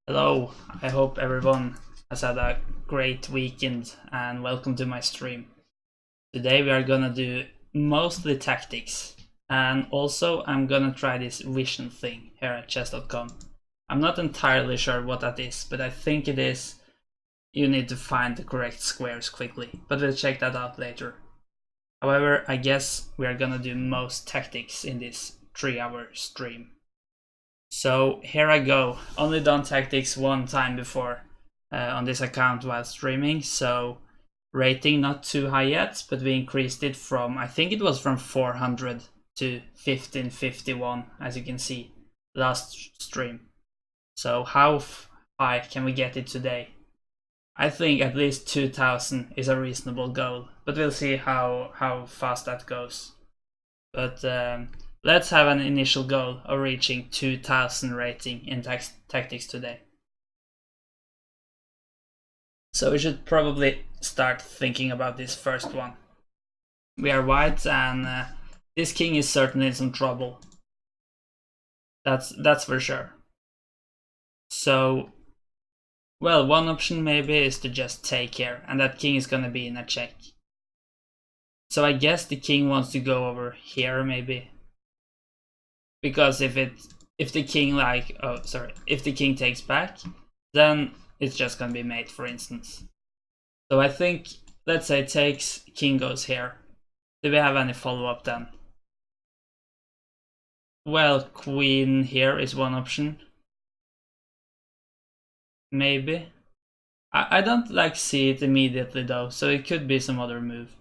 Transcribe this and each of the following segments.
Hello, I hope everyone has had a great weekend and welcome to my stream. Today we are gonna do mostly tactics and also I'm gonna try this vision thing here at chess.com. I'm not entirely sure what that is, but I think it is you need to find the correct squares quickly, but we'll check that out later. However, I guess we are gonna do most tactics in this 3-hour stream. So here I go. Only done tactics one time before on this account while streaming, so rating not too high yet, but we increased it from, I think it was from 400 to 1551, as you can see, last stream. So how high can we get it today? I think at least 2000 is a reasonable goal, but we'll see how fast that goes. But let's have an initial goal of reaching 2000 rating in tactics today. So we should probably start thinking about this first one. We are white and this king is certainly in some trouble. That's for sure. So, well, one option maybe is to just take here, and that king is gonna be in a check. So I guess the king wants to go over here maybe. Because if the king if the king takes back, then it's just gonna be mate, for instance. So I think, let's say takes, king goes here. Do we have any follow-up then? Well, queen here is one option. Maybe. I don't see it immediately though, so it could be some other move.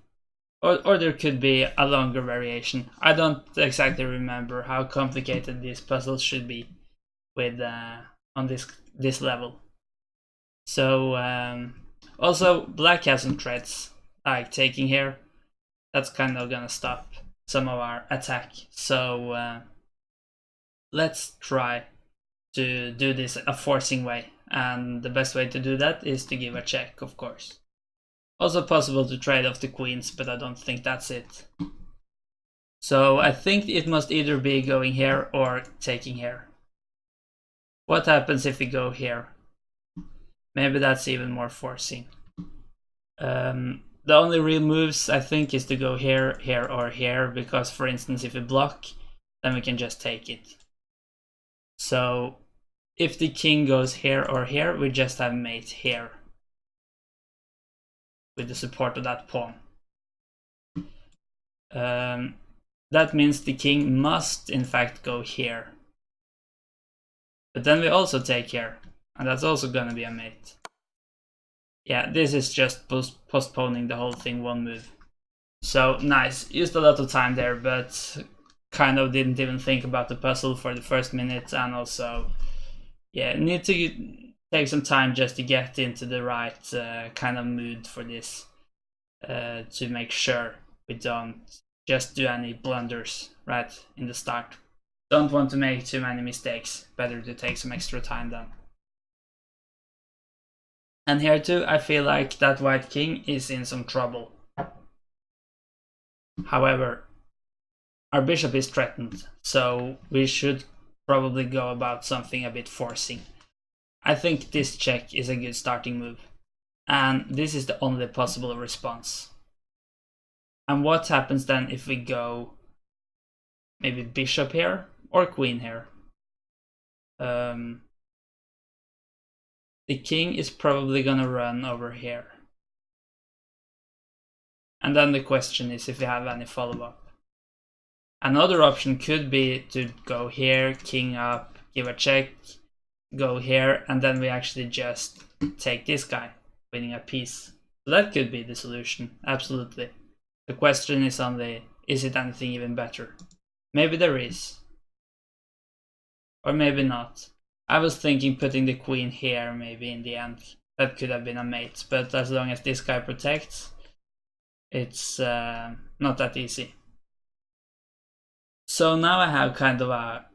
Or there could be a longer variation. I don't exactly remember how complicated these puzzles should be with on this level. So also black has some threats, like taking here. That's kind of gonna stop some of our attack. So let's try to do this a forcing way, and the best way to do that is to give a check, of course. Also possible to trade off the queens, but I don't think that's it. So I think it must either be going here or taking here. What happens if we go here? Maybe that's even more forcing. The only real moves I think is to go here, here or here, because for instance if we block, then we can just take it. So if the king goes here or here, we just have mate here with the support of that pawn. That means the king must in fact go here. But then we also take here, and that's also gonna be a mate. Yeah, this is just postponing the whole thing one move. So nice, used a lot of time there, but kind of didn't even think about the puzzle for the first minute, and also, yeah, need to take some time just to get into the right kind of mood for this, to make sure we don't just do any blunders right in the start. Don't want to make too many mistakes, better to take some extra time then. And here too, I feel like that white king is in some trouble. However, our bishop is threatened, so we should probably go about something a bit forcing. I think this check is a good starting move, and this is the only possible response. And what happens then if we go maybe bishop here or queen here? The king is probably gonna run over here. And then the question is if we have any follow-up. Another option could be to go here, king up, give a check, go here, and then we actually just take this guy, winning a piece. So that could be the solution, absolutely. The question is only, is it anything even better? Maybe there is. Or maybe not. I was thinking putting the queen here maybe in the end. That could have been a mate, but as long as this guy protects, it's not that easy. So now I have kind of a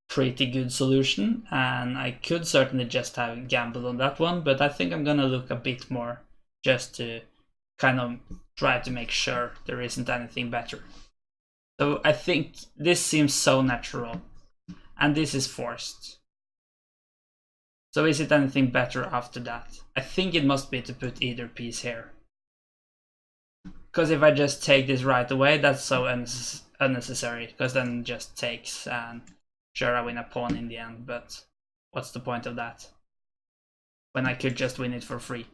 pretty good solution, and I could certainly just have gambled on that one, but I think I'm gonna look a bit more just to kind of try to make sure there isn't anything better. So I think this seems so natural, and this is forced. So is it anything better after that? I think it must be to put either piece here. Because if I just take this right away, that's so unnecessary, because then it just takes, and sure, I win a pawn in the end, but what's the point of that? When I could just win it for free.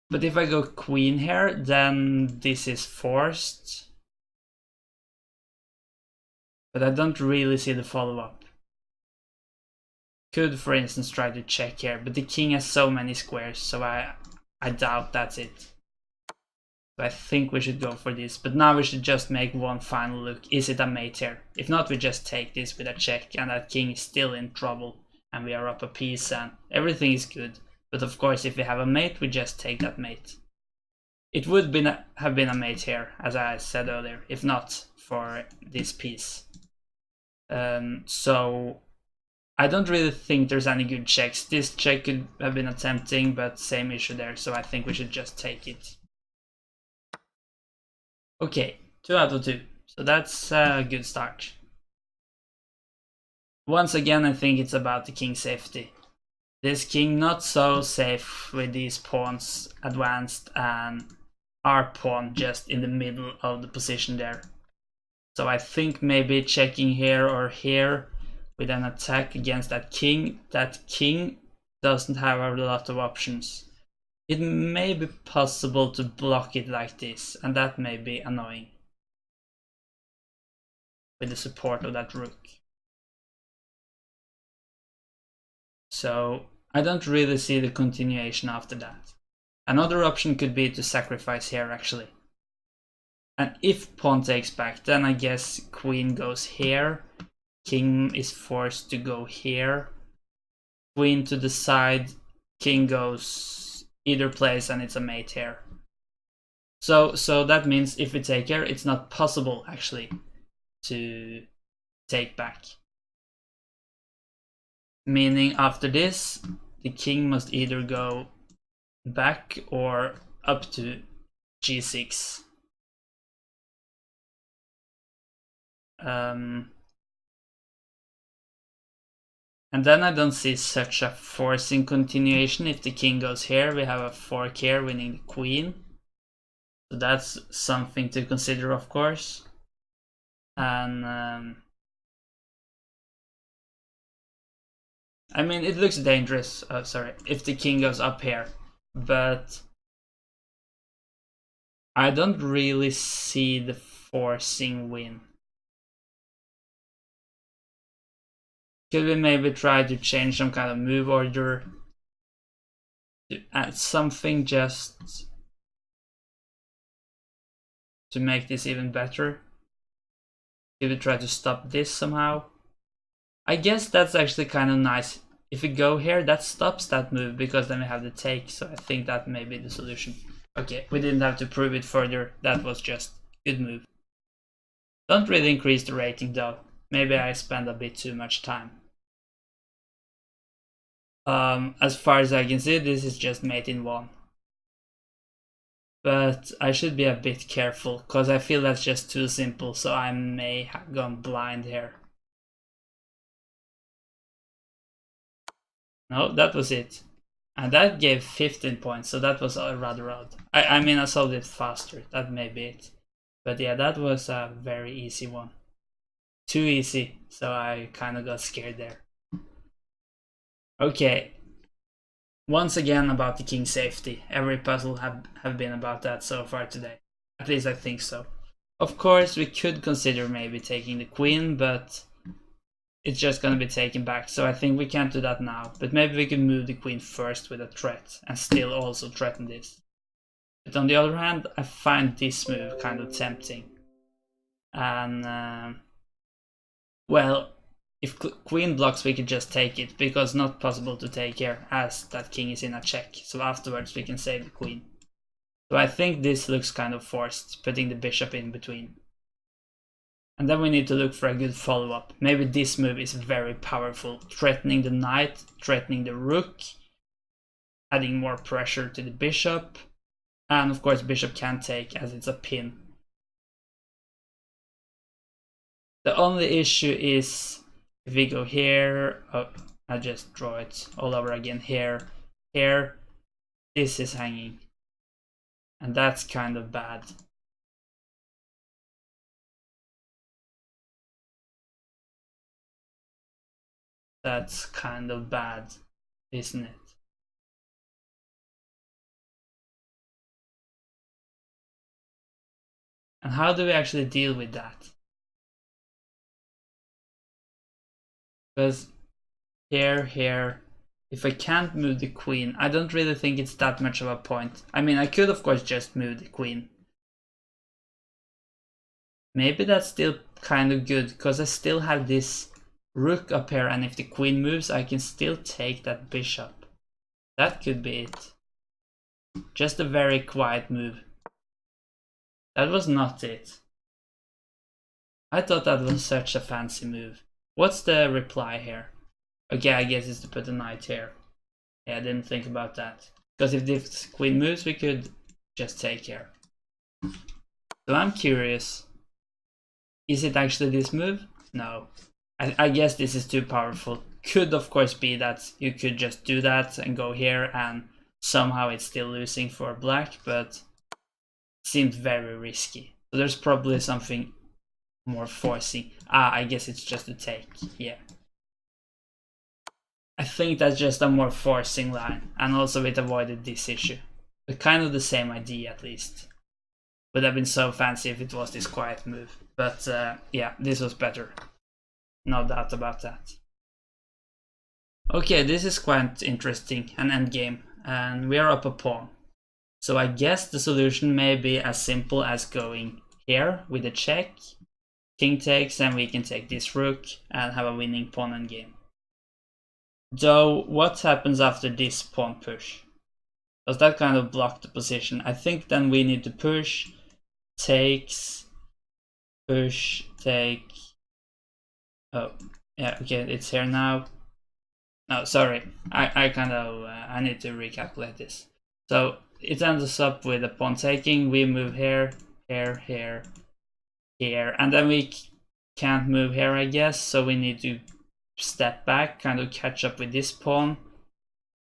But if I go queen here, then this is forced. But I don't really see the follow-up. Could, for instance, try to check here, but the king has so many squares, so I doubt that's it. So I think we should go for this, but now we should just make one final look. Is it a mate here? If not, we just take this with a check, and that king is still in trouble, and we are up a piece, and everything is good. But of course, if we have a mate, we just take that mate. It would have been a mate here, as I said earlier, if not for this piece. So I don't really think there's any good checks. This check could have been tempting, but same issue there, so I think we should just take it. Okay, 2 out of 2, so that's a good start. Once again, I think it's about the king safety. This king not so safe with these pawns advanced and our pawn just in the middle of the position there. So I think maybe checking here or here with an attack against that king doesn't have a lot of options. It may be possible to block it like this, and that may be annoying with the support of that rook. So I don't really see the continuation after that. Another option could be to sacrifice here actually. And if pawn takes back, then I guess queen goes here, king is forced to go here, queen to the side, king goes either place, and it's a mate here. So that means if we take here, it's not possible actually to take back. Meaning after this, the king must either go back or up to g6. And then I don't see such a forcing continuation. If the king goes here, we have a fork here winning the queen. So that's something to consider, of course. And I mean, it looks dangerous, if the king goes up here. But I don't really see the forcing win. Could we maybe try to change some kind of move order to add something just to make this even better? Could we try to stop this somehow? I guess that's actually kind of nice. If we go here, that stops that move because then we have the take, so I think that may be the solution. Okay, we didn't have to prove it further, that was just a good move. Don't really increase the rating though. Maybe I spend a bit too much time. As far as I can see, this is just mate in 1. But I should be a bit careful, because I feel that's just too simple, so I may have gone blind here. No, that was it. And that gave 15 points, so that was rather odd. I mean, I solved it faster, that may be it. But yeah, that was a very easy one. Too easy, so I kind of got scared there. Okay. Once again about the king safety. Every puzzle have been about that so far today. At least I think so. Of course, we could consider maybe taking the queen, but it's just gonna be taken back, so I think we can't do that now. But maybe we can move the queen first with a threat, and still also threaten this. But on the other hand, I find this move kind of tempting. And, well, if queen blocks, we could just take it, because not possible to take here, as that king is in a check. So afterwards we can save the queen. So I think this looks kind of forced, putting the bishop in between. And then we need to look for a good follow-up. Maybe this move is very powerful, threatening the knight, threatening the rook, adding more pressure to the bishop, and of course bishop can't take as it's a pin. The only issue is if we go here, I just draw it all over again. Here, here, this is hanging. And that's kind of bad. That's kind of bad, isn't it? And how do we actually deal with that? Because here, if I can't move the queen, I don't really think it's that much of a point. I mean, I could of course just move the queen. Maybe that's still kind of good, because I still have this rook up here, and if the queen moves, I can still take that bishop. That could be it. Just a very quiet move. That was not it. I thought that was such a fancy move. What's the reply here? Okay, I guess it's to put a knight here. Yeah, I didn't think about that. Because if this queen moves, we could just take here. So I'm curious. Is it actually this move? No. I guess this is too powerful. Could of course be that you could just do that and go here and somehow it's still losing for black, but seems very risky. So there's probably something more forcing. I guess it's just a take. Yeah. I think that's just a more forcing line, and also it avoided this issue. But kind of the same idea at least. Would have been so fancy if it was this quiet move. But yeah, this was better. No doubt about that. Okay, this is quite interesting, an endgame, and we are up a pawn. So I guess the solution may be as simple as going here with a check, king takes, and we can take this rook and have a winning pawn endgame. Though, what happens after this pawn push? Does that kind of block the position? I think then we need to push, takes, push, take. Oh, yeah, okay, it's here now. No, sorry, I kind of, I need to recalculate this. So it ends up with a pawn taking, we move here, here, here, here, and then we can't move here, I guess, so we need to step back, kind of catch up with this pawn,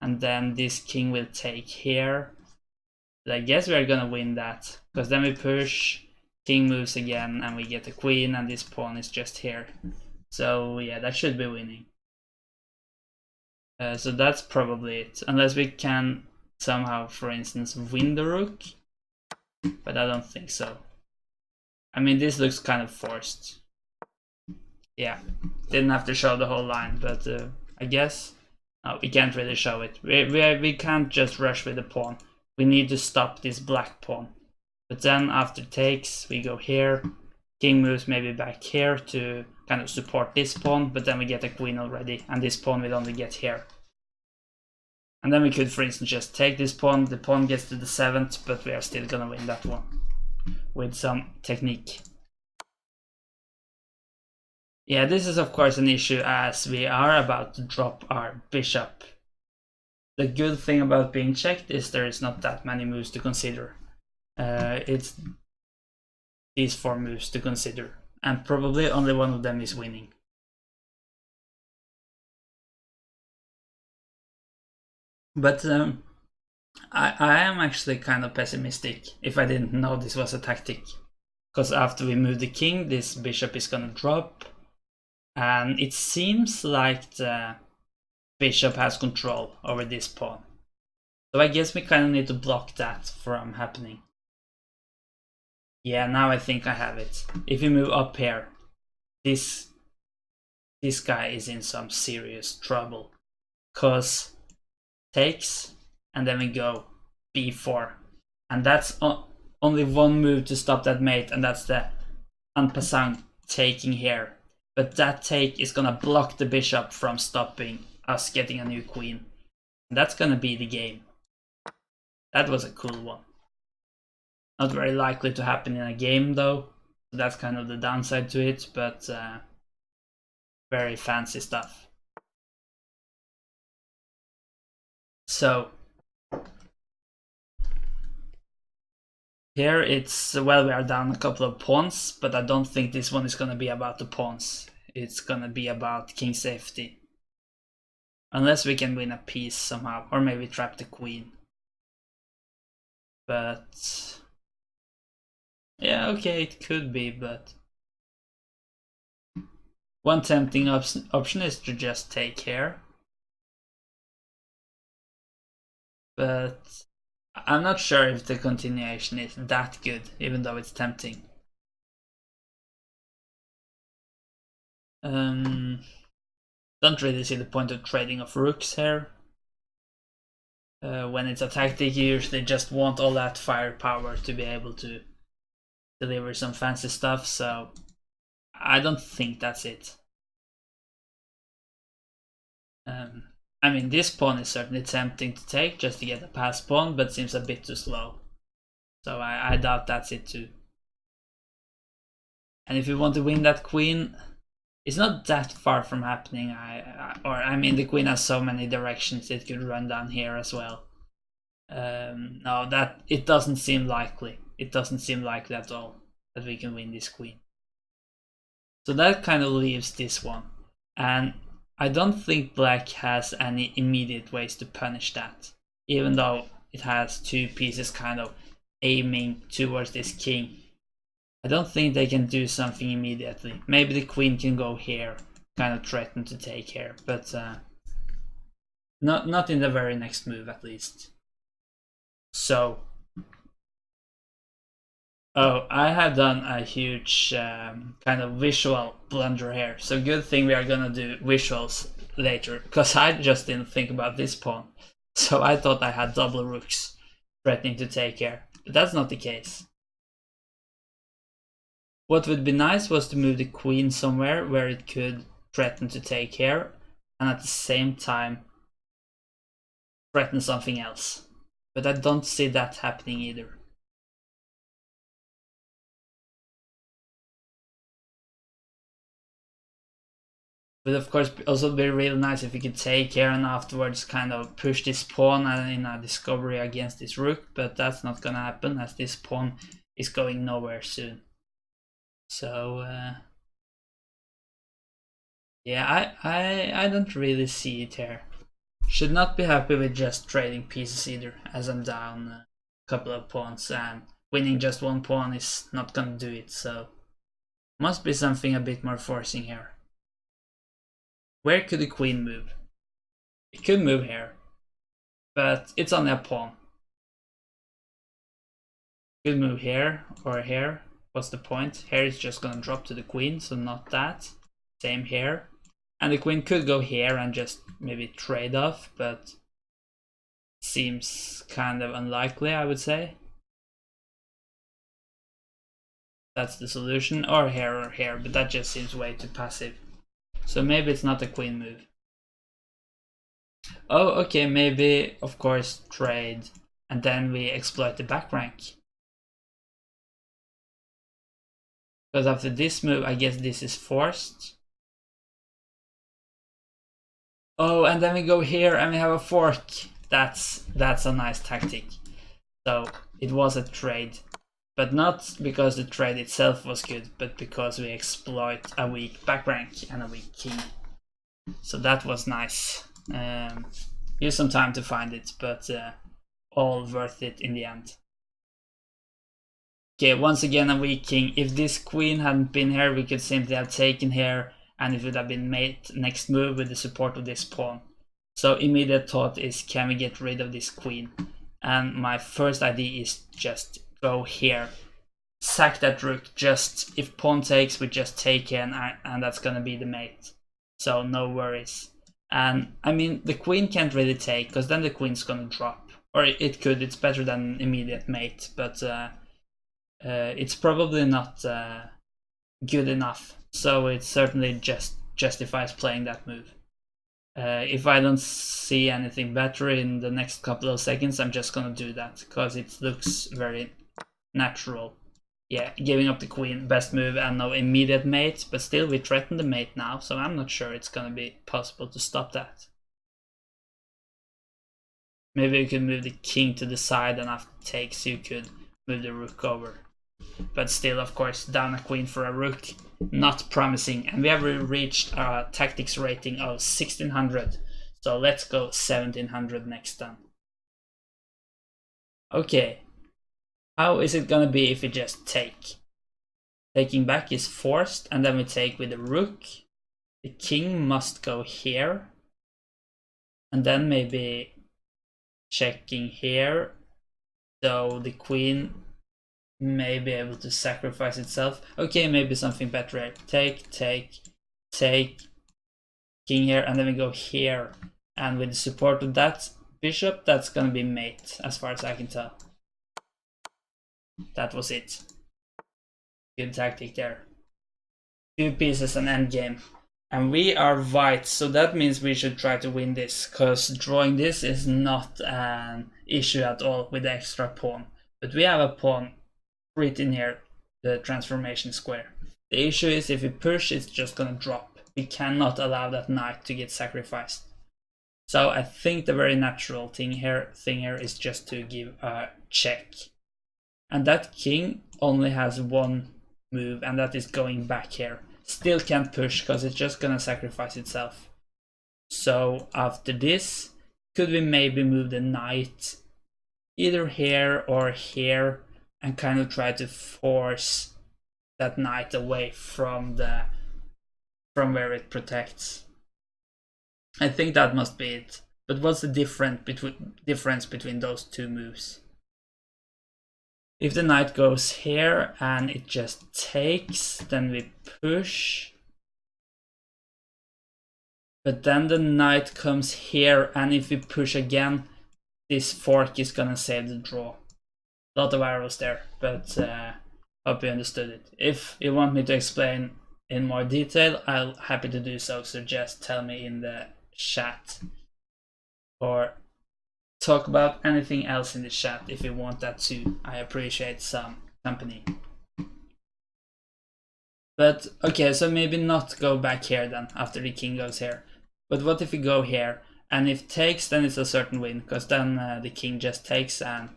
and then this king will take here. But I guess we're gonna win that, because then we push, king moves again, and we get the queen, and this pawn is just here. So yeah, that should be winning. So that's probably it, unless we can somehow, for instance, win the rook, but I don't think so. I mean, this looks kind of forced. Yeah, didn't have to show the whole line, but I guess no, we can't really show it. We can't just rush with the pawn. We need to stop this black pawn. But then after takes, we go here. King moves maybe back here to kind of support this pawn, but then we get a queen already, and this pawn will only get here. And then we could, for instance, just take this pawn. The pawn gets to the 7th, but we are still gonna win that one with some technique. Yeah, this is of course an issue as we are about to drop our bishop. The good thing about being checked is there is not that many moves to consider. It's these 4 moves to consider, and probably only one of them is winning. But I am actually kind of pessimistic if I didn't know this was a tactic. Because after we move the king, this bishop is gonna drop. And it seems like the bishop has control over this pawn. So I guess we kind of need to block that from happening. Yeah, now I think I have it. If we move up here, this guy is in some serious trouble. Because takes, and then we go b4. And that's only one move to stop that mate, and that's the en passant taking here. But that take is gonna block the bishop from stopping us getting a new queen. And that's gonna be the game. That was a cool one. Not very likely to happen in a game though. So that's kind of the downside to it, but very fancy stuff. So here it's, well, we are down a couple of pawns, but I don't think this one is gonna be about the pawns. It's gonna be about king safety. Unless we can win a piece somehow, or maybe trap the queen. But yeah, okay, it could be, but one tempting option is to just take here. But I'm not sure if the continuation is that good, even though it's tempting. Don't really see the point of trading off rooks here. When it's a tactic, you usually just want all that firepower to be able to deliver some fancy stuff, so I don't think that's it. I mean, this pawn is certainly tempting to take just to get a pass pawn, but seems a bit too slow. So I doubt that's it too. And if you want to win that queen, it's not that far from happening. I mean, the queen has so many directions it could run down here as well. No, that it doesn't seem likely. It doesn't seem likely at all that we can win this queen. So that kind of leaves this one, and I don't think black has any immediate ways to punish that, even though it has two pieces kind of aiming towards this king. I don't think they can do something immediately. Maybe the queen can go here, kind of threaten to take here, but not in the very next move at least. So, oh, I have done a huge kind of visual blunder here. So good thing we are gonna do visuals later, because I just didn't think about this pawn. So I thought I had double rooks threatening to take here, but that's not the case. What would be nice was to move the queen somewhere where it could threaten to take here, and at the same time threaten something else. But I don't see that happening either. But of course, also be really nice if we could take here and afterwards kind of push this pawn in a discovery against this rook, but that's not gonna happen as this pawn is going nowhere soon. So yeah, I don't really see it here. Should not be happy with just trading pieces either, as I'm down a couple of pawns, and winning just one pawn is not gonna do it, so must be something a bit more forcing here. Where could the queen move? It could move here, but it's only a pawn. Could move here or here. What's the point? Here is just gonna drop to the queen, so not that. Same here. And the queen could go here and just maybe trade off, but seems kind of unlikely, I would say. That's the solution, or here, but that just seems way too passive. So maybe it's not a queen move. Oh, okay, maybe, of course, trade, and then we exploit the back rank. Because after this move, I guess this is forced. Oh, and then we go here and we have a fork. That's a nice tactic. So it was a trade, but not because the trade itself was good, but because we exploit a weak back rank and a weak king. So that was nice. Use some time to find it, but all worth it in the end. Okay, once again a weak king. If this queen hadn't been here, we could simply have taken here, and it would have been mate next move with the support of this pawn. So immediate thought is, can we get rid of this queen? And my first idea is just go here, sack that rook. Just if pawn takes, we just take in, and that's gonna be the mate. So no worries. And I mean, the queen can't really take, because then the queen's gonna drop. Or it could. It's better than immediate mate, but it's probably not good enough. So it certainly just justifies playing that move. If I don't see anything better in the next couple of seconds, I'm just gonna do that, because it looks very natural. Yeah, giving up the queen, best move, and no immediate mate, but still we threaten the mate now, so I'm not sure it's gonna be possible to stop that. Maybe you could move the king to the side, and after takes you could move the rook over. But still, of course, down a queen for a rook, not promising. And we have reached a tactics rating of 1600. So let's go 1700 next turn. Okay, how is it gonna be if we just take? Taking back is forced, and then we take with the rook. The king must go here, and then maybe checking here, so the queen may be able to sacrifice itself. Okay, maybe something better here. Take, king here, and then we go here. And with the support of that bishop, that's gonna be mate, as far as I can tell. That was it. Good tactic there. 2 pieces and endgame. And we are white, so that means we should try to win this, because drawing this is not an issue at all with the extra pawn. But we have a pawn right in here, the transformation square. The issue is if we push, it's just gonna drop. We cannot allow that knight to get sacrificed. So I think the very natural thing here is just to give a check. And that king only has one move, and that is going back here. Still can't push because it's just gonna sacrifice itself. So after this, could we maybe move the knight either here or here and kind of try to force that knight away from where it protects? I think that must be it. But what's the difference between those two moves? If the knight goes here and it just takes, then we push. But then the knight comes here, and if we push again, this fork is gonna save the draw. A lot of arrows there, but hope you understood it. If you want me to explain in more detail, I'm happy to do so, so just tell me in the chat. Or talk about anything else in the chat if you want that too. I appreciate some company. But okay, so maybe not go back here then after the king goes here. But what if we go here? And if takes, then it's a certain win, because then the king just takes, and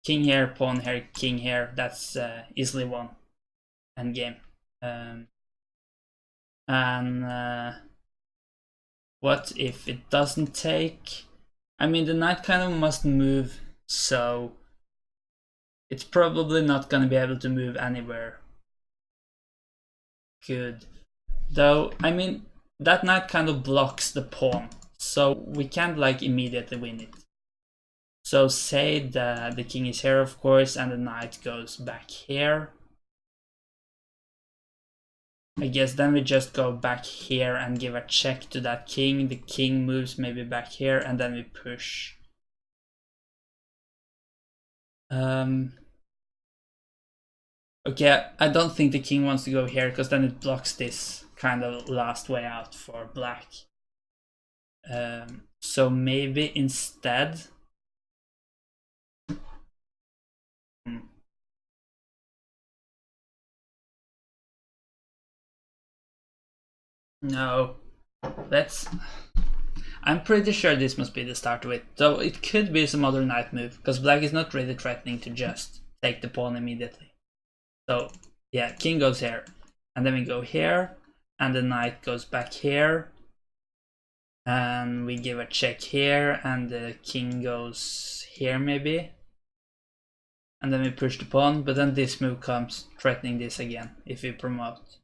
king here, pawn here, king here, that's easily won endgame. What if it doesn't take? I mean, the knight kind of must move, so it's probably not going to be able to move anywhere. Good. Though, I mean, that knight kind of blocks the pawn, so we can't like immediately win it. So say the king is here, of course, and the knight goes back here. I guess then we just go back here and give a check to that king. The king moves maybe back here, and then we push. Okay, I don't think the king wants to go here, because then it blocks this kind of last way out for black. So maybe instead... No, I'm pretty sure this must be the start of it, though it could be some other knight move, because black is not really threatening to just take the pawn immediately. So yeah, king goes here, and then we go here, and the knight goes back here, and we give a check here, and the king goes here maybe, and then we push the pawn, but then this move comes, threatening this again if we promote.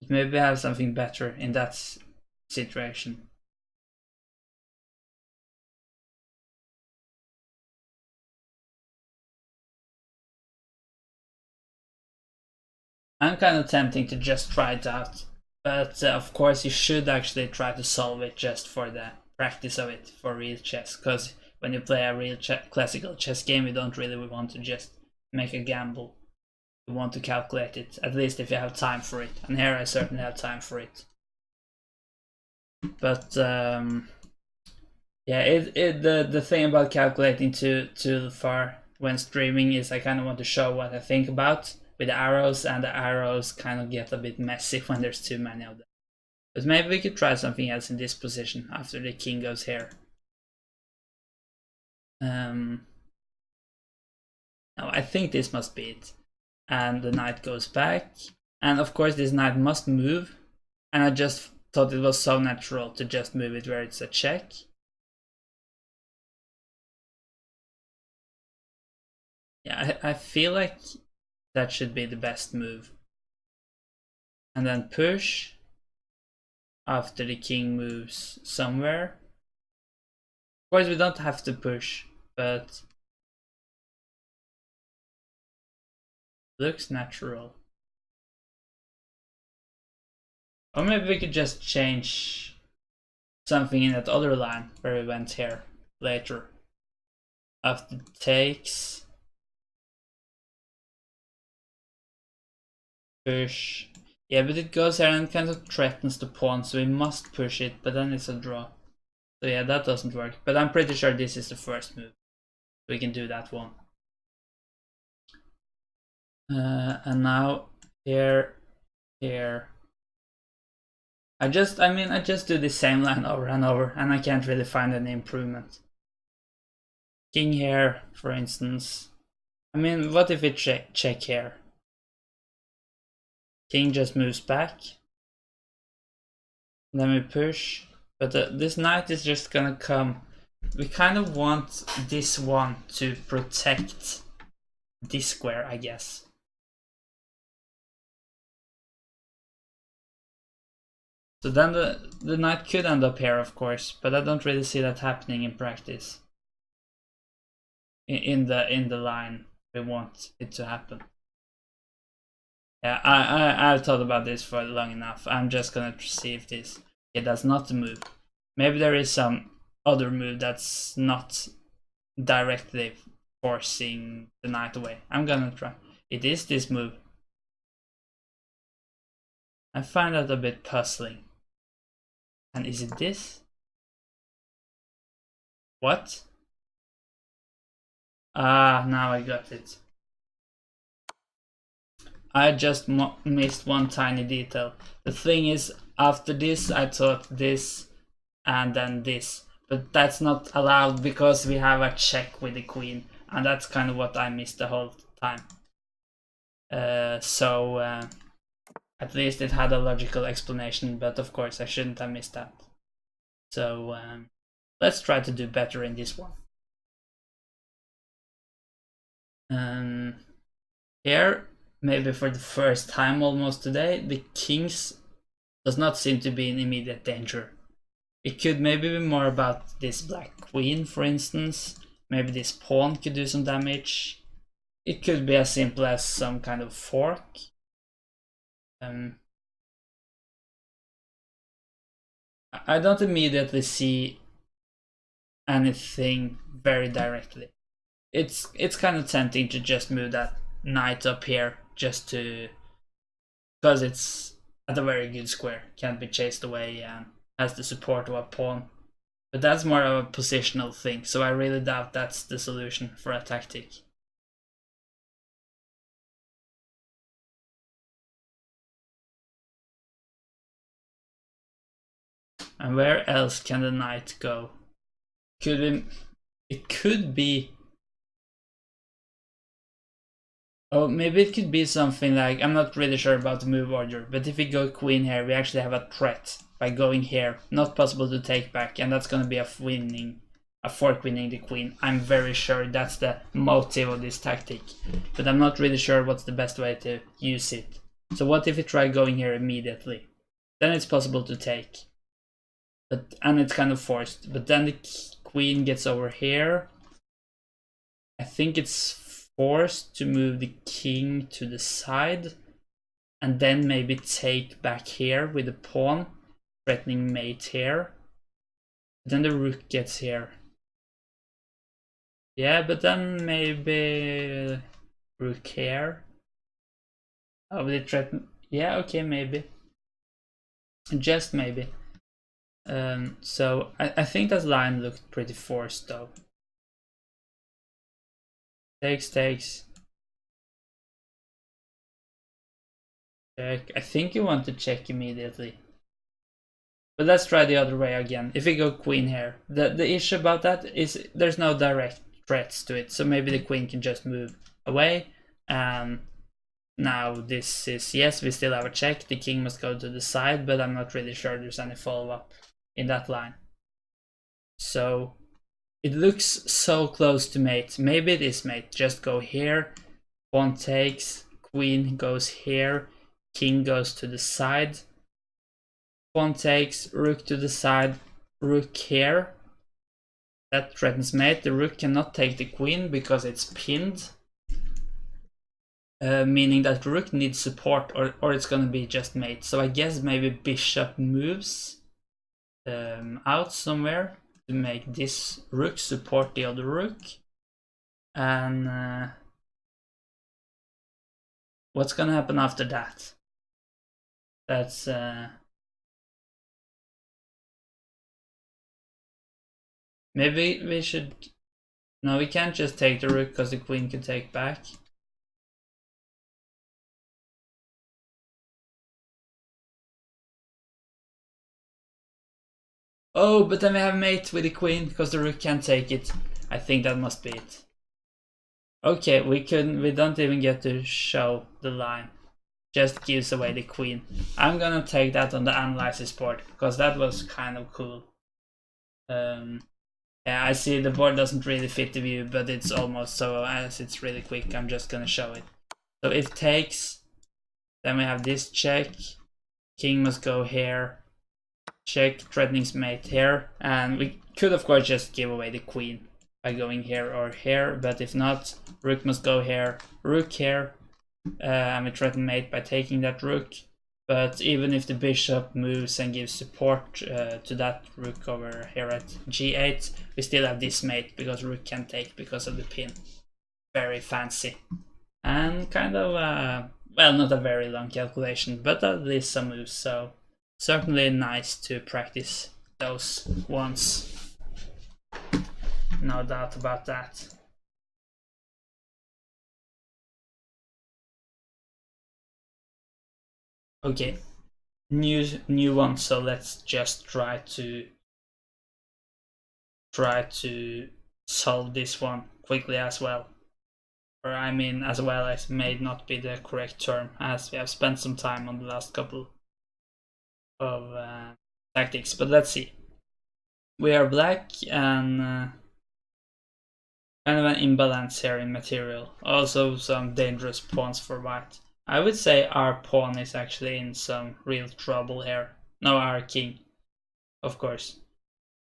Maybe have something better in that situation. I'm kind of tempting to just try it out, but of course you should actually try to solve it just for the practice of it for real chess, because when you play a real classical chess game, you don't really want to just make a gamble. You want to calculate it, at least if you have time for it, and here I certainly have time for it. But yeah, the thing about calculating too far when streaming is I kind of want to show what I think about with the arrows, and the arrows kind of get a bit messy when there's too many of them. But maybe we could try something else in this position after the king goes here. No, I think this must be it. And the knight goes back, and of course this knight must move, and I just thought it was so natural to just move it where it's a check. Yeah, I feel like that should be the best move. And then push after the king moves somewhere. Of course, we don't have to push, but looks natural. Or maybe we could just change something in that other line where we went here later. After takes, push. Yeah, but it goes here and kind of threatens the pawn, so we must push it, but then it's a draw. So yeah, that doesn't work. But I'm pretty sure this is the first move. We can do that one. And now here, here. I just do the same line over and over, and I can't really find any improvement. King here, for instance. I mean, what if we check here? King just moves back. Then we push. But this knight is just gonna come. We kind of want this one to protect this square, I guess. So then the knight could end up here, of course, but I don't really see that happening in practice. In the line we want it to happen. Yeah, I've thought about this for long enough. I'm just gonna see if this. Yeah, that's not the move. Maybe there is some other move that's not directly forcing the knight away. I'm gonna try. It is this move. I find that a bit puzzling. And is it this? What? Ah, now I got it. I just missed one tiny detail. The thing is, after this I thought this and then this. But that's not allowed because we have a check with the queen. And that's kind of what I missed the whole time. At least it had a logical explanation, but of course I shouldn't have missed that. So let's try to do better in this one. Here, maybe for the first time almost today, the kings does not seem to be in immediate danger. It could maybe be more about this black queen, for instance. Maybe this pawn could do some damage. It could be as simple as some kind of fork. I don't immediately see anything very directly. It's kind of tempting to just move that knight up here just to, because it's at a very good square, can't be chased away and has the support of a pawn. But that's more of a positional thing, so I really doubt that's the solution for a tactic. And where else can the knight go? It could be. Oh, maybe it could be something like, I'm not really sure about the move order, but if we go queen here, we actually have a threat by going here. Not possible to take back, and that's gonna be a fork winning the queen. I'm very sure that's the motive of this tactic, but I'm not really sure what's the best way to use it. So what if we try going here immediately? Then it's possible to take. And it's kind of forced, but then the queen gets over here. I think it's forced to move the king to the side and then maybe take back here with the pawn, threatening mate here. Then the rook gets here. Yeah, but then maybe rook here. Oh, will it threaten? Yeah, okay, maybe. Just maybe. So I think that line looked pretty forced though. Takes. Check. I think you want to check immediately. But let's try the other way again. If we go queen here, the issue about that is there's no direct threats to it. So maybe the queen can just move away. Now this is, yes, we still have a check, the king must go to the side, but I'm not really sure there's any follow-up in that line. So it looks so close to mate. Maybe it is mate. Just go here, pawn takes, queen goes here, king goes to the side, pawn takes, rook to the side, rook here. That threatens mate. The rook cannot take the queen because it's pinned. Meaning that the rook needs support, or it's gonna be just mate. So I guess maybe bishop moves out somewhere to make this rook support the other rook. And what's gonna happen after that? That's maybe we should. No, we can't just take the rook because the queen can take back. Oh, but then we have mate with the queen because the rook can't take it. I think that must be it. Okay, we don't even get to show the line. Just gives away the queen. I'm gonna take that on the analysis board because that was kind of cool. Yeah, I see the board doesn't really fit the view, but it's almost, so as it's really quick, I'm just gonna show it. So if takes, then we have this check, king must go here, check, threatening mate here, and we could of course just give away the queen by going here or here, but if not, rook must go here, rook here, and we threaten mate by taking that rook. But even if the bishop moves and gives support to that rook over here at g8, we still have this mate because rook can take because of the pin. Very fancy. And kind of, well, not a very long calculation, but at least some moves, so certainly nice to practice those once. No doubt about that. Okay, new one, so let's just try to solve this one quickly as well. Or I mean, as well as may not be the correct term, as we have spent some time on the last couple of tactics, but let's see. We are black and kind of an imbalance here in material. Also some dangerous pawns for white. I would say our pawn is actually in some real trouble here. No, our king, of course.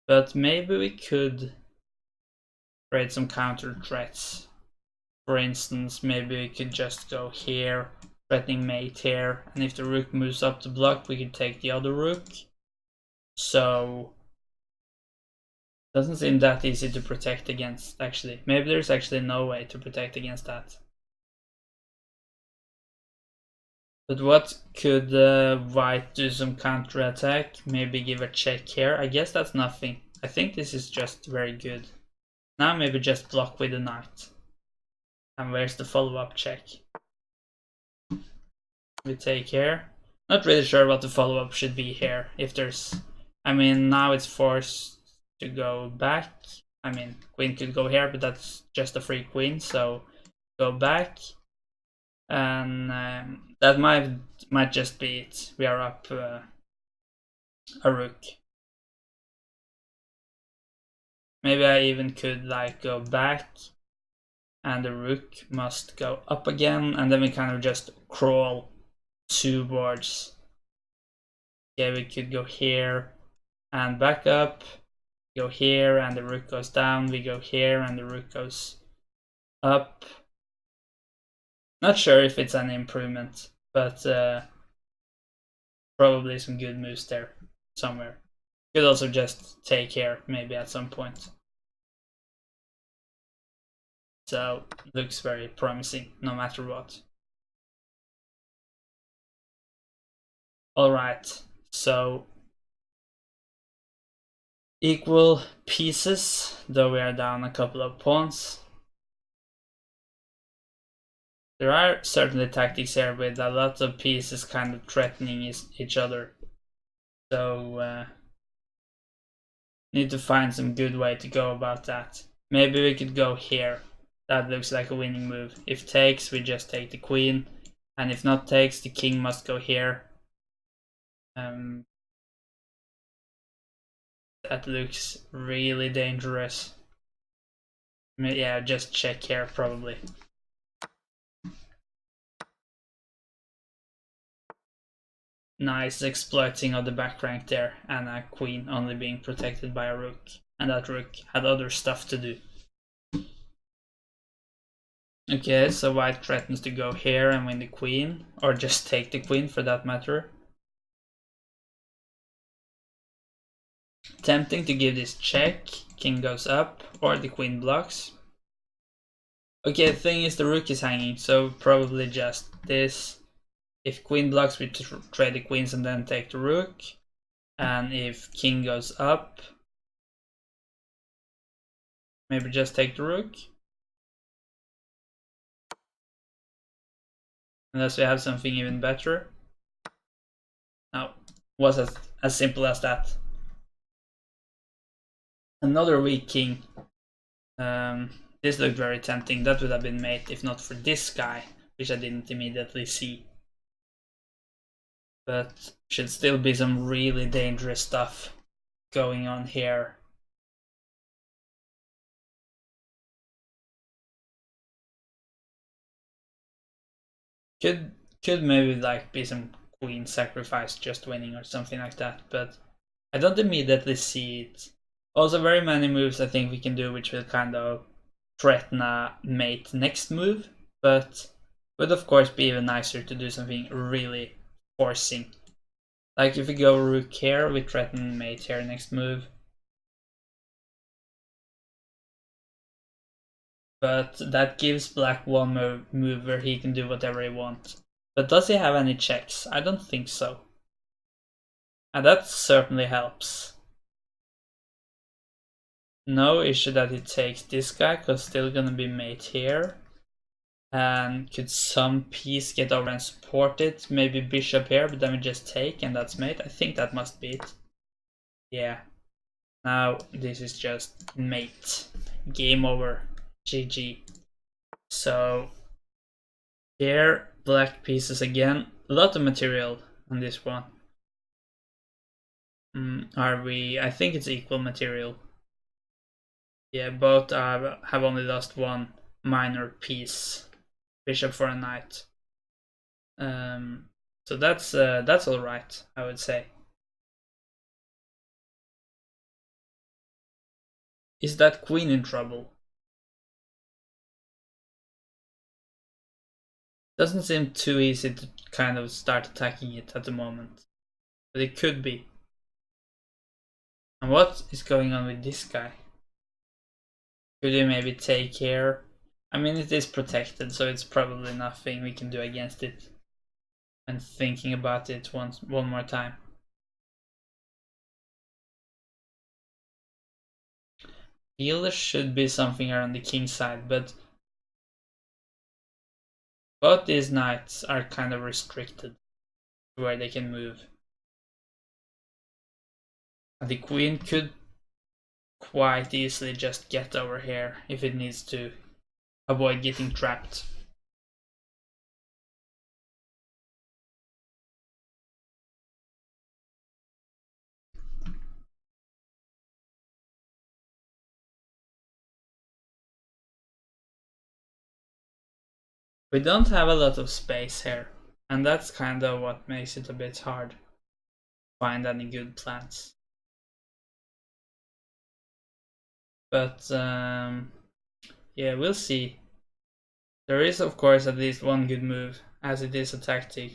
But maybe we could create some counter threats. For instance, maybe we could just go here, threatening mate here, and if the rook moves up to block, we could take the other rook. So doesn't seem that easy to protect against, actually. Maybe there's actually no way to protect against that. But what could white do? Some counter attack? Maybe give a check here. I guess that's nothing. I think this is just very good. Now maybe just block with the knight. And where's the follow-up check? We take here. Not really sure what the follow-up should be here. If there's, I mean, now it's forced to go back. I mean, queen could go here, but that's just a free queen, so go back. And that might just be it. We are up a rook. Maybe I even could like go back, and the rook must go up again, and then we kind of just crawl 2 boards. Okay, we could go here and back up, go here and the rook goes down, we go here and the rook goes up. Not sure if it's an improvement, but probably some good moves there somewhere. Could also just take here maybe at some point. So looks very promising no matter what. Alright, so equal pieces, though we are down a couple of pawns. There are certainly tactics here with a lot of pieces kind of threatening each other. So need to find some good way to go about that. Maybe we could go here. That looks like a winning move. If takes, we just take the queen. And if not takes, the king must go here. That looks really dangerous. Yeah, just check here probably. Nice exploiting of the back rank there, and a queen only being protected by a rook. And that rook had other stuff to do. Okay, so white threatens to go here and win the queen, or just take the queen for that matter. Tempting to give this check, king goes up, or the queen blocks. Okay, the thing is the rook is hanging, so probably just this. If queen blocks, we trade the queens and then take the rook. And if king goes up, maybe just take the rook. Unless we have something even better. No, was as simple as that. Another weak king. This looked very tempting. That would have been mate if not for this guy, which I didn't immediately see. But should still be some really dangerous stuff going on here. Could maybe like be some queen sacrifice just winning or something like that, but I don't immediately see it. Also very many moves I think we can do which will kind of threaten a mate next move, but would of course be even nicer to do something really forcing. Like if we go rook here, we threaten mate here next move. But that gives black one move where he can do whatever he wants. But does he have any checks? I don't think so. And that certainly helps. No issue that he takes this guy, because still gonna be mate here. And could some piece get over and support it? Maybe bishop here, but then we just take and that's mate. I think that must be it. Yeah. Now this is just mate. Game over. GG. So here, black pieces again. A lot of material on this one. Are we? I think it's equal material. Yeah, both have only lost one minor piece. Bishop for a knight. So that's all right, I would say. Is that queen in trouble? Doesn't seem too easy to kind of start attacking it at the moment, but it could be. And what is going on with this guy? Could he maybe take here? I mean, it is protected, so it's probably nothing we can do against it. And thinking about it one more time. Feel there should be something here on the king side, but both these knights are kind of restricted to where they can move. And the queen could quite easily just get over here if it needs to avoid getting trapped. We don't have a lot of space here, and that's kind of what makes it a bit hard to find any good plans. But yeah, we'll see. There is of course at least one good move, as it is a tactic.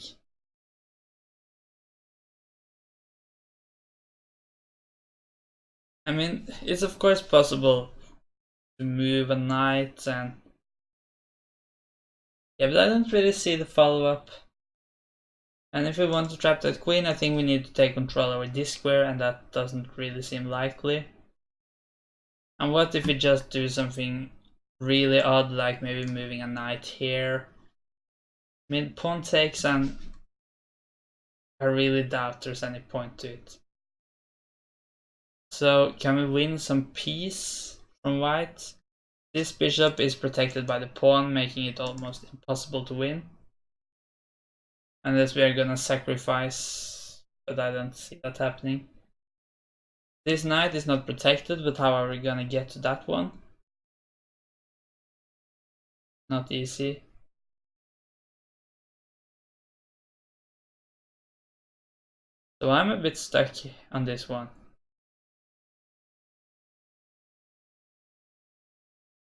I mean, it's of course possible to move a knight and... Yeah, but I don't really see the follow-up. And if we want to trap that queen, I think we need to take control over this square, and that doesn't really seem likely. And what if we just do something really odd, like maybe moving a knight here? I mean, pawn takes, and I really doubt there's any point to it. So can we win some piece from white? This bishop is protected by the pawn, making it almost impossible to win. Unless we are gonna sacrifice, but I don't see that happening. This knight is not protected, but how are we gonna get to that one? Not easy. So I'm a bit stuck on this one.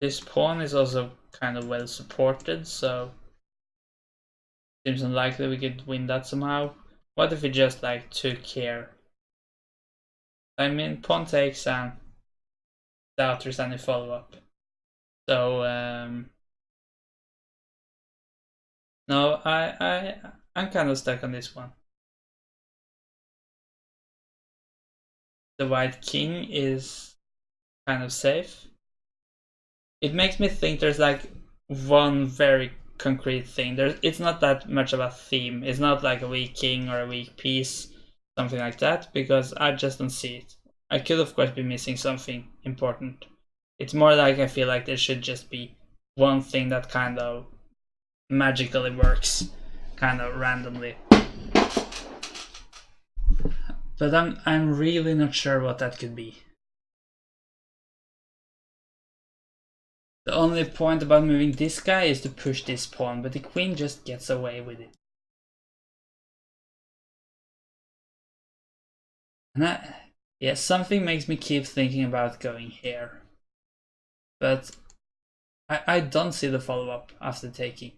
This pawn is also kind of well supported, so seems unlikely we could win that somehow. What if we just like took here? I mean, pawn takes and without there's any follow-up. So no, I'm kind of stuck on this one. The white king is kind of safe. It makes me think there's like one very concrete thing. It's not that much of a theme. It's not like a weak king or a weak piece, something like that, because I just don't see it. I could of course be missing something important. It's more like I feel like there should just be one thing that kind of magically works, kind of randomly. But I'm really not sure what that could be. The only point about moving this guy is to push this pawn, but the queen just gets away with it. And yeah, something makes me keep thinking about going here. But I don't see the follow-up after taking.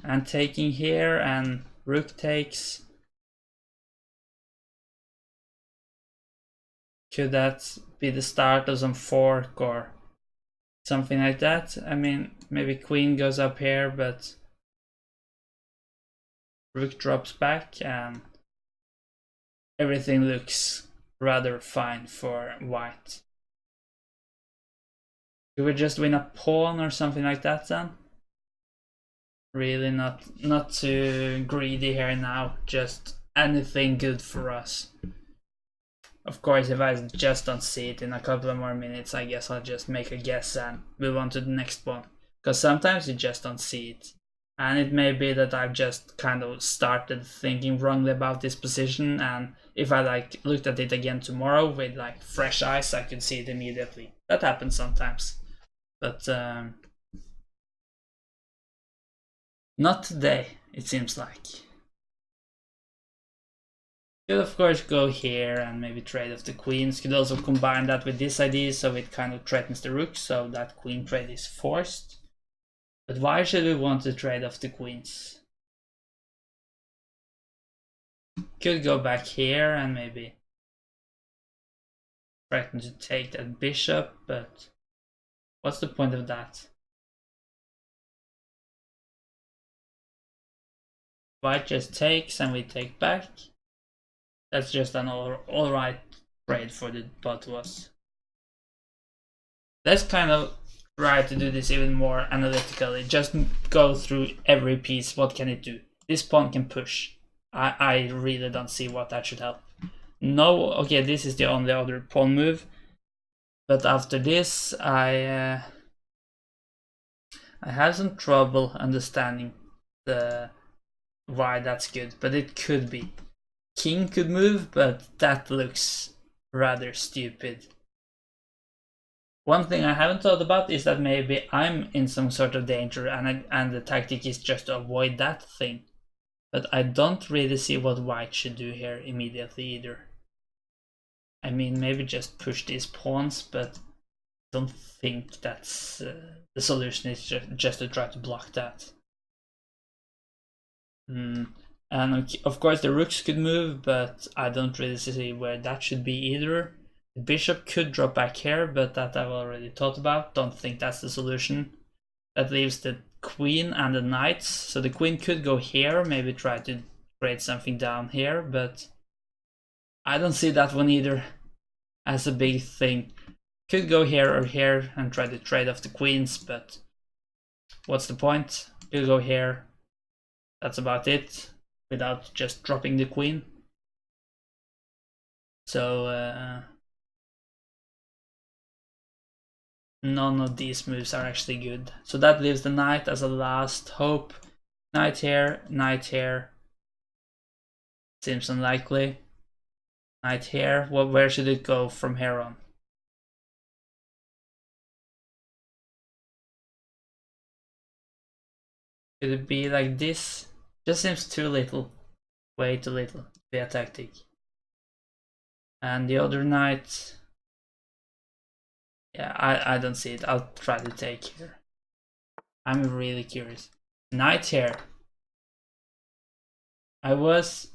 And taking here and rook takes. Could that be the start of some fork or something like that? I mean, maybe queen goes up here, but rook drops back and everything looks rather fine for white. Do we just win a pawn or something like that then? Really not too greedy here now, just anything good for us. Of course, if I just don't see it in a couple of more minutes, I guess I'll just make a guess and move on to the next one. Because sometimes you just don't see it. And it may be that I've just kind of started thinking wrongly about this position, and if I like looked at it again tomorrow with like fresh eyes, I could see it immediately. That happens sometimes. But not today, it seems like. Could of course go here and maybe trade off the queens. Could also combine that with this idea, so it kind of threatens the rook, so that queen trade is forced. But why should we want to trade off the queens? Could go back here and maybe threaten to take that bishop, but what's the point of that? White just takes and we take back. That's just an alright trade for the both of us. Let's kind of try to do this even more analytically. Just go through every piece. What can it do? This pawn can push. I really don't see what that should help. No, okay, this is the only other pawn move. But after this, I have some trouble understanding why that's good, but it could be. King could move, but that looks rather stupid. One thing I haven't thought about is that maybe I'm in some sort of danger and the tactic is just to avoid that thing. But I don't really see what white should do here immediately either. I mean, maybe just push these pawns, but I don't think that's the solution is just to try to block that. And of course the rooks could move, but I don't really see where that should be either. The bishop could drop back here, but that I've already thought about. Don't think that's the solution. That leaves the queen and the knights. So the queen could go here, maybe try to create something down here, but I don't see that one either as a big thing. Could go here or here and try to trade off the queens, but what's the point? Could go here. That's about it, without just dropping the queen. So none of these moves are actually good. So that leaves the knight as a last hope. Knight here, knight here. Seems unlikely. Knight here. Well, where should it go from here on? Could it be like this? Just seems too little. Way too little to be a tactic. And the other knight. Yeah, I don't see it. I'll try to take here. I'm really curious. Knight here. I was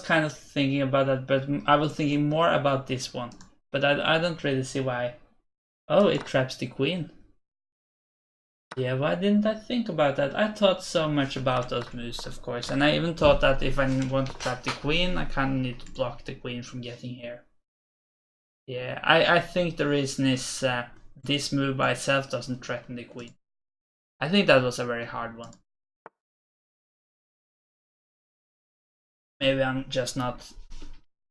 kind of thinking about that, but I was thinking more about this one. But I don't really see why. Oh, it traps the queen. Yeah, why didn't I think about that? I thought so much about those moves, of course. And I even thought that if I want to trap the queen, I kind of need to block the queen from getting here. Yeah, I think the reason is this move by itself doesn't threaten the queen. I think that was a very hard one. Maybe I'm just not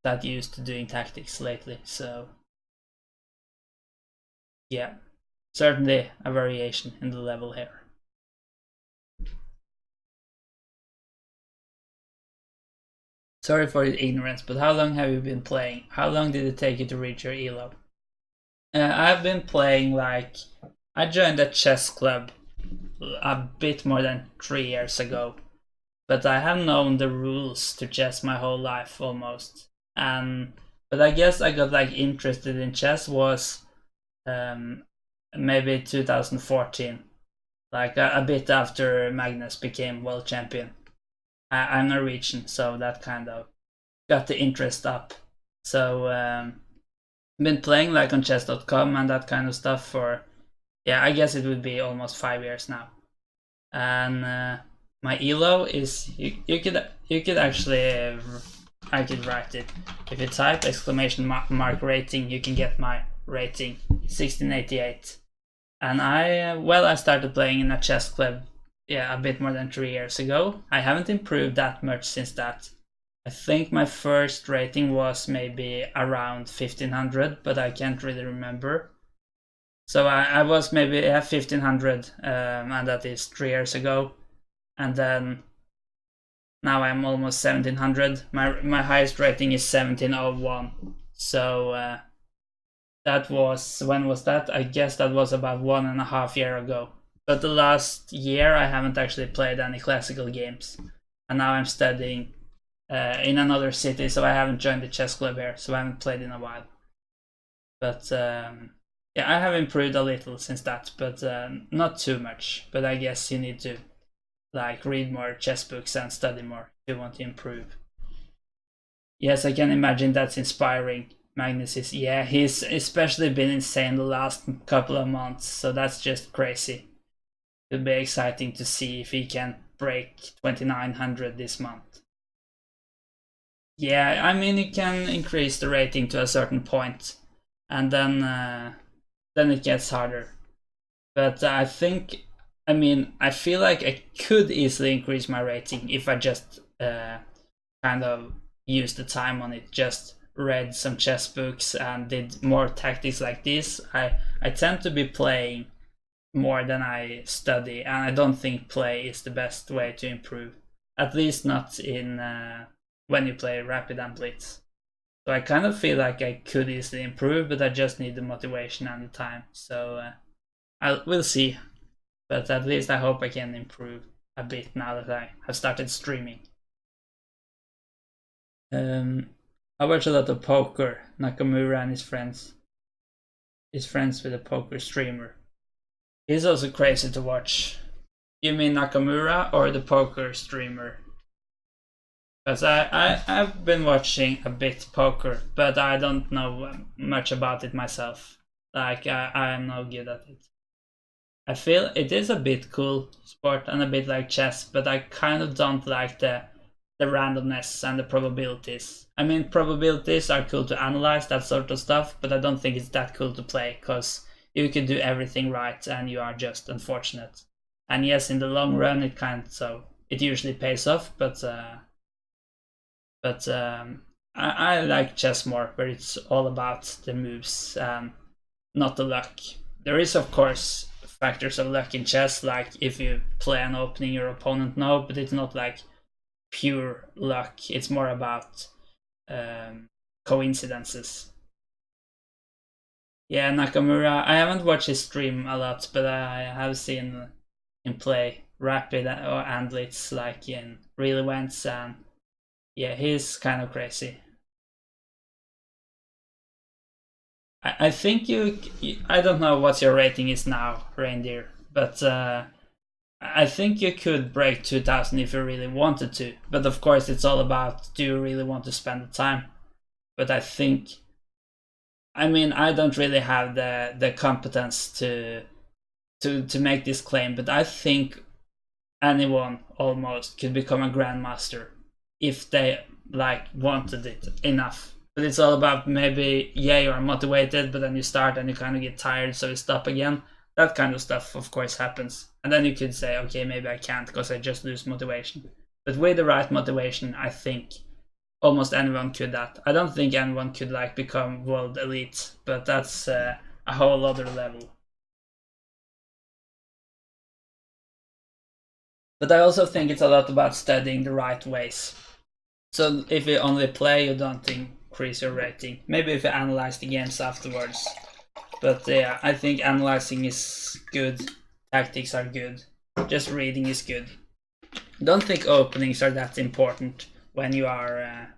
that used to doing tactics lately, so yeah, certainly a variation in the level here. Sorry for the ignorance, but how long have you been playing? How long did it take you to reach your elo? I've been playing I joined a chess club a bit more than 3 years ago. But I have known the rules to chess my whole life almost. But I guess I got interested in chess was maybe 2014, a bit after Magnus became world champion. I'm Norwegian, so that kind of got the interest up. So I've been playing on chess.com and that kind of stuff for, yeah, I guess it would be almost 5 years now. And my elo is you could actually I could write it. If you type exclamation mark rating, you can get my rating 1688. And I started playing in a chess club, yeah, a bit more than 3 years ago. I haven't improved that much since that. I think my first rating was maybe around 1500, but I can't really remember. So I was maybe at 1500, and that is 3 years ago. And then now I'm almost 1700. My highest rating is 1701. So that was, when was that? I guess that was about 1.5 years ago. But the last year I haven't actually played any classical games. And now I'm studying in another city, so I haven't joined the chess club here, so I haven't played in a while. But yeah, I have improved a little since that, but not too much. But I guess you need to read more chess books and study more if you want to improve. Yes, I can imagine that's inspiring. Magnus is, yeah, he's especially been insane the last couple of months, so that's just crazy. It'll be exciting to see if he can break 2900 this month. Yeah, I mean, you can increase the rating to a certain point, and then it gets harder. But I think, I mean, I feel like I could easily increase my rating if I just kind of used the time on it, just read some chess books and did more tactics like this. I tend to be playing more than I study, and I don't think play is the best way to improve. At least not in when you play Rapid and Blitz. So I kind of feel like I could easily improve, but I just need the motivation and the time. So we'll see. But at least I hope I can improve a bit now that I have started streaming. I watch a lot of poker. Nakamura and his friends. He's friends with a poker streamer. He's also crazy to watch. You mean Nakamura or the poker streamer? Because I've been watching a bit poker, but I don't know much about it myself. I am no good at it. I feel it is a bit cool sport and a bit like chess, but I kind of don't like the randomness and the probabilities. I mean, probabilities are cool to analyze, that sort of stuff, but I don't think it's that cool to play, because you could do everything right and you are just unfortunate. And yes, in the long run it usually pays off, but I like chess more, where it's all about the moves, not the luck. There is of course factors of luck in chess, like if you play an opening your opponent knows, but it's not like pure luck. It's more about coincidences. Yeah, Nakamura, I haven't watched his stream a lot, but I have seen him play Rapid and Blitz like in real events, and yeah, he's kind of crazy. I think I don't know what your rating is now, Reindeer, but I think you could break 2000 if you really wanted to. But of course, it's all about, do you really want to spend the time? But I think, I mean, I don't really have the competence to make this claim, but I think anyone almost could become a grandmaster if they like wanted it enough. But it's all about, maybe, yeah, you are motivated, but then you start and you kind of get tired, so you stop again. That kind of stuff, of course, happens. And then you could say, okay, maybe I can't because I just lose motivation. But with the right motivation, I think almost anyone could that. I don't think anyone could like become world elite, but that's a whole other level. But I also think it's a lot about studying the right ways. So if you only play, you don't increase your rating. Maybe if you analyze the games afterwards. But yeah, I think analyzing is good. Tactics are good. Just reading is good. Don't think openings are that important when you are...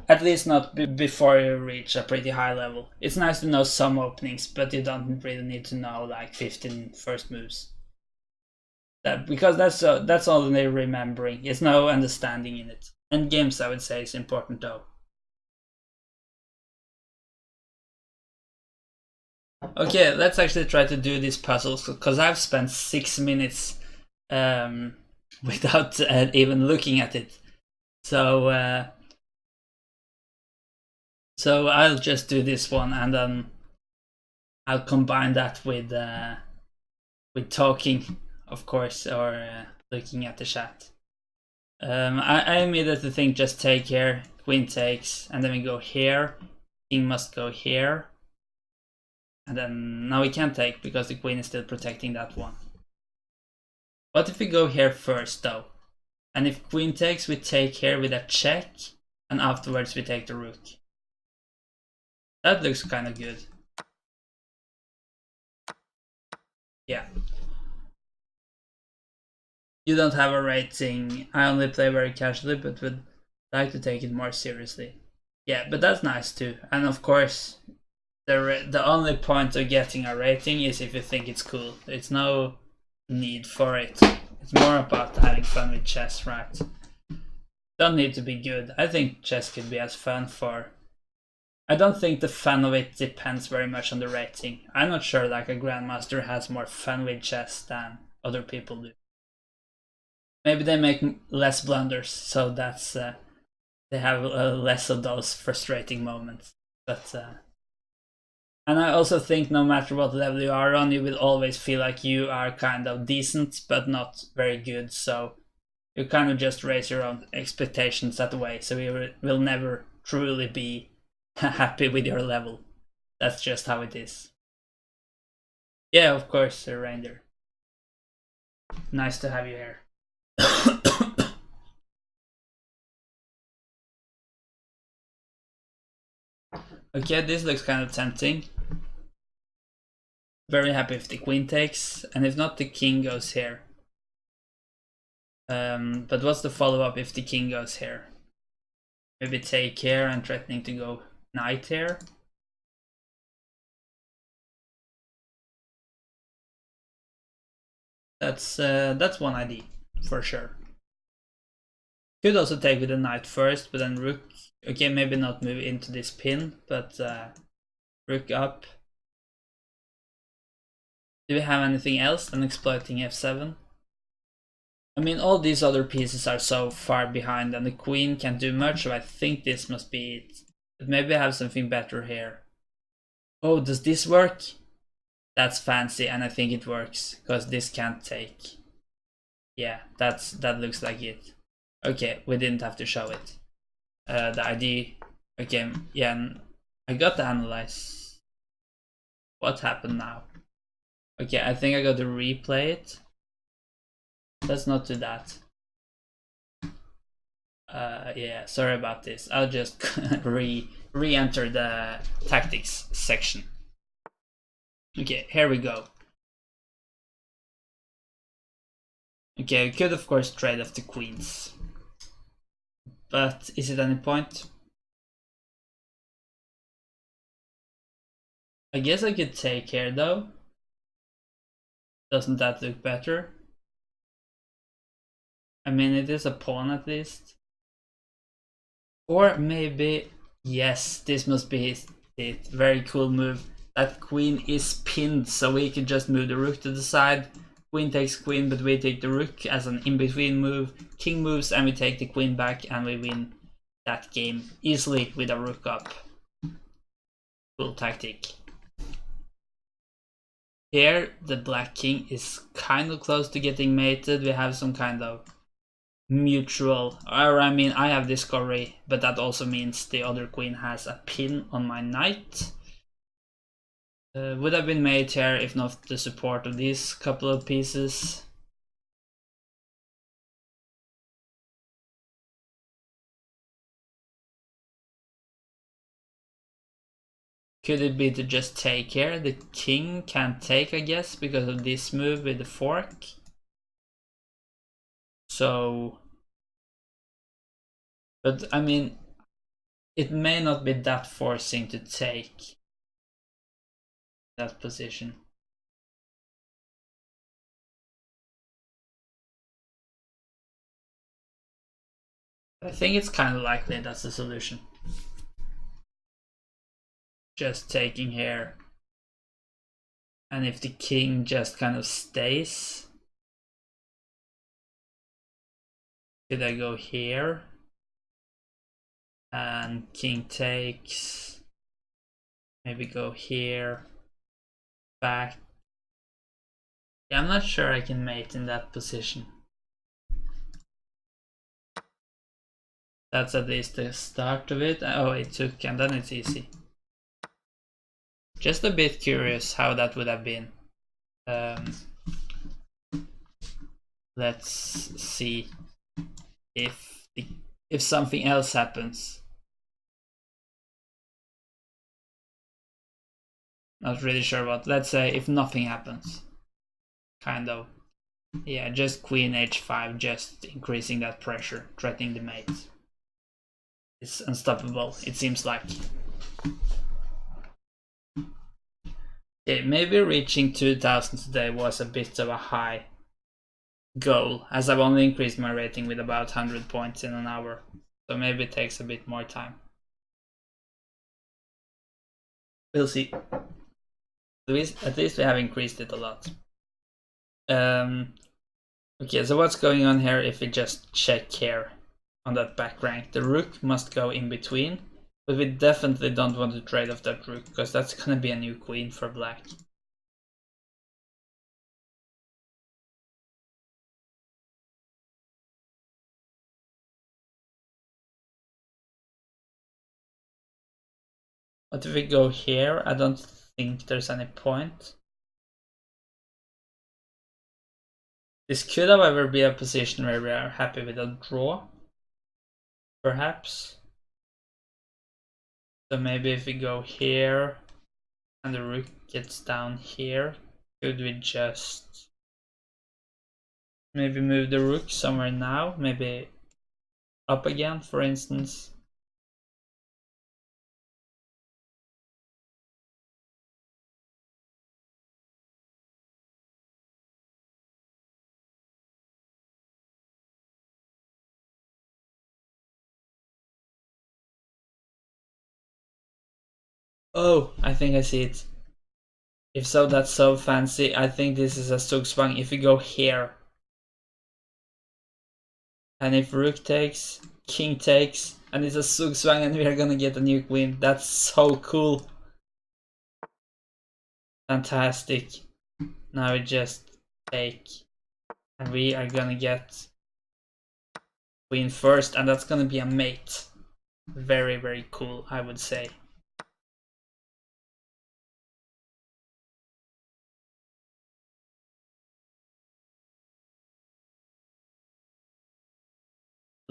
at least not before you reach a pretty high level. It's nice to know some openings, but you don't really need to know like 15 first moves. Because that's all they're remembering. It's no understanding in it. And games, I would say, is important though. Okay, let's actually try to do these puzzles, because I've spent 6 minutes without even looking at it. So I'll just do this one, and then I'll combine that with talking, of course, or looking at the chat. I immediately think just take here, queen takes, and then we go here, king must go here, and then now we can't take because the queen is still protecting that one. What if we go here first though? And if queen takes, we take here with a check, and afterwards we take the rook. That looks kind of good. Yeah. You don't have a rating. I only play very casually, but would like to take it more seriously. Yeah, but that's nice too. And of course, the only point of getting a rating is if you think it's cool. It's no need for it. It's more about having fun with chess, right? Don't need to be good. I think chess could be as fun for... I don't think the fun of it depends very much on the rating. I'm not sure like a grandmaster has more fun with chess than other people do. Maybe they make less blunders, so that's they have less of those frustrating moments. But and I also think no matter what level you are on, you will always feel like you are kind of decent, but not very good. So you kind of just raise your own expectations that way. So you will never truly be happy with your level. That's just how it is. Yeah, of course, Reindeer. Nice to have you here. Okay, this looks kind of tempting. Very happy if the queen takes, and if not, the king goes here. But what's the follow-up if the king goes here? Maybe take here and threatening to go knight here. That's one idea for sure. Could also take with the knight first, but then rook. Okay, maybe not move into this pin, but rook up. Do we have anything else than exploiting f7? I mean, all these other pieces are so far behind and the queen can't do much, so I think this must be it. But maybe I have something better here. Oh, does this work? That's fancy, and I think it works, because this can't take. Yeah, that looks like it. Okay, we didn't have to show it. The ID, okay, yeah, I got to analyze. What happened now? Okay, I think I got to replay it. Let's not do that. Yeah, sorry about this. I'll just re-enter the tactics section. Okay, here we go. Okay, we could of course trade off the queens. But is it any point? I guess I could take here though. Doesn't that look better? I mean, it is a pawn at least. Or maybe, yes, this must be it. Very cool move. That queen is pinned, so we can just move the rook to the side. Queen takes queen, but we take the rook as an in-between move. King moves and we take the queen back and we win that game easily with a rook up. Cool tactic. Here, the black king is kind of close to getting mated. We have some kind of mutual, or I mean, I have discovery, but that also means the other queen has a pin on my knight. Would have been made here if not the support of these couple of pieces. Could it be to just take here? The king can't take, I guess, because of this move with the fork. So, but I mean, it may not be that forcing to take that position. I think it's kind of likely that's the solution. Just taking here. And if the king just kind of stays, could I go here? And king takes, maybe go here, back. Yeah, I'm not sure I can mate in that position. That's at least the start of it. Oh, it took, and then it's easy. Just a bit curious how that would have been. Let's see if something else happens. Not really sure what. Let's say if nothing happens. Kind of. Yeah, just queen h5, just increasing that pressure, threatening the mate. It's unstoppable, it seems like. Okay, maybe reaching 2000 today was a bit of a high goal, as I've only increased my rating with about 100 points in an hour. So maybe it takes a bit more time. We'll see. At least we have increased it a lot. Okay, so what's going on here if we just check here on that back rank? The rook must go in between, but we definitely don't want to trade off that rook because that's gonna be a new queen for black. But if we go here, I don't think there's any point. This could, however, be a position where we are happy with a draw, perhaps. So maybe if we go here and the rook gets down here, could we just maybe move the rook somewhere now? Maybe up again, for instance. Oh, I think I see it. If so, that's so fancy. I think this is a Zugzwang if we go here. And if rook takes, king takes, and it's a Zugzwang and we are gonna get a new queen. That's so cool. Fantastic. Now we just take. And we are gonna get queen first, and that's gonna be a mate. Very, very cool, I would say.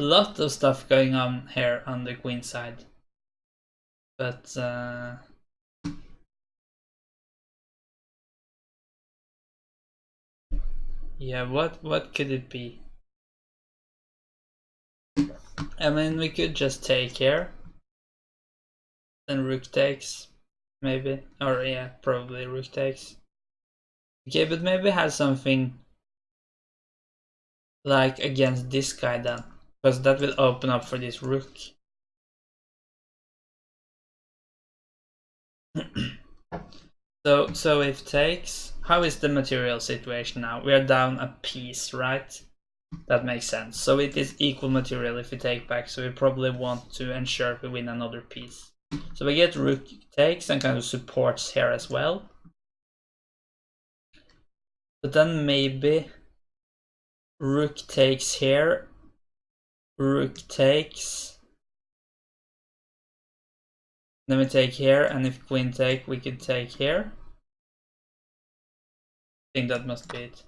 lot of stuff going on here on the queen side. But yeah, what could it be? I mean, we could just take here. Then rook takes, maybe. Or yeah, probably rook takes. Okay, but maybe have something like against this guy then. Because that will open up for this rook. So if takes, how is the material situation now? We are down a piece, right? That makes sense. So it is equal material if we take back, so we probably want to ensure we win another piece. So we get rook takes and kind of supports here as well. But then maybe rook takes here, rook takes, then we take here, and if queen take, we could take here. I think that must be it.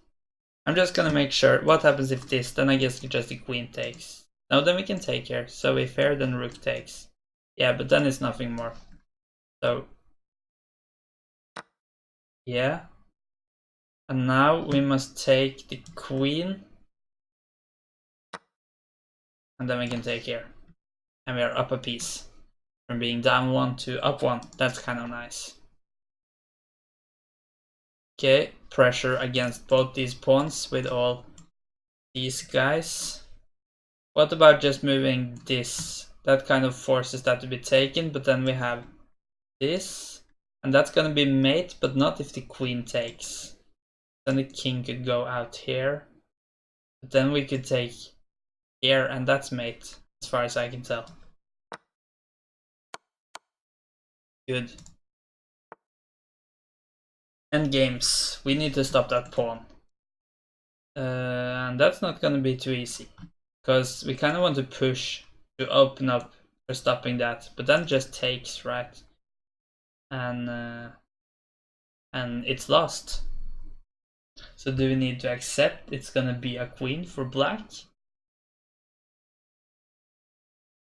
I'm just gonna make sure. What happens if this? Then I guess just the queen takes. No, then we can take here. So if here, then rook takes. Yeah, but then it's nothing more. So yeah. And now we must take the queen. And then we can take here. And we are up a piece. From being down one to up one. That's kind of nice. Okay, pressure against both these pawns with all these guys. What about just moving this? That kind of forces that to be taken, but then we have this. And that's gonna be mate, but not if the queen takes. Then the king could go out here. But then we could take here, and that's mate, as far as I can tell. Good. End games. We need to stop that pawn. And that's not gonna be too easy. Because we kind of want to push to open up for stopping that. But then just takes, right? And it's lost. So do we need to accept it's gonna be a queen for black?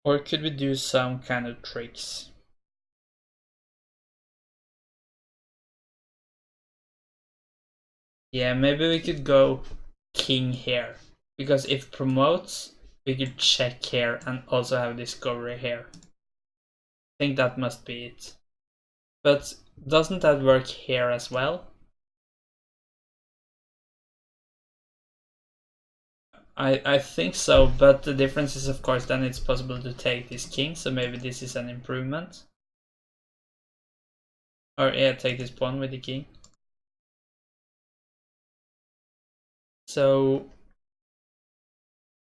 Or could we do some kind of tricks? Yeah, maybe we could go king here. Because if promotes, we could check here and also have discovery here. I think that must be it. But doesn't that work here as well? I think so, but the difference is of course then it's possible to take this king, so maybe this is an improvement. Or yeah, take this pawn with the king. So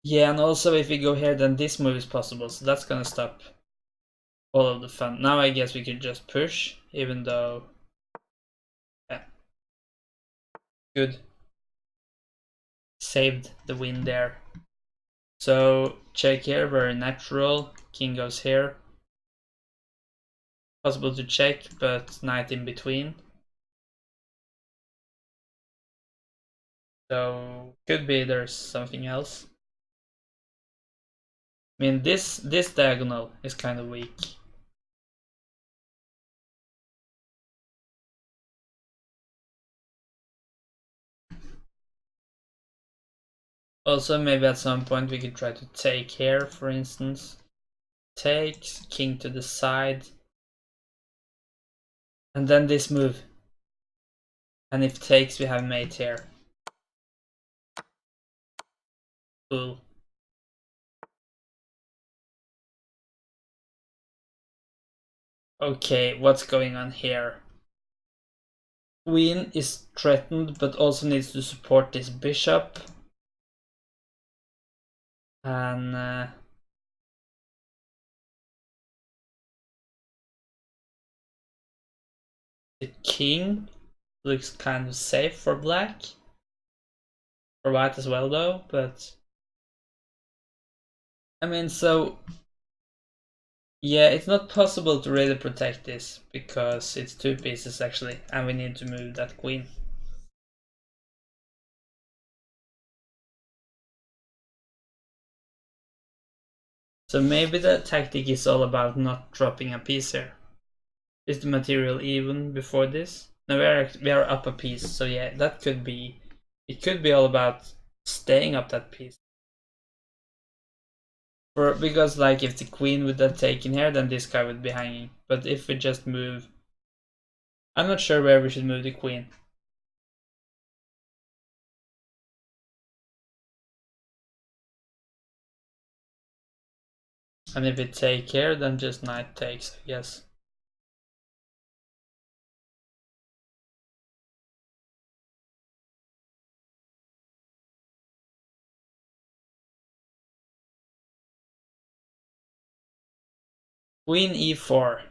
yeah, and also if we go here then this move is possible, so that's gonna stop all of the fun. Now I guess we could just push, even though yeah. Good. Saved the win there. So check here, very natural. King goes here. Possible to check, but knight in between. So could be there's something else. I mean this diagonal is kind of weak. Also maybe at some point we could try to take here, for instance. Takes, king to the side. And then this move. And if takes we have mate here. Cool. Okay, what's going on here? Queen is threatened but also needs to support this bishop. And the king looks kind of safe for black. For white as well though, but I mean, so yeah, it's not possible to really protect this because it's two pieces actually, and we need to move that queen. So maybe the tactic is all about not dropping a piece here. Is the material even before this? No, we are up a piece, so yeah, that could be. It could be all about staying up that piece. Because like if the queen would have taken here, then this guy would be hanging. But if we just move, I'm not sure where we should move the queen. And if we take here, then just knight takes, I guess. Queen e4.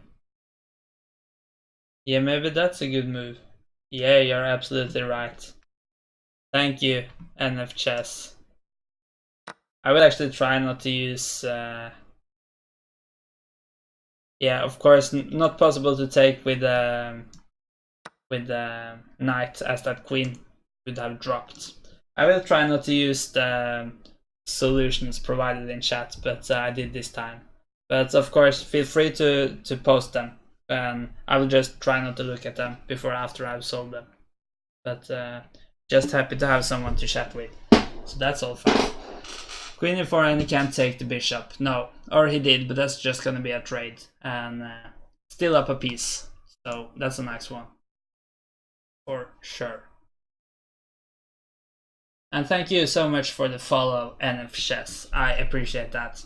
Yeah, maybe that's a good move. Yeah, you're absolutely right. Thank you, NF Chess. I will actually try not to use... yeah, of course, not possible to take with knight, as that queen would have dropped. I will try not to use the solutions provided in chat, but I did this time. But of course, feel free to post them, and I will just try not to look at them before after I've solved them. But just happy to have someone to chat with. So that's all fine. Queen e4 and he can't take the bishop. No, or he did, but that's just gonna be a trade. And still up a piece. So that's a nice one. For sure. And thank you so much for the follow, NF Chess. I appreciate that.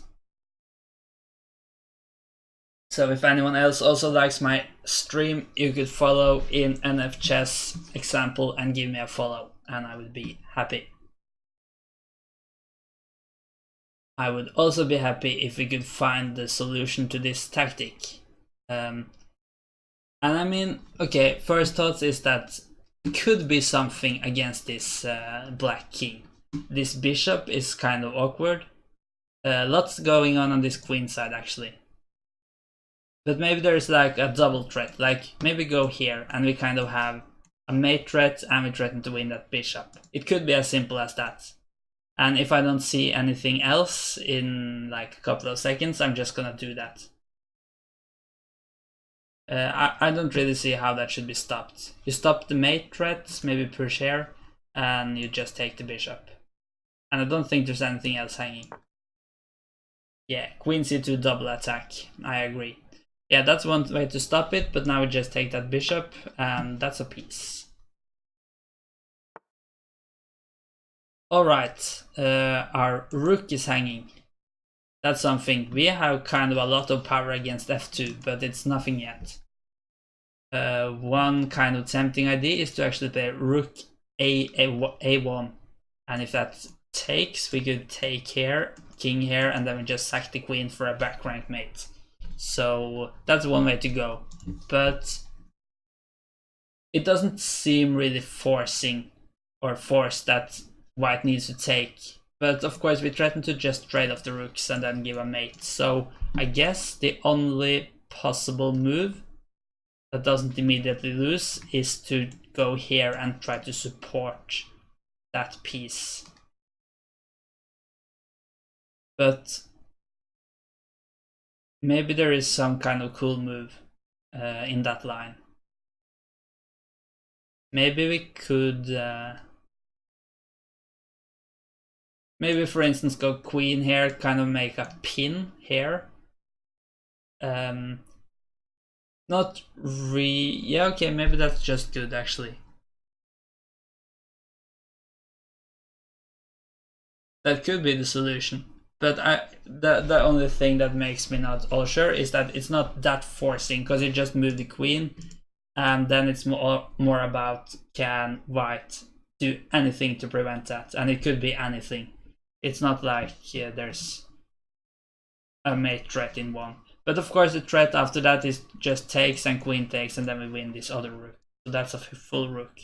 So if anyone else also likes my stream, you could follow in NF Chess example and give me a follow, and I would be happy. I would also be happy if we could find the solution to this tactic. And I mean, okay, first thoughts is that could be something against this black king. This bishop is kind of awkward. Lots going on this queen side actually. But maybe there's like a double threat, like maybe go here and we kind of have a mate threat and we threaten to win that bishop. It could be as simple as that. And if I don't see anything else in like a couple of seconds, I'm just gonna do that. I don't really see how that should be stopped. You stop the mate threat, maybe push here, and you just take the bishop. And I don't think there's anything else hanging. Yeah, queen c2 double attack, I agree. Yeah, that's one way to stop it, but now we just take that bishop, and that's a piece. Alright, our rook is hanging. That's something. We have kind of a lot of power against f2, but it's nothing yet. One kind of tempting idea is to actually play rook a1. And if that takes, we could take here, king here, and then we just sack the queen for a back rank mate. So that's one way to go. But it doesn't seem really forcing or force that white needs to take. But of course we threaten to just trade off the rooks and then give a mate. So I guess the only possible move that doesn't immediately lose is to go here and try to support that piece. But maybe there is some kind of cool move in that line. Maybe we could maybe for instance go queen here, kind of make a pin here. Not yeah, okay, maybe that's just good actually. That could be the solution. But the only thing that makes me not all sure is that it's not that forcing, because you just move the queen and then it's more about can white do anything to prevent that, and it could be anything. It's not like there's a mate threat in one. But of course the threat after that is just takes and queen takes, and then we win this other rook. So that's a full rook.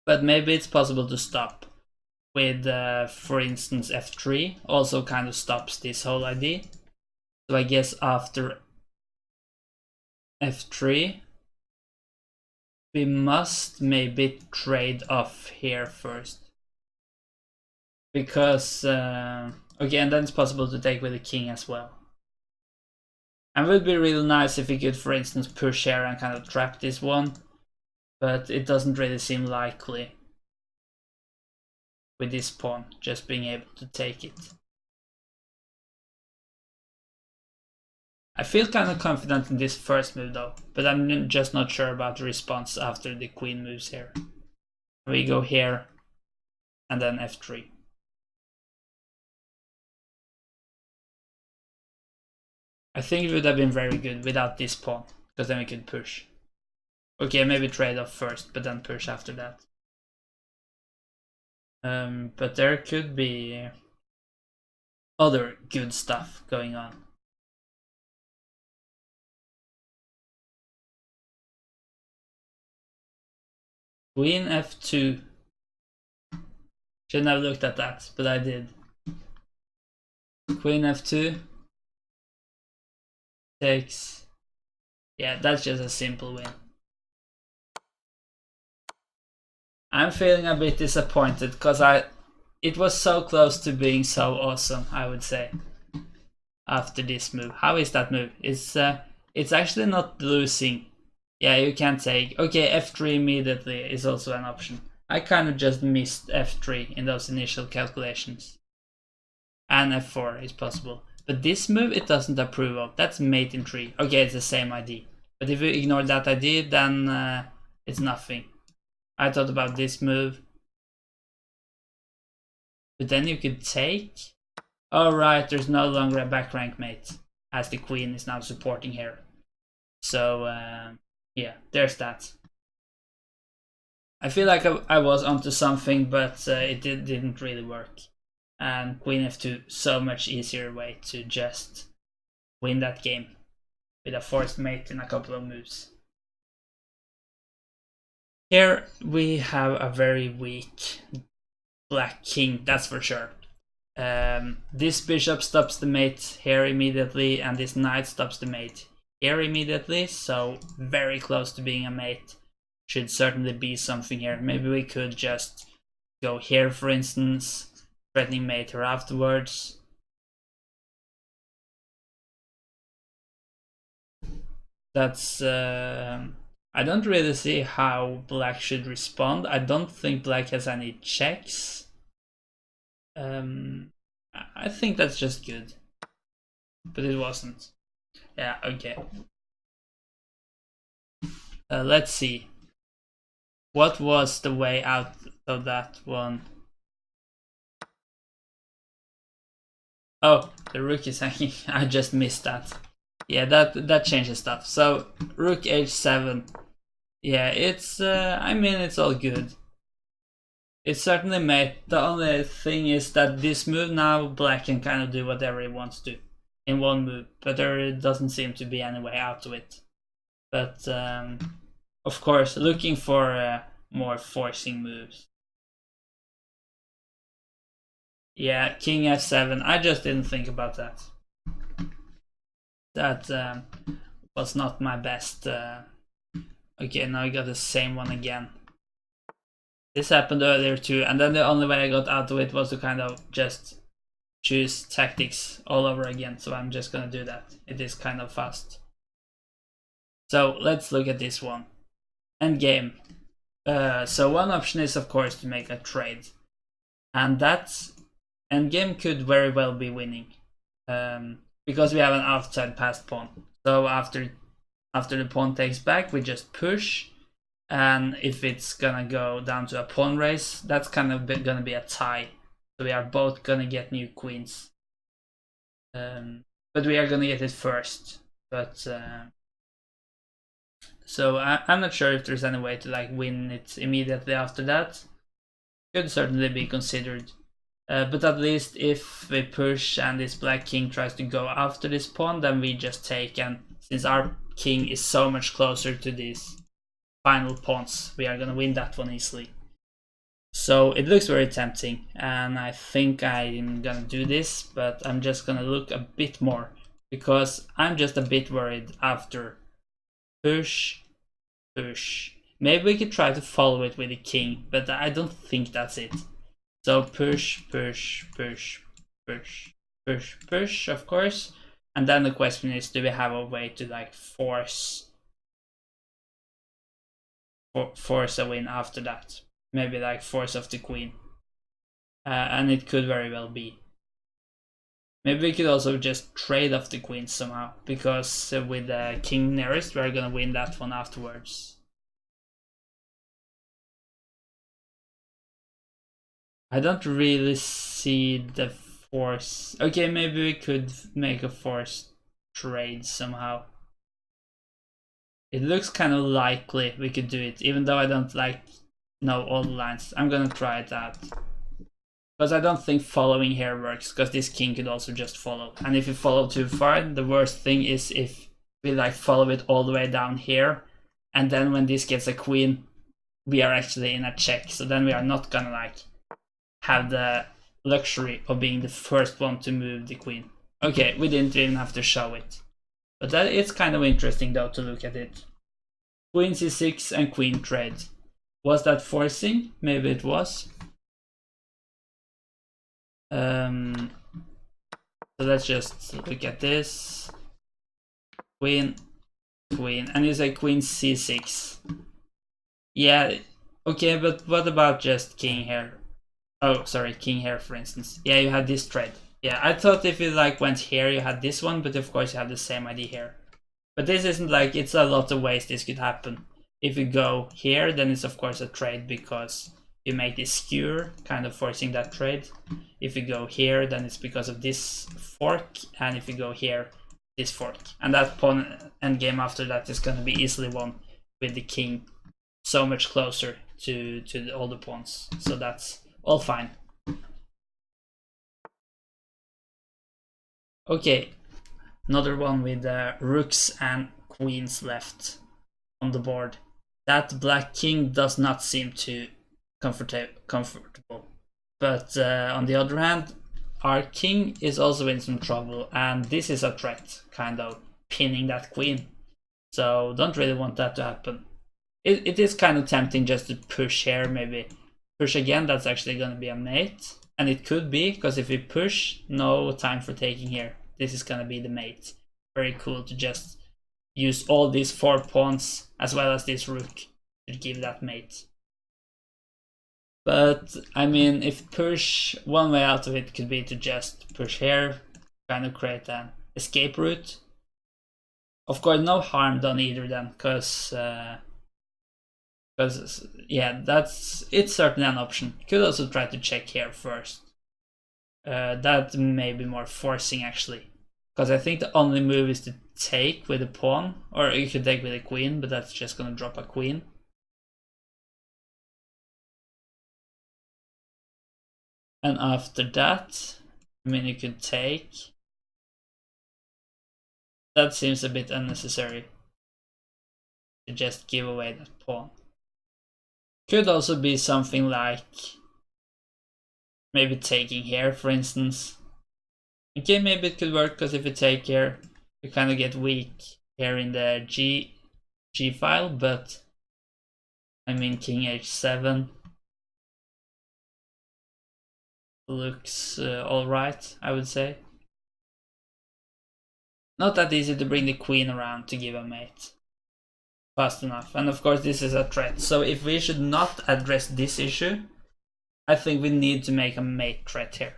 But maybe it's possible to stop with, for instance, f3. Also kind of stops this whole idea. So I guess after f3, we must maybe trade off here first. Because, Okay, and then it's possible to take with the king as well. And it would be really nice if we could, for instance, push here and kind of trap this one. But it doesn't really seem likely with this pawn just being able to take it. I feel kind of confident in this first move though, but I'm just not sure about the response after the queen moves here. We go here and then f3. I think it would have been very good without this pawn, because then we could push. Okay, maybe trade off first, but then push after that. But there could be other good stuff going on. Queen f2. Shouldn't have looked at that, but I did. Queen f2 takes. Yeah, that's just a simple win. I'm feeling a bit disappointed because it was so close to being so awesome, I would say. After this move. How is that move? It's actually not losing. Yeah, you can take. Okay, f3 immediately is also an option. I kind of just missed f3 in those initial calculations. And f4 is possible. But this move it doesn't approve of. That's mate in 3. Okay, it's the same ID. But if you ignore that ID, then it's nothing. I thought about this move. But then you could take. Oh right, there's no longer a back rank mate, as the queen is now supporting here. So yeah, there's that. I feel like I was onto something, but it didn't really work. And queen f2, so much easier way to just win that game with a forced mate in a couple of moves. Here we have a very weak black king, that's for sure. This bishop stops the mate here immediately, and this knight stops the mate here immediately, so very close to being a mate. Should certainly be something here. Maybe we could just go here, for instance, threatening mate here afterwards. That's I don't really see how black should respond. I don't think black has any checks. I think that's just good, but it wasn't. Yeah, okay. Let's see. What was the way out of that one? Oh, the rook is hanging. I just missed that. Yeah, that changes stuff. So rook h7. Yeah, it's I mean it's all good. It's certainly made. The only thing is that this move now black can kind of do whatever he wants to in one move, but there doesn't seem to be any way out of it. But of course, looking for more forcing moves. Yeah, king f7. I just didn't think about that. That was not my best. Okay, now I got the same one again. This happened earlier too, and then the only way I got out of it was to kind of just choose tactics all over again, so I'm just gonna do that. It is kind of fast. So let's look at this one. Endgame. So one option is of course to make a trade, and that endgame could very well be winning, because we have an outside passed pawn. So after the pawn takes back, we just push. And if it's gonna go down to a pawn race, that's kind of gonna be a tie. So we are both gonna get new queens. But we are gonna get it first. But so I'm not sure if there's any way to like win it immediately after that. Could certainly be considered. But at least if we push and this black king tries to go after this pawn, then we just take, and since our king is so much closer to this final pawns, we are gonna win that one easily. So it looks very tempting, and I think I'm gonna do this, but I'm just gonna look a bit more, because I'm just a bit worried after push. Maybe we could try to follow it with the king, but I don't think that's it. So push. push, push, push, of course. And then the question is, do we have a way to like force a win after that? Maybe like force off the queen. And it could very well be. Maybe we could also just trade off the queen somehow, because with the king nearest, we're gonna win that one afterwards. I don't really see the force. Okay, maybe we could make a forced trade somehow. It looks kind of likely we could do it, even though I don't like know all the lines. I'm gonna try it out. Because I don't think following here works, because this king could also just follow. And if you follow too far, the worst thing is if we like follow it all the way down here, and then when this gets a queen, we are actually in a check. So then we are not gonna like have the luxury of being the first one to move the queen. Okay, we didn't even have to show it. But that it's kind of interesting though to look at it. Queen c6 and queen trade. Was that forcing? Maybe it was. So let's just look at this. Queen, queen, and you say queen c6. Yeah, okay, but what about just king here? Oh, sorry, king here, for instance. Yeah, you had this trade. Yeah, I thought if you like went here, you had this one, but of course you have the same idea here. But this isn't like, it's a lot of ways this could happen. If you go here, then it's of course a trade because you make this skewer, kind of forcing that trade. If you go here, then it's because of this fork, and if you go here, this fork. And that pawn endgame after that is gonna be easily won with the king so much closer to all the pawns. So that's all fine. Okay, another one with rooks and queens left on the board. That black king does not seem too comfortable. But on the other hand, our king is also in some trouble, and this is a threat, kind of pinning that queen. So don't really want that to happen. It is kind of tempting just to push here, maybe push again. That's actually going to be a mate, and it could be, because if we push, no time for taking here. This is going to be the mate. Very cool to just use all these 4 pawns as well as this rook to give that mate. But I mean, if push, one way out of it could be to just push here, kind of create an escape route. Of course, no harm done either then, because yeah, it's certainly an option. Could also try to check here first. That may be more forcing actually, because I think the only move is to take with a pawn, or you could take with a queen, but that's just gonna drop a queen. And after that, I mean, you could take. That seems a bit unnecessary to just give away that pawn. Could also be something like maybe taking here, for instance. Okay, maybe it could work, because if you take here, you kind of get weak here in the G file, but I mean, king h7 looks alright, I would say. Not that easy to bring the queen around to give a mate fast enough, and of course this is a threat. So if we should not address this issue, I think we need to make a mate threat here,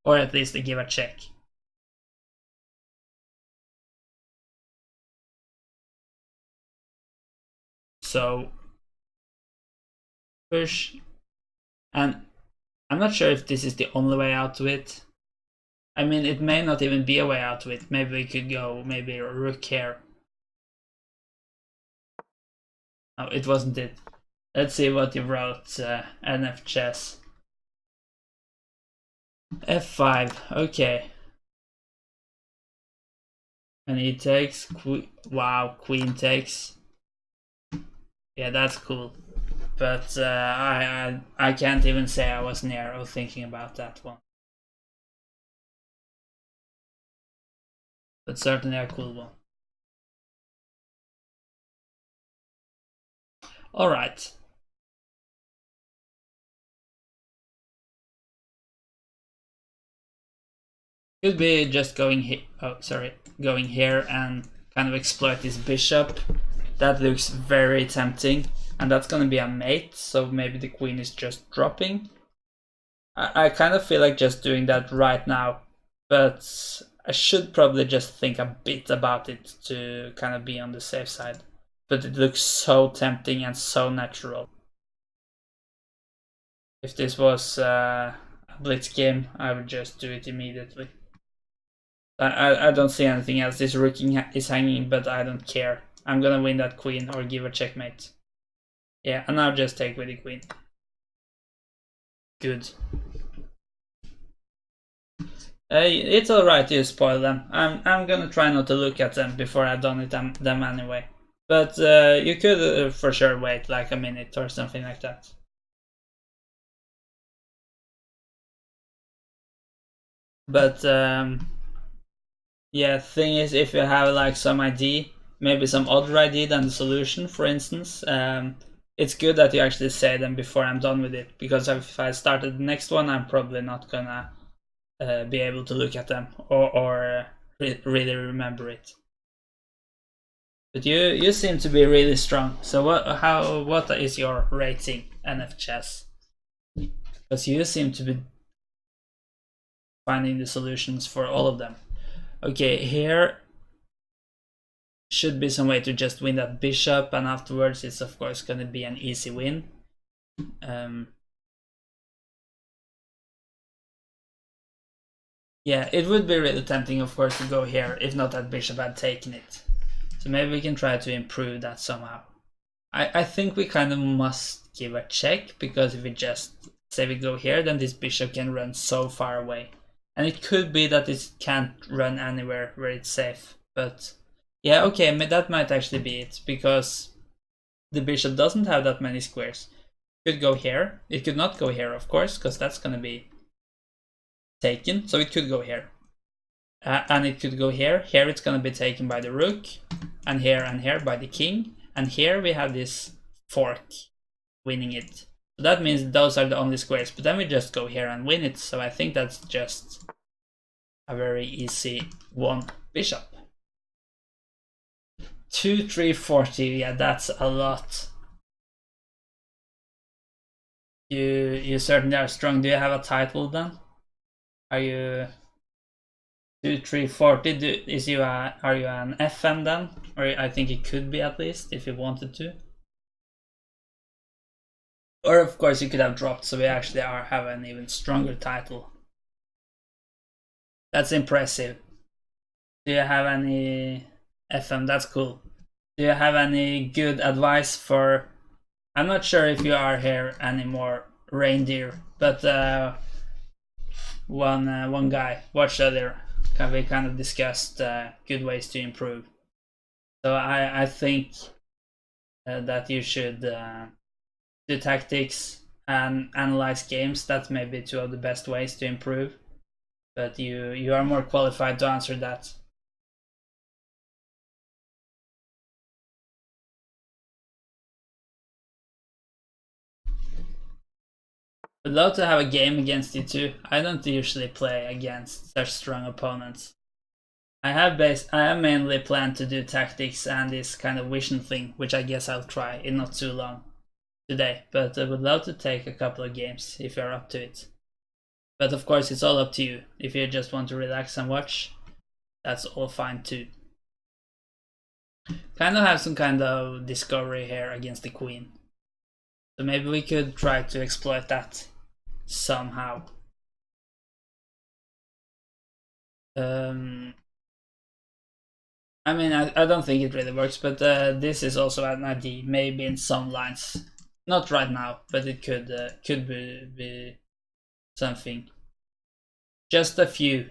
or at least to give a check. So push, and I'm not sure if this is the only way out to it. I mean, it may not even be a way out to it. Maybe we could go maybe a rook here. No, it wasn't it. Let's see what you wrote, NF Chess. F5, okay. And he takes, wow, queen takes. Yeah, that's cool. But I can't even say I was near or thinking about that one. But certainly a cool one. Alright. Could be just going here. Oh, sorry, going here and kind of exploit this bishop. That looks very tempting, and that's gonna be a mate. So maybe the queen is just dropping. I kind of feel like just doing that right now, but I should probably just think a bit about it to kind of be on the safe side. But it looks so tempting and so natural. If this was a blitz game, I would just do it immediately. I don't see anything else. This rook is hanging, but I don't care. I'm gonna win that queen or give a checkmate. Yeah, and now just take with the queen. Good. It's alright to spoil them. I'm gonna try not to look at them before I've done them anyway. But you could for sure wait like a minute or something like that. But yeah, thing is, if you have like some idea, maybe some other idea than the solution, for instance, it's good that you actually say them before I'm done with it, because if I started the next one, I'm probably not gonna be able to look at them or really remember it. But you seem to be really strong. So what is your rating, NF Chess? Because you seem to be finding the solutions for all of them. Okay, here should be some way to just win that bishop, and afterwards it's of course going to be an easy win. Yeah, it would be really tempting, of course, to go here if not that bishop had taken it. So maybe we can try to improve that somehow. I think we kind of must give a check, because if we just say we go here, then this bishop can run so far away. And it could be that it can't run anywhere where it's safe. But yeah, okay, that might actually be it, because the bishop doesn't have that many squares. It could go here. It could not go here, of course, because that's going to be taken. So it could go here. And it could go here. Here it's going to be taken by the rook. And here by the king. And here we have this fork winning it. So that means those are the only squares. But then we just go here and win it. So I think that's just a very easy one bishop. 2, 3, 40. Yeah, that's a lot. You certainly are strong. Do you have a title then? Are you 2, 3, 40? Are you an FM then? Or I think it could be, at least, if you wanted to. Or of course you could have dropped, so we actually have an even stronger title. That's impressive. Do you have any FM? That's cool. Do you have any good advice for... I'm not sure if you are here anymore, Reindeer, but one guy, watch earlier, we kind of discussed good ways to improve. So I think that you should do tactics and analyze games. That's maybe two of the best ways to improve. But you are more qualified to answer that. I'd love to have a game against you too. I don't usually play against such strong opponents. I have mainly planned to do tactics and this kind of vision thing, which I guess I'll try in not too long today. But I would love to take a couple of games if you're up to it. But of course it's all up to you. If you just want to relax and watch, that's all fine too. Kind of have some kind of discovery here against the queen. So maybe we could try to exploit that somehow. I mean, I don't think it really works, but this is also an idea, maybe in some lines. Not right now, but it could be something. Just a few.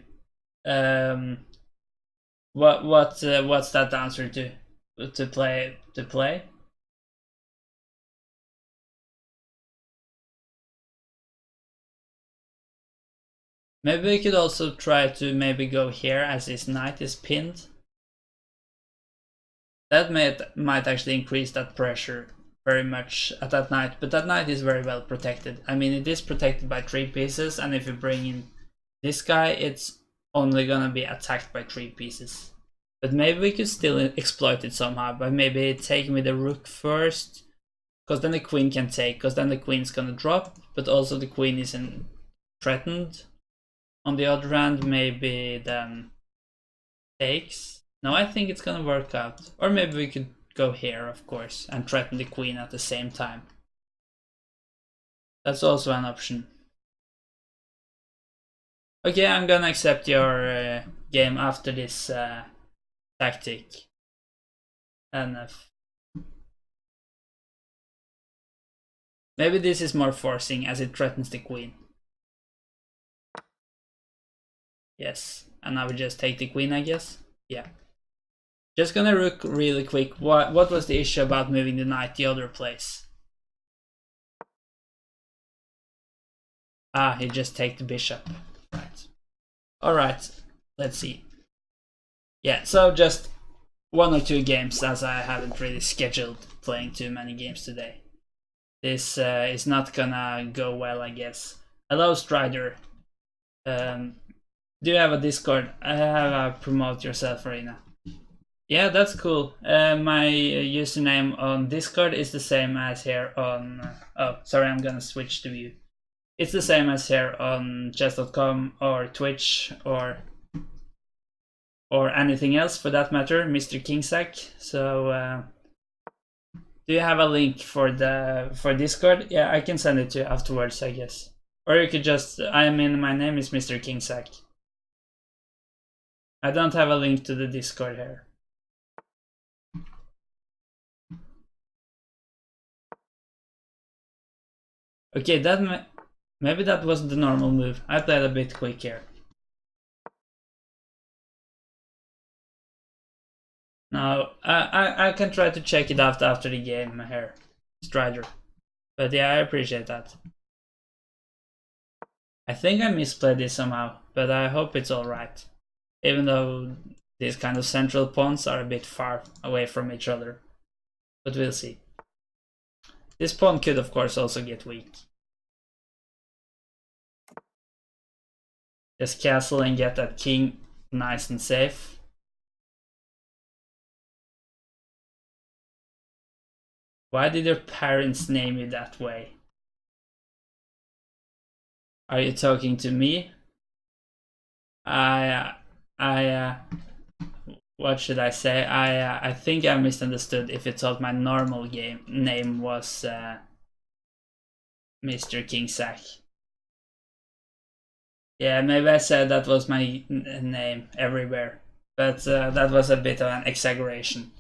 What's that answer to play? Maybe we could also try to maybe go here as his knight is pinned. That might actually increase that pressure very much at that knight, but that knight is very well protected. I mean, it is protected by 3 pieces, and if you bring in this guy, it's only gonna be attacked by 3 pieces. But maybe we could still exploit it somehow, by maybe taking with the rook first, because then the queen can take, because then the queen's gonna drop, but also the queen isn't threatened. On the other hand, maybe then takes. No, I think it's gonna work out. Or maybe we could go here, of course, and threaten the queen at the same time. That's also an option. Okay, I'm gonna accept your game after this tactic. NF. Maybe this is more forcing as it threatens the queen. Yes, and I would just take the queen, I guess. Yeah. Just gonna look really quick. What was the issue about moving the knight the other place? Ah, he just take the bishop. Right. Alright, let's see. Yeah, so just 1 or 2 games, as I haven't really scheduled playing too many games today. This is not gonna go well, I guess. Hello, Strider. Do you have a Discord? I have a Promote Yourself arena. Yeah, that's cool. My username on Discord is the same as here on... oh, sorry, I'm gonna switch to view. It's the same as here on chess.com or Twitch or anything else for that matter, Mr. Kingsack. So do you have a link for Discord? Yeah, I can send it to you afterwards, I guess. Or you could just, my name is Mr. Kingsack. I don't have a link to the Discord here. Okay, maybe that wasn't the normal move. I played a bit quick here. No, I can try to check it out after the game here, Strider. But yeah, I appreciate that. I think I misplayed this somehow, but I hope it's alright. Even though these kind of central pawns are a bit far away from each other. But we'll see. This pawn could of course also get weak. Just castle and get that king nice and safe. Why did your parents name you that way? Are you talking to me? What should I say? I think I misunderstood if you thought my normal game name was Mr. Kingsack. Yeah, maybe I said that was my name everywhere, but that was a bit of an exaggeration.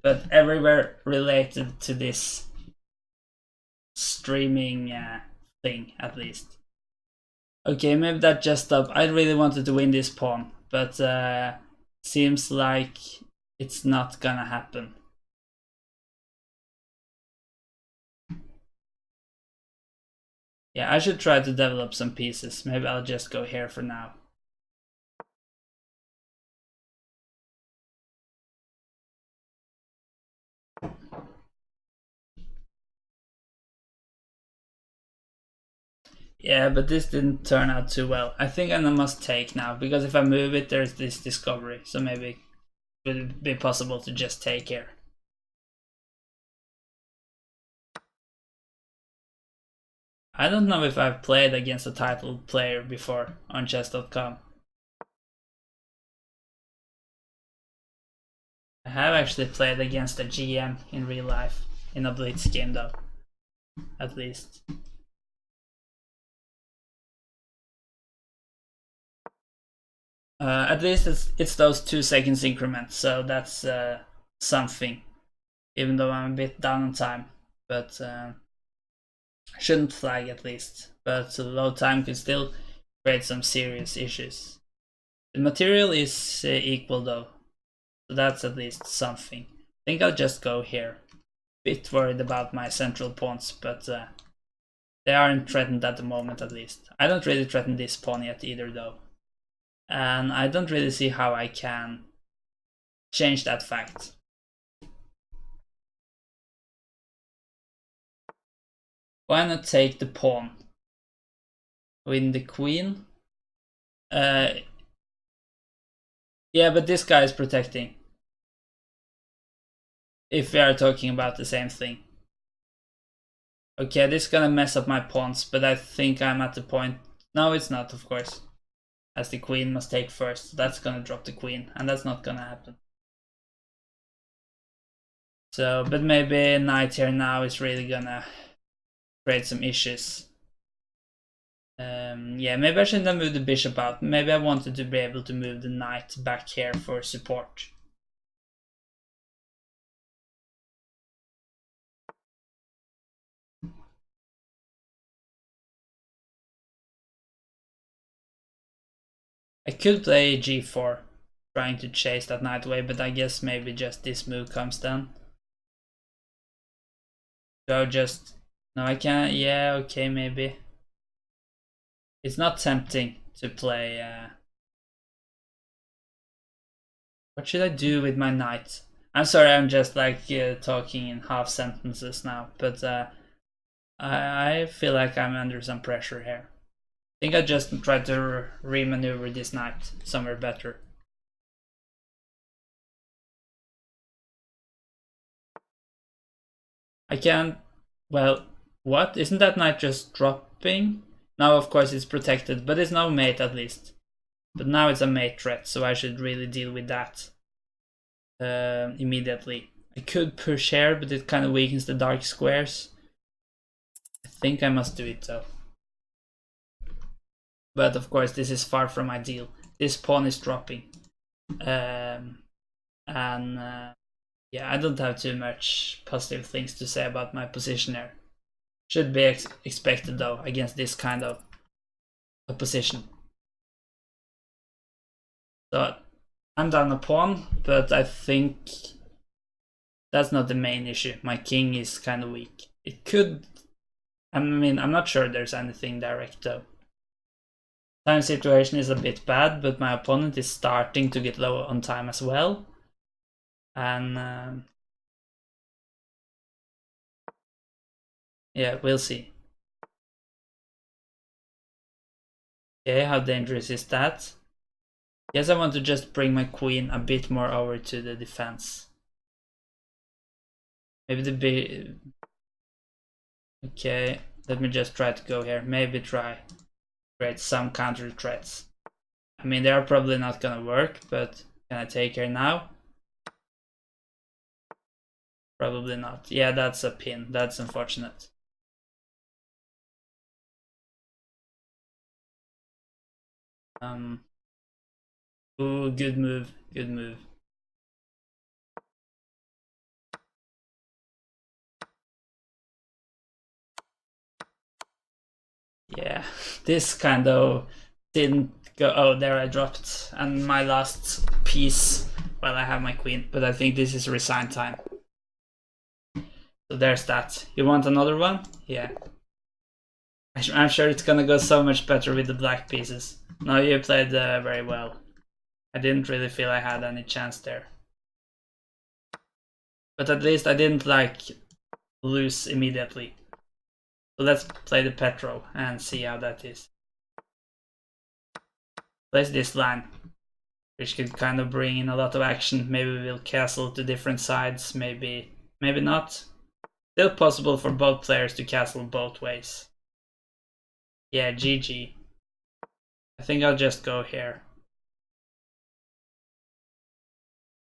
But everywhere related to this streaming thing, at least. Okay, maybe that just stopped. I really wanted to win this pawn, but seems like it's not gonna happen. Yeah, I should try to develop some pieces. Maybe I'll just go here for now. Yeah, but this didn't turn out too well. I think I must take now, because if I move it, there's this discovery. So maybe it will be possible to just take here. I don't know if I've played against a titled player before on chess.com. I have actually played against a GM in real life, in a Blitz game though, at least. At least it's those 2 seconds increments, so that's something. Even though I'm a bit down on time, but shouldn't flag at least. But low time could still create some serious issues. The material is equal though, so that's at least something. I think I'll just go here. Bit worried about my central pawns, but they aren't threatened at the moment at least. I don't really threaten this pawn yet either though. And I don't really see how I can change that fact. Why not take the pawn? Win the queen? Yeah, but this guy is protecting. If we are talking about the same thing. Okay, this is gonna mess up my pawns, but I think I'm at the point. No, it's not, of course. As the queen must take first. That's gonna drop the queen, and that's not gonna happen. So, but maybe knight here now is really gonna create some issues. Yeah, maybe I shouldn't have moved the bishop out. Maybe I wanted to be able to move the knight back here for support. I could play g4, trying to chase that knight away, but I guess maybe just this move comes then. So just... No, I can't... Yeah, okay, maybe. It's not tempting to play... What should I do with my knight? I'm sorry, I'm just like talking in half sentences now, but I feel like I'm under some pressure here. I think I just tried to remaneuver this knight somewhere better. I can't... Well, what? Isn't that knight just dropping? Now of course it's protected, but it's no mate at least. But now it's a mate threat, so I should really deal with that immediately. I could push here, but it kind of weakens the dark squares. I think I must do it though. But of course this is far from ideal. This pawn is dropping. Yeah, I don't have too much positive things to say about my position here. Should be expected though against this kind of opposition. So I'm down a pawn, but I think that's not the main issue. My king is kind of weak. It could... I mean, I'm not sure there's anything direct though. Time situation is a bit bad, but my opponent is starting to get low on time as well. And yeah, we'll see. Okay, how dangerous is that? Yes, I want to just bring my queen a bit more over to the defense. Maybe the big... Okay, let me just try to go here. Maybe try create some counter threats. I mean, they are probably not gonna work, but can I take her now? Probably not. Yeah, that's a pin. That's unfortunate. Ooh, good move. Good move. Yeah, this kind of didn't go... Oh, there I dropped. And my last piece... Well, I have my queen, but I think this is resign time. So there's that. You want another one? Yeah. I'm sure it's gonna go so much better with the black pieces. No, you played very well. I didn't really feel I had any chance there. But at least I didn't like lose immediately. So let's play the Petro and see how that is. Place this line, which could kind of bring in a lot of action. Maybe we'll castle to different sides, maybe not. Still possible for both players to castle both ways. Yeah, GG. I think I'll just go here.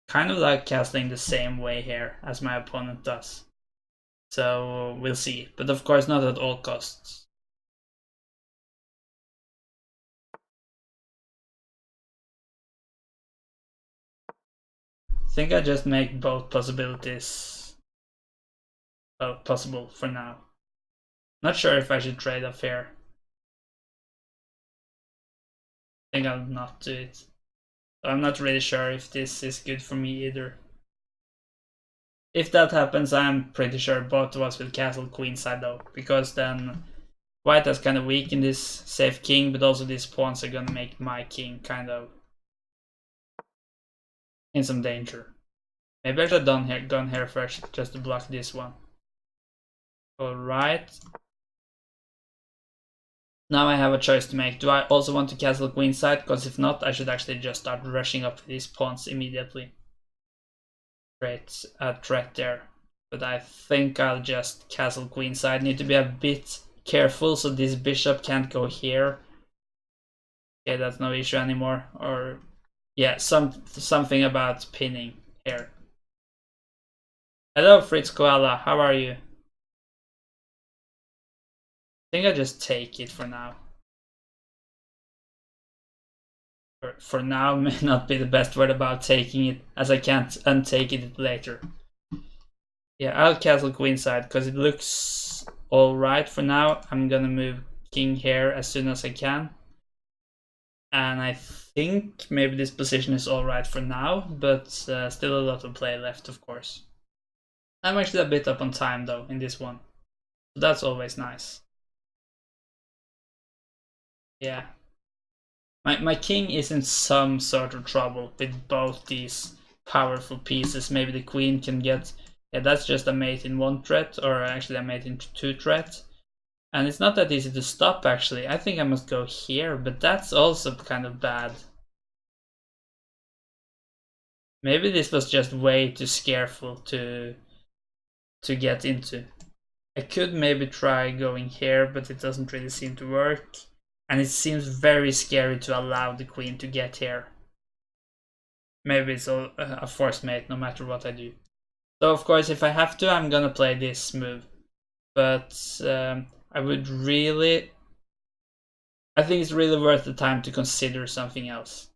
Kind of like castling the same way here as my opponent does. So we'll see, but of course not at all costs. I think I just make both possibilities possible for now. Not sure if I should trade off here. I think I'll not do it. I'm not really sure if this is good for me either. If that happens, I'm pretty sure both of us will castle queenside though, because then white is kind of weak in this safe king, but also these pawns are gonna make my king kind of in some danger. Maybe I should have gone here first, just to block this one. Alright. Now I have a choice to make. Do I also want to castle queenside? Because if not, I should actually just start rushing up these pawns immediately. Create a threat there. But I think I'll just castle queenside. Need to be a bit careful so this bishop can't go here. Okay, that's no issue anymore. Or yeah, something about pinning here. Hello, Fritz Koala. How are you? I think I just take it for now. For now may not be the best word about taking it, as I can't untake it later. Yeah, I'll castle queenside because it looks alright for now. I'm gonna move king here as soon as I can. And I think maybe this position is alright for now, but still a lot of play left, of course. I'm actually a bit up on time though in this one. So that's always nice. Yeah. My king is in some sort of trouble with both these powerful pieces. Maybe the queen can get... Yeah, that's just a mate in 1 threat, or actually a mate in 2 threat. And it's not that easy to stop actually. I think I must go here, but that's also kind of bad. Maybe this was just way too scareful to get into. I could maybe try going here, but it doesn't really seem to work. And it seems very scary to allow the queen to get here. Maybe it's a force mate no matter what I do. So of course if I have to, I'm gonna play this move. But I would really... I think it's really worth the time to consider something else.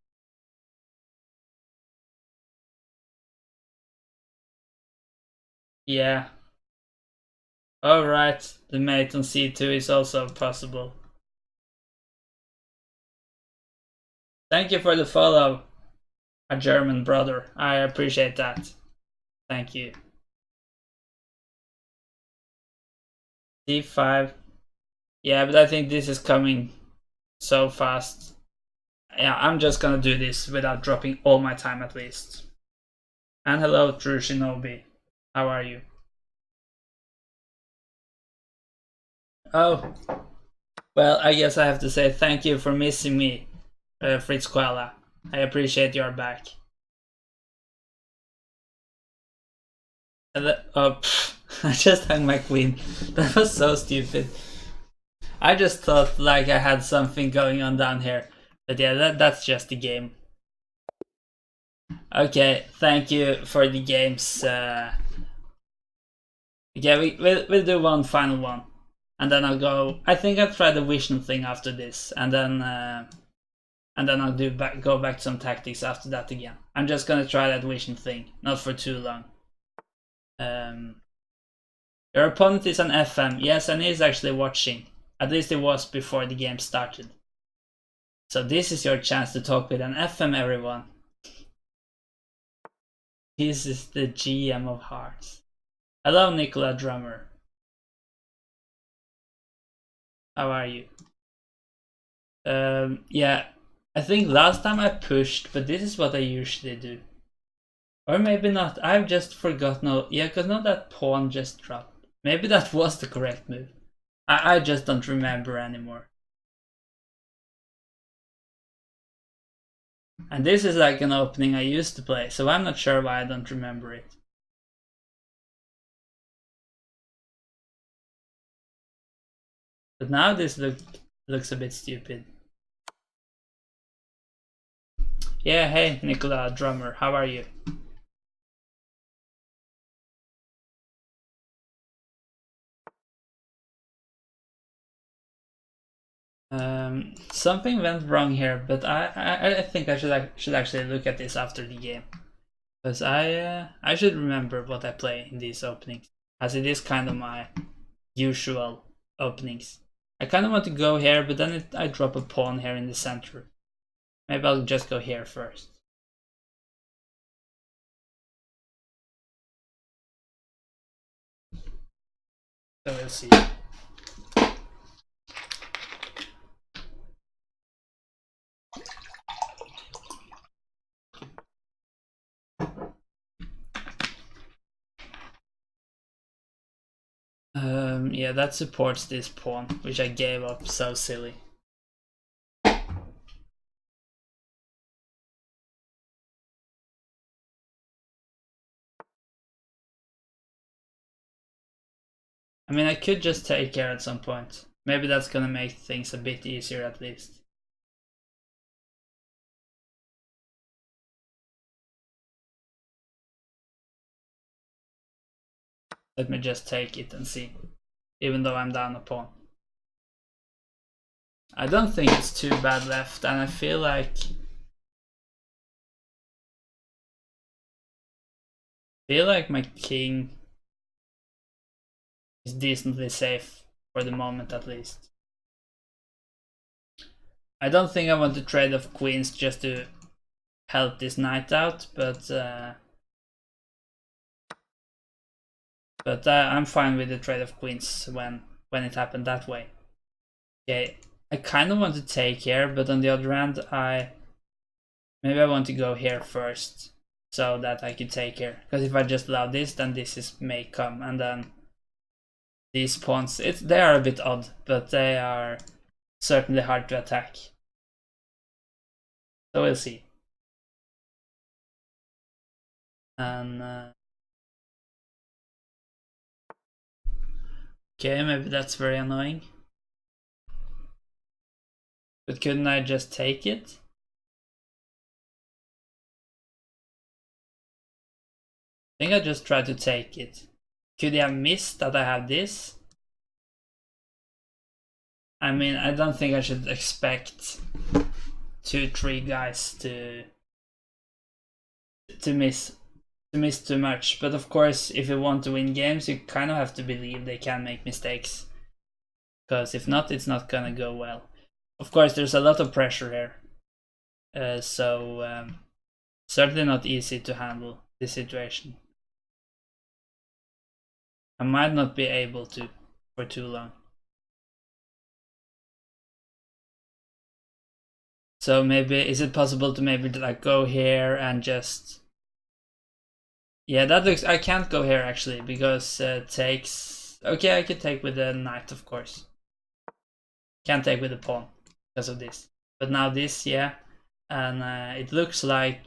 Yeah. Alright, the mate on c2 is also possible. Thank you for the follow, a German brother. I appreciate that. Thank you. d5. Yeah, but I think this is coming so fast. Yeah, I'm just gonna do this without dropping all my time at least. And hello, True Shinobi. How are you? Oh, well, I guess I have to say thank you for missing me, Fritz Koala. I appreciate your back. Oh, I just hung my queen. That was so stupid. I just thought like I had something going on down here. But yeah, that's just the game. Okay, thank you for the games. Yeah, we'll do one final one. And then I'll go... I think I'll try the vision thing after this. And then I'll go back to some tactics after that again. I'm just gonna try that vision thing. Not for too long. Your opponent is an FM. Yes, and he's actually watching. At least he was before the game started. So this is your chance to talk with an FM, everyone. This is the GM of Hearts. Hello, Nicola Drummer. How are you? Yeah, I think last time I pushed, but this is what I usually do. Or maybe not, I've just forgotten. No, yeah, because now that pawn just dropped. Maybe that was the correct move. I just don't remember anymore. And this is like an opening I used to play, so I'm not sure why I don't remember it. But now this looks a bit stupid. Yeah, hey Nicola Drummer, how are you? Something went wrong here, but I think I should actually look at this after the game, because I should remember what I play in these openings, as it is kind of my usual openings. I kind of want to go here, but then I drop a pawn here in the center. Maybe I'll just go here first. So we'll see. Yeah, that supports this pawn, which I gave up, so silly. I mean, I could just take care at some point. Maybe that's gonna make things a bit easier at least. Let me just take it and see, even though I'm down a pawn. I don't think it's too bad left, and I feel like my king is decently safe for the moment at least. I don't think I want to trade off queens just to help this knight out, but I'm fine with the trade of queens when it happened that way. Okay, I kind of want to take here, but on the other hand, maybe I want to go here first so that I could take here. Because if I just allow this, then this may come, and then these pawns, they are a bit odd, but they are certainly hard to attack. So we'll see. And okay, maybe that's very annoying. But couldn't I just take it? I think I just tried to take it. Could he have missed that I have this? I mean, I don't think I should expect 2-3 guys to miss too much. But of course, if you want to win games, you kind of have to believe they can make mistakes. Because if not, it's not gonna go well. Of course, there's a lot of pressure here. So certainly not easy to handle this situation. I might not be able to for too long. So maybe, is it possible to maybe like go here and just... Yeah, that looks... I can't go here actually, because takes... Okay, I could take with the knight, of course. Can't take with the pawn because of this. But now this, yeah. And it looks like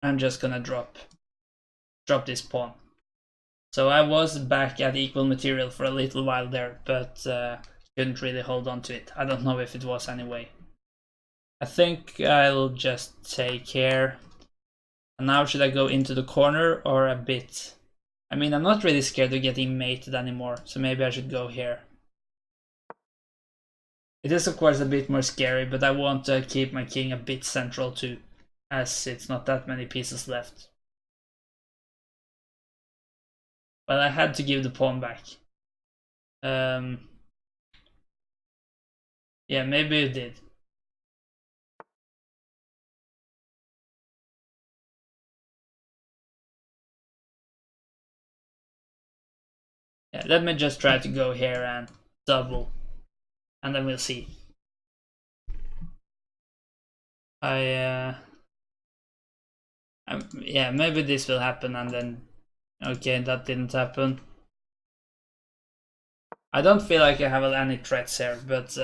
I'm just gonna drop this pawn. So I was back at equal material for a little while there, but couldn't really hold on to it. I don't know if it was anyway. I think I'll just take care. And now should I go into the corner or a bit? I mean, I'm not really scared of getting mated anymore, so maybe I should go here. It is of course a bit more scary, but I want to keep my king a bit central too, as it's not that many pieces left. But I had to give the pawn back. Yeah, maybe it did. Yeah, let me just try to go here and double, and then we'll see. Yeah, maybe this will happen, and then okay, that didn't happen. I don't feel like I have any threats here, but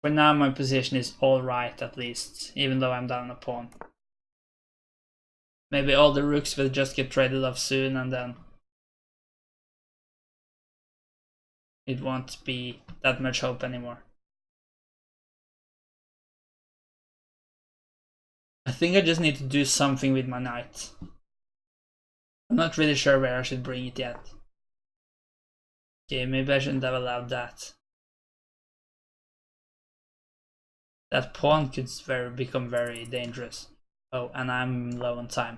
for now my position is alright at least, even though I'm down a pawn. Maybe all the rooks will just get traded off soon, and then it won't be that much hope anymore. I think I just need to do something with my knight. I'm not really sure where I should bring it yet. Okay, maybe I shouldn't have allowed that. That pawn could become very dangerous. Oh, and I'm low on time.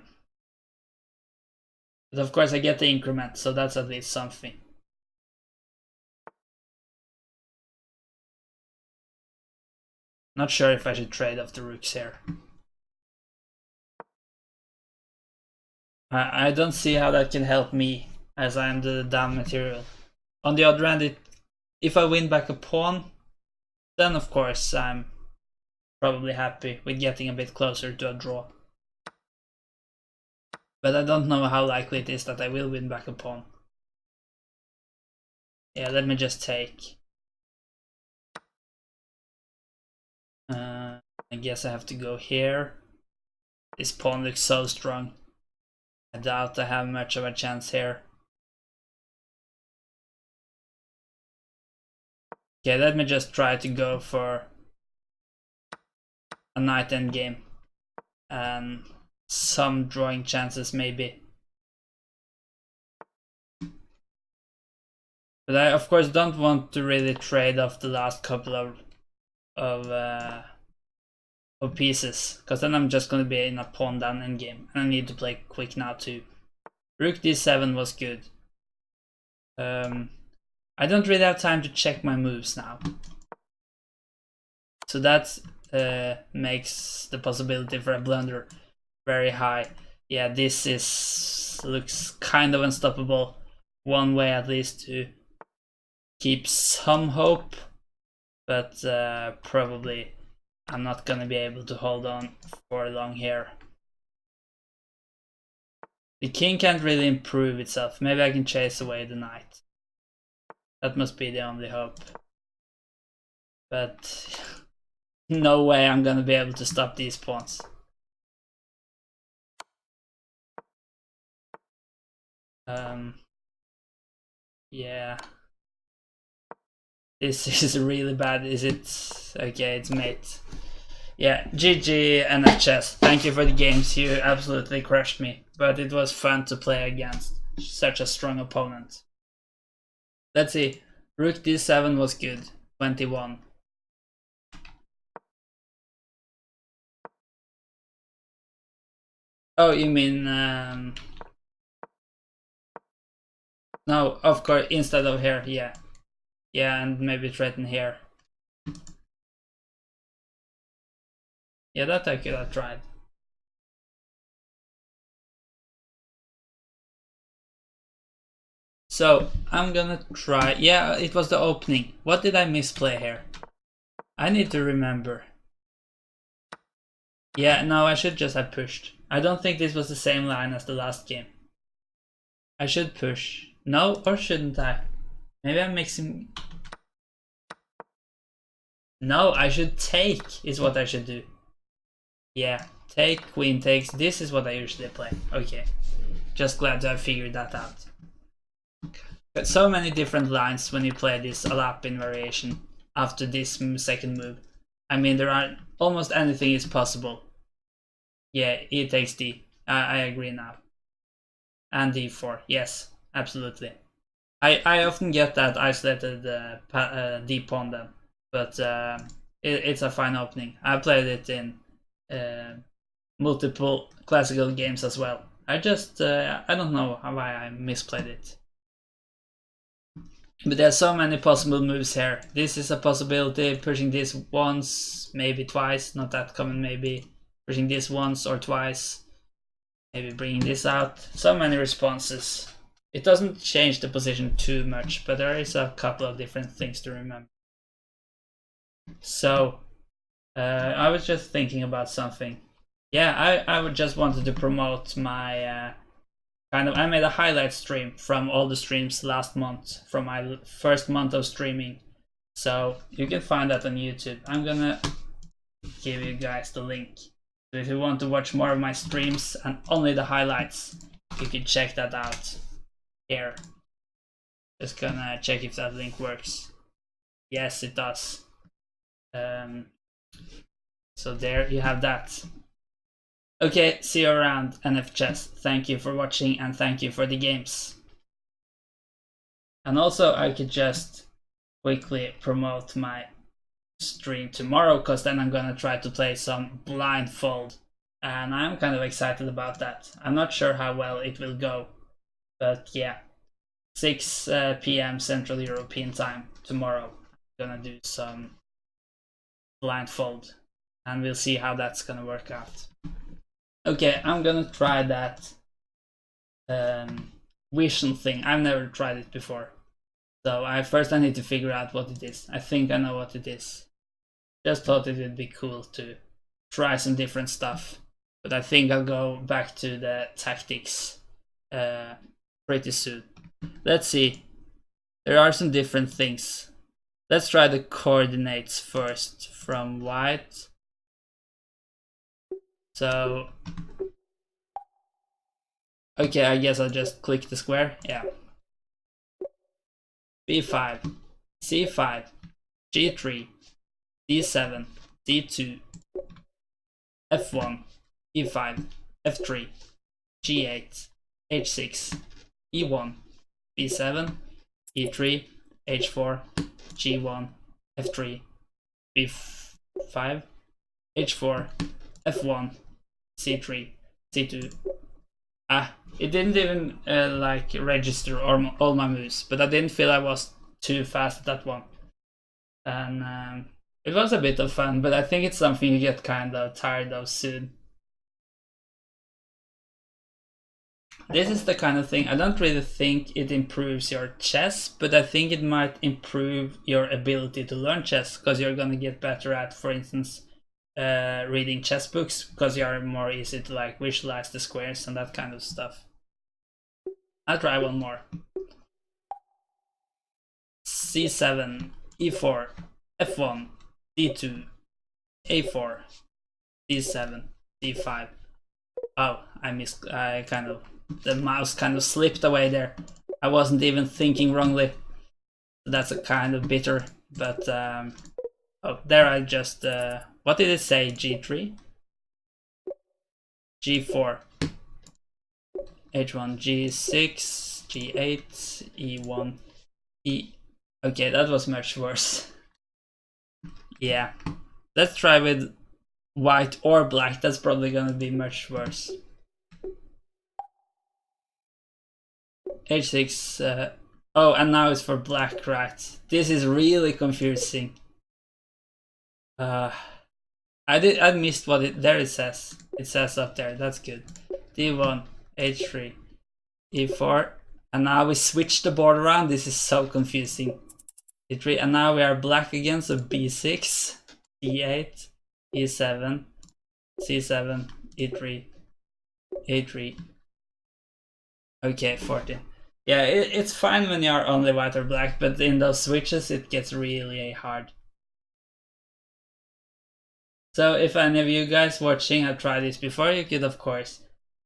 But of course I get the increment, so that's at least something. Not sure if I should trade off the rooks here. I don't see how that can help me, as I am the down material. On the other hand, if I win back a pawn, then of course I'm probably happy with getting a bit closer to a draw. But I don't know how likely it is that I will win back a pawn. Yeah, let me just take. I guess I have to go here. This pawn looks so strong. I doubt I have much of a chance here. Okay, let me just try to go for a knight endgame. And some drawing chances maybe. But I of course don't want to really trade off the last couple of pieces, because then I'm just going to be in a pawn down endgame, and I need to play quick now too. Rook d7 was good. I don't really have time to check my moves now, so that makes the possibility for a blunder very high. Yeah, this looks kind of unstoppable. One way at least to keep some hope, but probably I'm not gonna be able to hold on for long here. The king can't really improve itself. Maybe I can chase away the knight. That must be the only hope. But no way I'm gonna be able to stop these pawns. Yeah. This is really bad. Is it? Okay, it's mate. Yeah, GG NFChess. Thank you for the games. You absolutely crushed me. But it was fun to play against such a strong opponent. Let's see. Rook d7 was good. 21. Oh, you mean... No, of course, instead of here, yeah. Yeah, and maybe threaten here. Yeah, that I could have tried. So, I'm gonna try... Yeah, it was the opening. What did I misplay here? I need to remember. Yeah, no, I should just have pushed. I don't think this was the same line as the last game. I should push. No, or shouldn't I? Maybe I'm mixing... No, I should take, is what I should do. Yeah, take, queen takes. This is what I usually play. Okay. Just glad to have figured that out. But so many different lines when you play this Alapin variation after this second move. I mean, there are almost anything is possible. Yeah, e takes d. I agree now. And d4. Yes, absolutely. I often get that isolated d pawn then, but it's a fine opening. I played it in multiple classical games as well. I just I don't know why I misplayed it. But there's so many possible moves here. This is a possibility, pushing this once, maybe twice, not that common maybe. Pushing this once or twice, maybe bringing this out. So many responses. It doesn't change the position too much, but there is a couple of different things to remember. So, I was just thinking about something. Yeah, I would just wanted to promote my I made a highlight stream from all the streams last month, from my first month of streaming. So you can find that on YouTube. I'm gonna give you guys the link. So if you want to watch more of my streams and only the highlights, you can check that out here. Just gonna check if that link works. Yes, it does. So there you have that. Okay, see you around NFChess. Thank you for watching and thank you for the games. And also I could just quickly promote my stream tomorrow, because then I'm gonna try to play some blindfold. And I'm kind of excited about that. I'm not sure how well it will go. But yeah, 6 p.m. Central European time tomorrow. I'm gonna do some blindfold. And we'll see how that's gonna work out. Okay, I'm gonna try that vision thing. I've never tried it before. So I need to figure out what it is. I think I know what it is. Just thought it would be cool to try some different stuff. But I think I'll go back to the tactics pretty soon. Let's see. There are some different things. Let's try the coordinates first from white. So, okay, I guess I'll just click the square. Yeah. B5, C5, G3, D7, D2, F1, E5, F3, G8, H6, E1, B7, E3, H4, G1, F3, B5, H4, F1, C3, C2. Ah, it didn't even like register all my moves, but I didn't feel I was too fast at that one. And it was a bit of fun, but I think it's something you get kind of tired of soon. This is the kind of thing, I don't really think it improves your chess, but I think it might improve your ability to learn chess, because you're gonna get better at, for instance, reading chess books, because you are more easy to like visualize the squares and that kind of stuff. I'll try one more. C7, E4, F1, D2, A4, D7, D5. Oh, the mouse kind of slipped away there. I wasn't even thinking wrongly. That's a kind of bitter, but oh, there I just, what did it say? G3? G4, H1, G6, G8, E1, E. Okay, that was much worse. Yeah, let's try with white or black. That's probably gonna be much worse. H6, oh, and now it's for black, right? This is really confusing. I missed what there it says. It says up there, that's good. D1, H3, E4, and now we switch the board around. This is so confusing. E3, and now we are black again, so B6, E8, E7, C7, E3, A3. Okay, 14. Yeah, it's fine when you are only white or black, but in those switches it gets really hard. So if any of you guys watching have tried this before, you could of course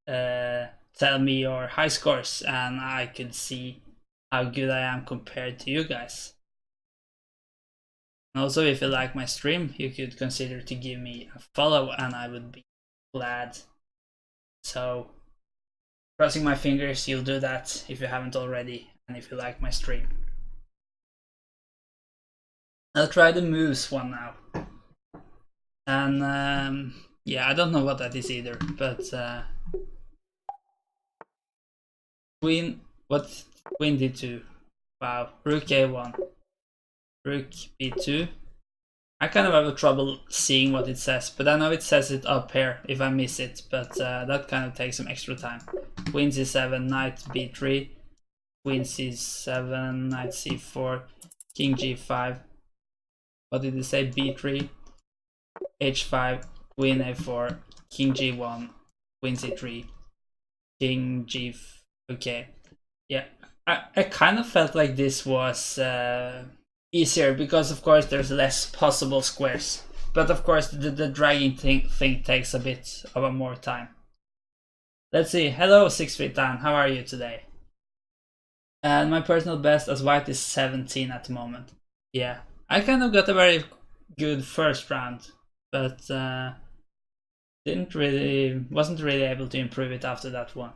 tell me your high scores, and I could see how good I am compared to you guys. And also, if you like my stream, you could consider to give me a follow, and I would be glad. So, crossing my fingers, you'll do that if you haven't already, and if you like my stream. I'll try the moves one now. And yeah, I don't know what that is either, but Queen D2. Wow, Rook A1, Rook B2. I kind of have a trouble seeing what it says, but I know it says it up here if I miss it, but that kind of takes some extra time. Queen C7, Knight B3, Queen C7, Knight C4, King G5. What did it say? B3, H5, Queen A4, King G1, Queen C3, King G. Okay, yeah, I kind of felt like this was easier because of course there's less possible squares, but of course the dragging thing takes a bit of a more time. Let's see. Hello 6 feet down, how are you today? And my personal best as white is 17 at the moment. Yeah, I kind of got a very good first round, but wasn't really able to improve it after that one.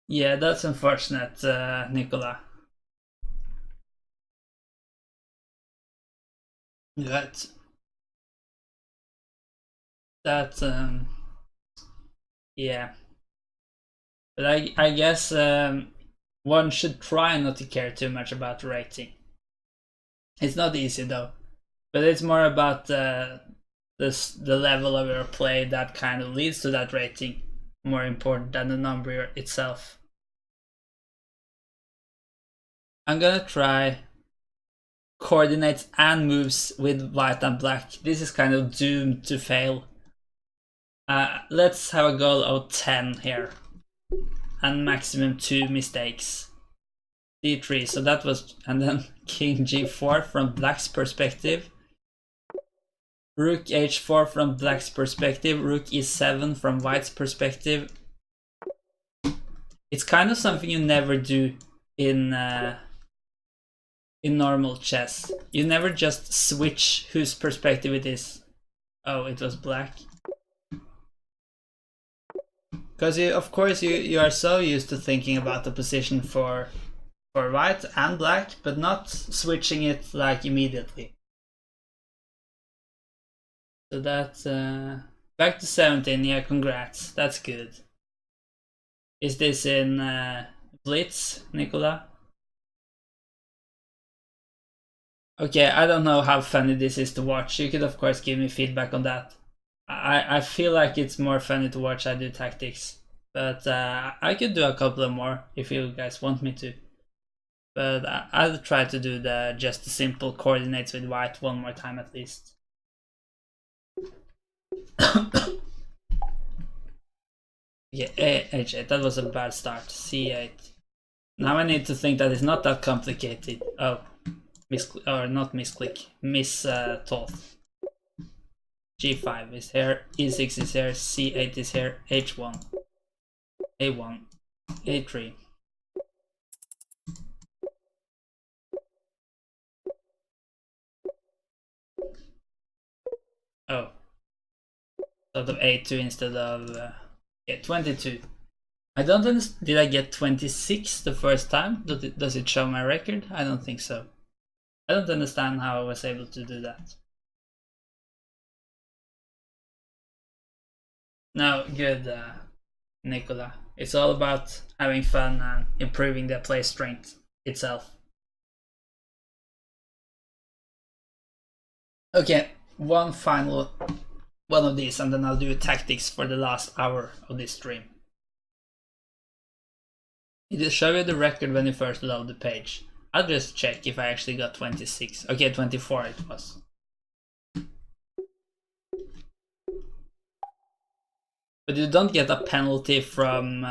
Yeah, that's unfortunate, Nicola. But that, yeah. But I guess one should try not to care too much about rating. It's not easy though, but it's more about the level of your play that kind of leads to that rating, more important than the number itself. I'm gonna try coordinates and moves with white and black. This is kind of doomed to fail. Let's have a goal of 10 here. And maximum 2 mistakes. D3, so that was, and then King G4 from black's perspective. Rook H4 from black's perspective. Rook E7 from white's perspective. It's kind of something you never do in normal chess. You never just switch whose perspective it is. Oh, it was black. Because of course you are so used to thinking about the position for white and black, but not switching it like immediately. So that's back to 17. Yeah, congrats. That's good. Is this in Blitz, Nicola? Okay, I don't know how funny this is to watch. You could of course give me feedback on that. I feel like it's more funny to watch I do tactics, but I could do a couple of more if you guys want me to. But I'll try to do just the simple coordinates with white one more time at least. Yeah, H8, that was a bad start. C8. Now I need to think that it's not that complicated. Oh, or not misclick, Thoth. G5 is here, E6 is here, C8 is here, H1, A1, A3. Oh, sort of A2 instead of yeah, 22. I don't understand. Did I get 26 the first time? Does it show my record? I don't think so. I don't understand how I was able to do that. No, good, Nicola. It's all about having fun and improving the play strength itself. Okay, one final one of these, and then I'll do tactics for the last hour of this stream. It will show you the record when you first load the page. I'll just check if I actually got 26. Okay, 24 it was. But you don't get a penalty from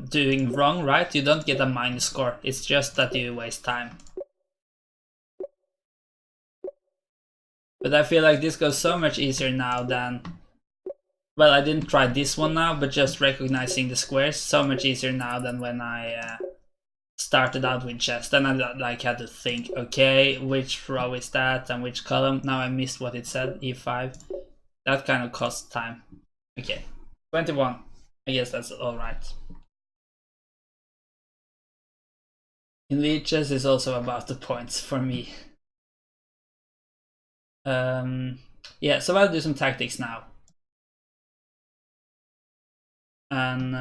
doing wrong, right? You don't get a minus score. It's just that you waste time. But I feel like this goes so much easier now than... Well, I didn't try this one now, but just recognizing the squares, so much easier now than when I started out with chess. Then I like had to think, okay, which row is that and which column? Now I missed what it said, E5. That kind of costs time. Okay, 21. I guess that's alright. In lead chess is also about the points for me. Yeah, so I'll do some tactics now. And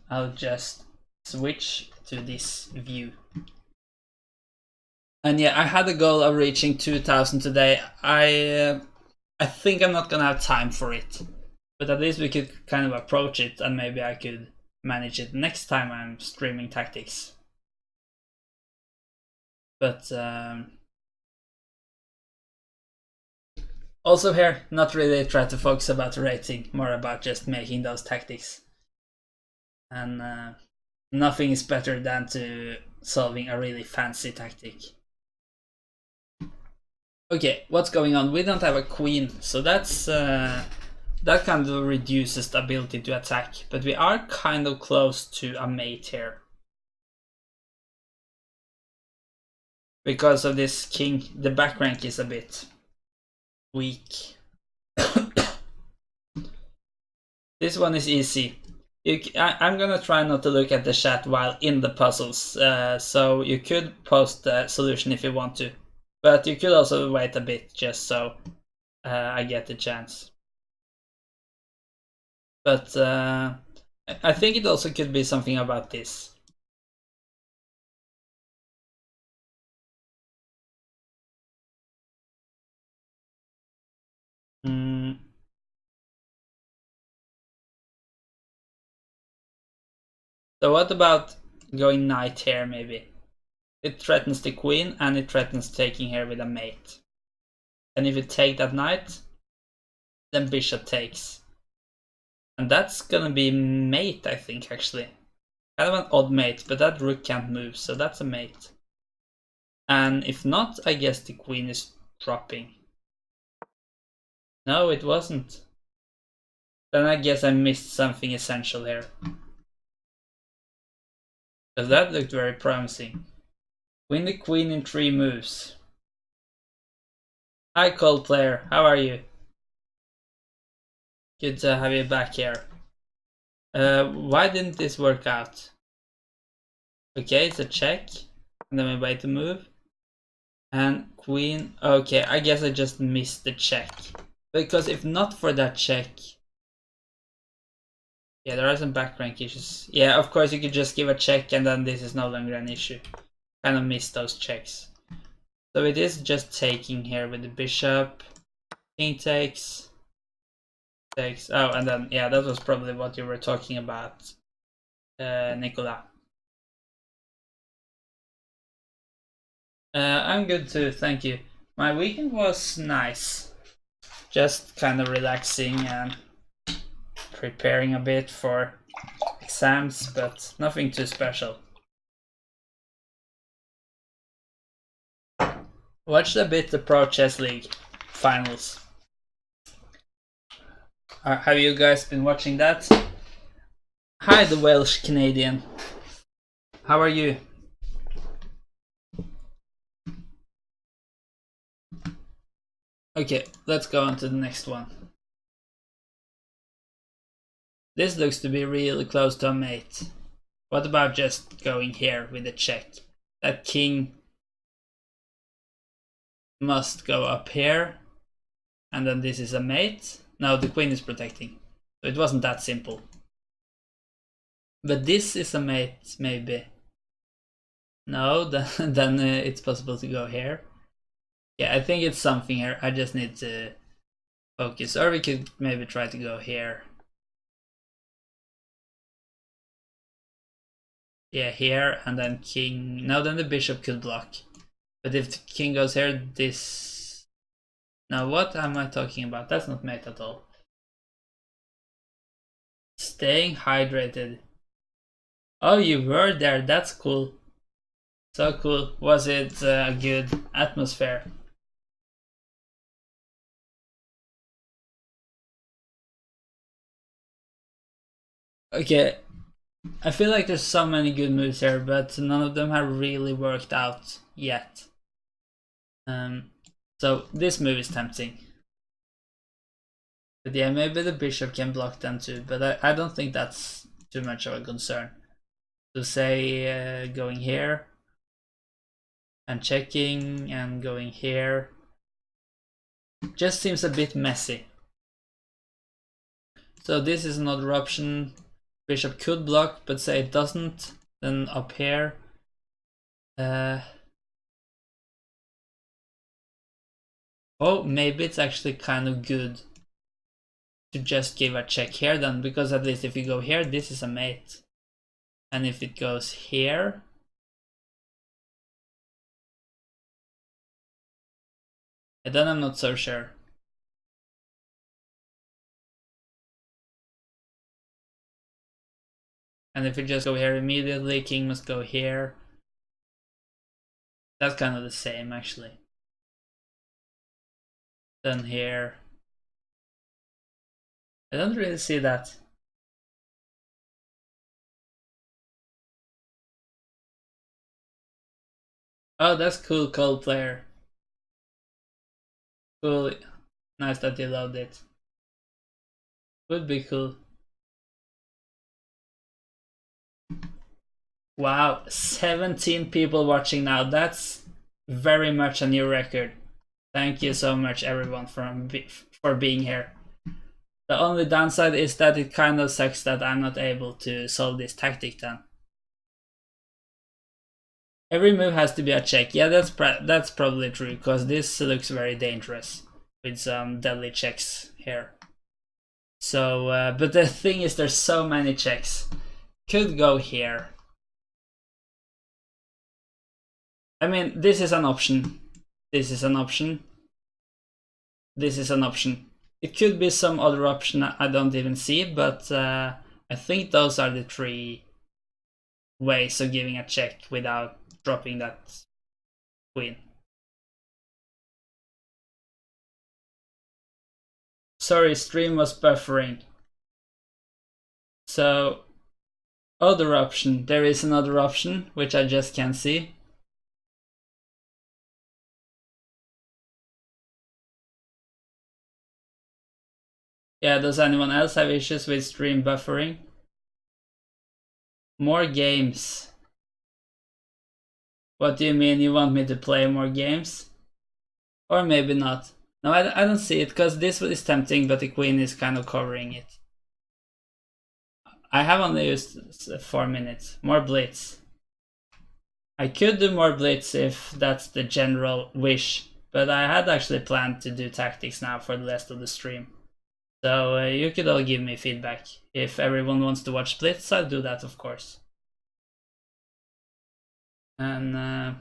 I'll just switch to this view. And yeah, I had a goal of reaching 2000 today. I think I'm not gonna have time for it, but at least we could kind of approach it, and maybe I could manage it next time I'm streaming tactics. But also here, not really try to focus about rating, more about just making those tactics. And nothing is better than to solving a really fancy tactic. Okay, what's going on? We don't have a queen, so that's that kind of reduces the ability to attack, but we are kind of close to a mate here. Because of this king, the back rank is a bit weak. This one is easy. I'm gonna try not to look at the chat while in the puzzles, so you could post the solution if you want to. But you could also wait a bit just so I get the chance. But I think it also could be something about this. So what about going knight here maybe? it threatens the queen and it threatens taking here with a mate. And if you take that knight, then bishop takes. And that's gonna be mate, I think, actually. Kind of an odd mate, but that rook can't move, so that's a mate. And if not, I guess the queen is dropping. No, it wasn't. Then I guess I missed something essential here. Because that looked very promising. Win the queen in 3 moves. Hi Cold Player, how are you? Good to have you back here. Why didn't this work out? Okay, it's a check. And then we wait to move. And queen. Okay, I guess I just missed the check. Because if not for that check... Yeah, there are some back rank issues. Yeah, of course you could just give a check and then this is no longer an issue. Kind of missed those checks. So it is just taking here with the bishop. King takes. Takes. Oh, and then, yeah, that was probably what you were talking about, Nicola. I'm good too, thank you. My weekend was nice. Just kind of relaxing and preparing a bit for exams, but nothing too special. Watched a bit the Pro Chess League finals. Have you guys been watching that? Hi, the Welsh Canadian. How are you? Okay, let's go on to the next one. This looks to be really close to a mate. What about just going here with a check? That king must go up here. And then this is a mate. No, the queen is protecting. So it wasn't that simple. But this is a mate, maybe. No, then it's possible to go here. Yeah, I think it's something here. I just need to focus. Or we could maybe try to go here. Yeah, here, and then king. No, then the bishop could block. But if the king goes here, this... Now, what am I talking about? That's not mate at all. Staying hydrated. Oh, you were there. That's cool. So cool. Was it a good atmosphere? Okay. I feel like there's so many good moves here, but none of them have really worked out yet. So this move is tempting. But yeah, maybe the bishop can block them too, but I don't think that's too much of a concern. So say going here and checking and going here just seems a bit messy. So this is another option. Bishop could block, but say it doesn't, then up here. Oh, maybe it's actually kind of good to just give a check here then, because at least if you go here, this is a mate. And if it goes here, then I'm not so sure. And if you just go here immediately, king must go here. That's kind of the same actually. Then here. I don't really see that. Oh, that's cool, Cold Player. Cool. Nice that you loved it. Would be cool. Wow, 17 people watching now. That's very much a new record. Thank you so much everyone for being here. The only downside is that it kind of sucks that I'm not able to solve this tactic then. Every move has to be a check. Yeah, that's probably true, because this looks very dangerous with some deadly checks here. So, but the thing is, there's so many checks. Could go here. I mean, this is an option. This is an option. This is an option. It could be some other option I don't even see, but I think those are the 3 ways of giving a check without dropping that queen. Sorry, stream was buffering. So, other option. There is another option, which I just can't see. Yeah, does anyone else have issues with stream buffering? More games. What do you mean, you want me to play more games? Or maybe not. No, I don't see it, because this is tempting, but the queen is kind of covering it. I have only used 4 minutes. More blitz. I could do more blitz if that's the general wish, but I had actually planned to do tactics now for the rest of the stream. So you could all give me feedback. If everyone wants to watch blitz, I'll do that, of course. And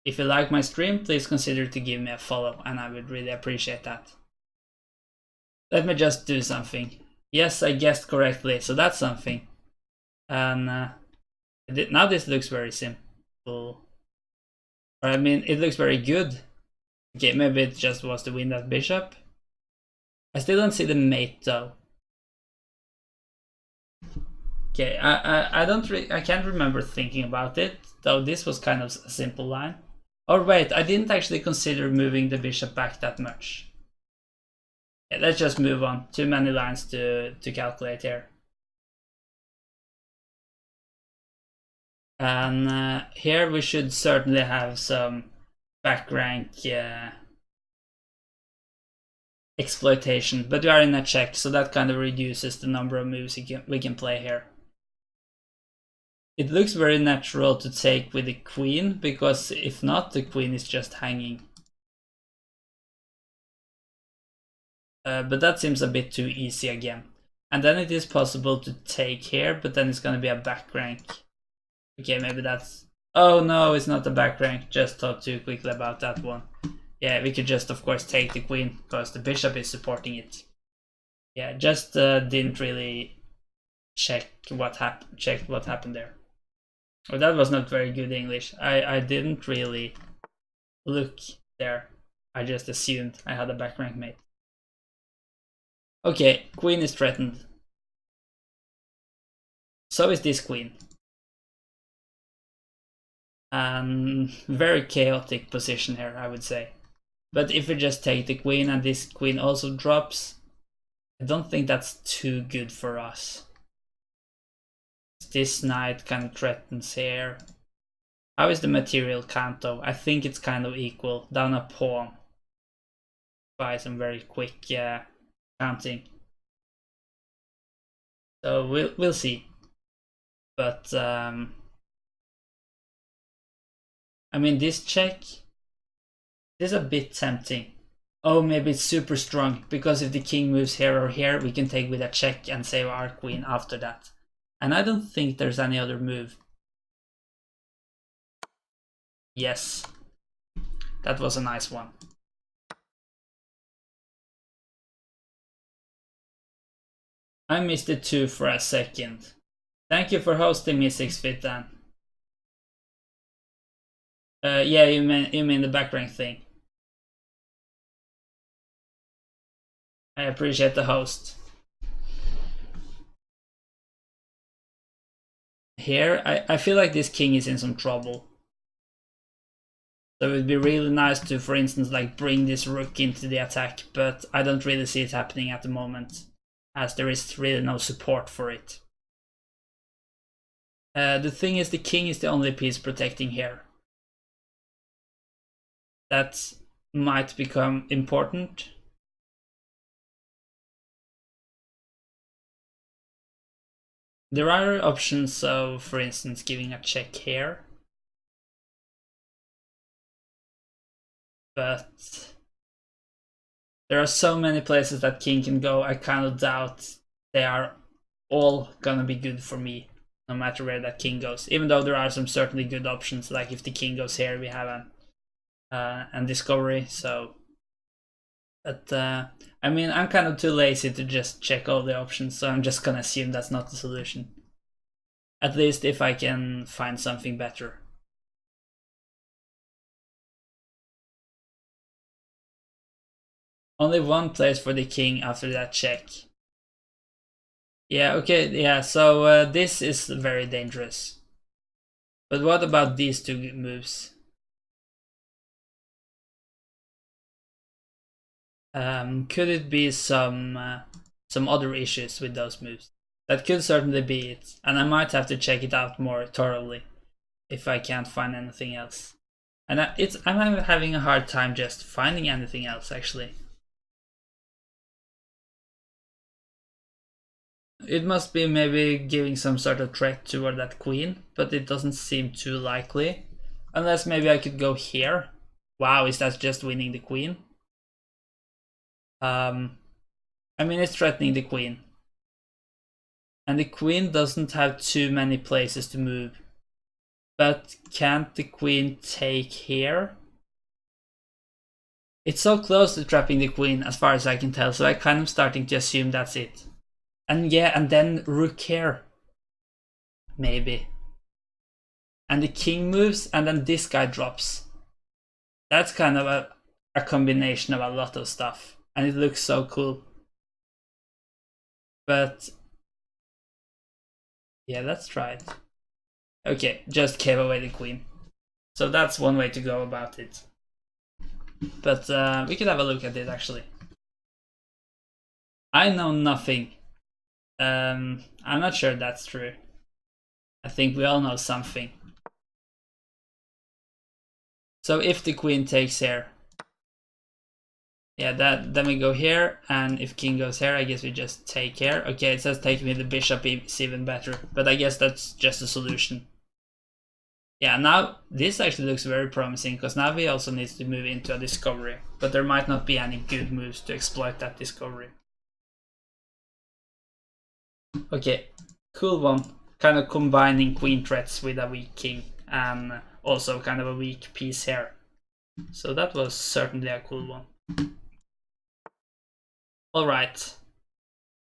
if you like my stream, please consider to give me a follow, and I would really appreciate that. Let me just do something. Yes, I guessed correctly, so that's something. And now this looks very simple. Or I mean, it looks very good. Okay, maybe it just was to win that bishop. I still don't see the mate though. Okay, I can't remember thinking about it, though this was kind of a simple line. Or wait, I didn't actually consider moving the bishop back that much. Yeah, let's just move on. Too many lines to calculate here. And here we should certainly have some back rank exploitation, but we are in a check, so that kind of reduces the number of moves we can play here. It looks very natural to take with the queen, because if not, the queen is just hanging. But that seems a bit too easy again. And then it is possible to take here, but then it's gonna be a back rank. Okay, maybe that's... Oh no, it's not a back rank, just thought too quickly about that one. Yeah, we could just of course take the queen, because the bishop is supporting it. Yeah, just didn't really check what happened there. Oh, that was not very good English. I didn't really look there. I just assumed I had a back rank mate. Okay, queen is threatened. So is this queen. And very chaotic position here, I would say. But if we just take the queen and this queen also drops, I don't think that's too good for us. This knight kind of threatens here. How is the material count though? I think it's kind of equal. Down a pawn. By some very quick counting. So we'll see. But I mean, this check is a bit tempting. Oh, maybe it's super strong, because if the king moves here or here, we can take with a check and save our queen after that. And I don't think there's any other move. Yes. That was a nice one. I missed it too for a second. Thank you for hosting me, 6fit Dan. Yeah, you mean the back rank thing. I appreciate the host. Here, I feel like this king is in some trouble. So it would be really nice to, for instance, like bring this rook into the attack, but I don't really see it happening at the moment, as there is really no support for it. The thing is, the king is the only piece protecting here. That might become important. There are options of, for instance, giving a check here. But there are so many places that king can go, I kind of doubt they are all gonna be good for me, no matter where that king goes. Even though there are some certainly good options, like if the king goes here, we have an discovery. So, but I mean, I'm kind of too lazy to just check all the options, so I'm just gonna assume that's not the solution. At least if I can find something better. Only one place for the king after that check. Yeah, okay, yeah, so this is very dangerous. But what about these two moves? Could it be some other issues with those moves? That could certainly be it, and I might have to check it out more thoroughly if I can't find anything else. And I'm having a hard time just finding anything else, actually. It must be maybe giving some sort of threat toward that queen, but it doesn't seem too likely. Unless maybe I could go here. Wow, is that just winning the queen? I mean, it's threatening the queen. And the queen doesn't have too many places to move. But can't the queen take here? It's so close to trapping the queen as far as I can tell, so I'm kind of starting to assume that's it. And yeah, and then rook here. Maybe. And the king moves, and then this guy drops. That's kind of a combination of a lot of stuff. And it looks so cool. But yeah, let's try it. Okay, just gave away the queen. So that's one way to go about it. But we could have a look at it, actually. I know nothing. I'm not sure that's true. I think we all know something. So if the queen takes here, yeah, then we go here, and if king goes here, I guess we just take here. Okay, it says take me the bishop is even better, but I guess that's just a solution. Yeah, now this actually looks very promising, because now we also need to move into a discovery, but there might not be any good moves to exploit that discovery. Okay, cool one. Kind of combining queen threats with a weak king, and also kind of a weak piece here. So that was certainly a cool one. Alright.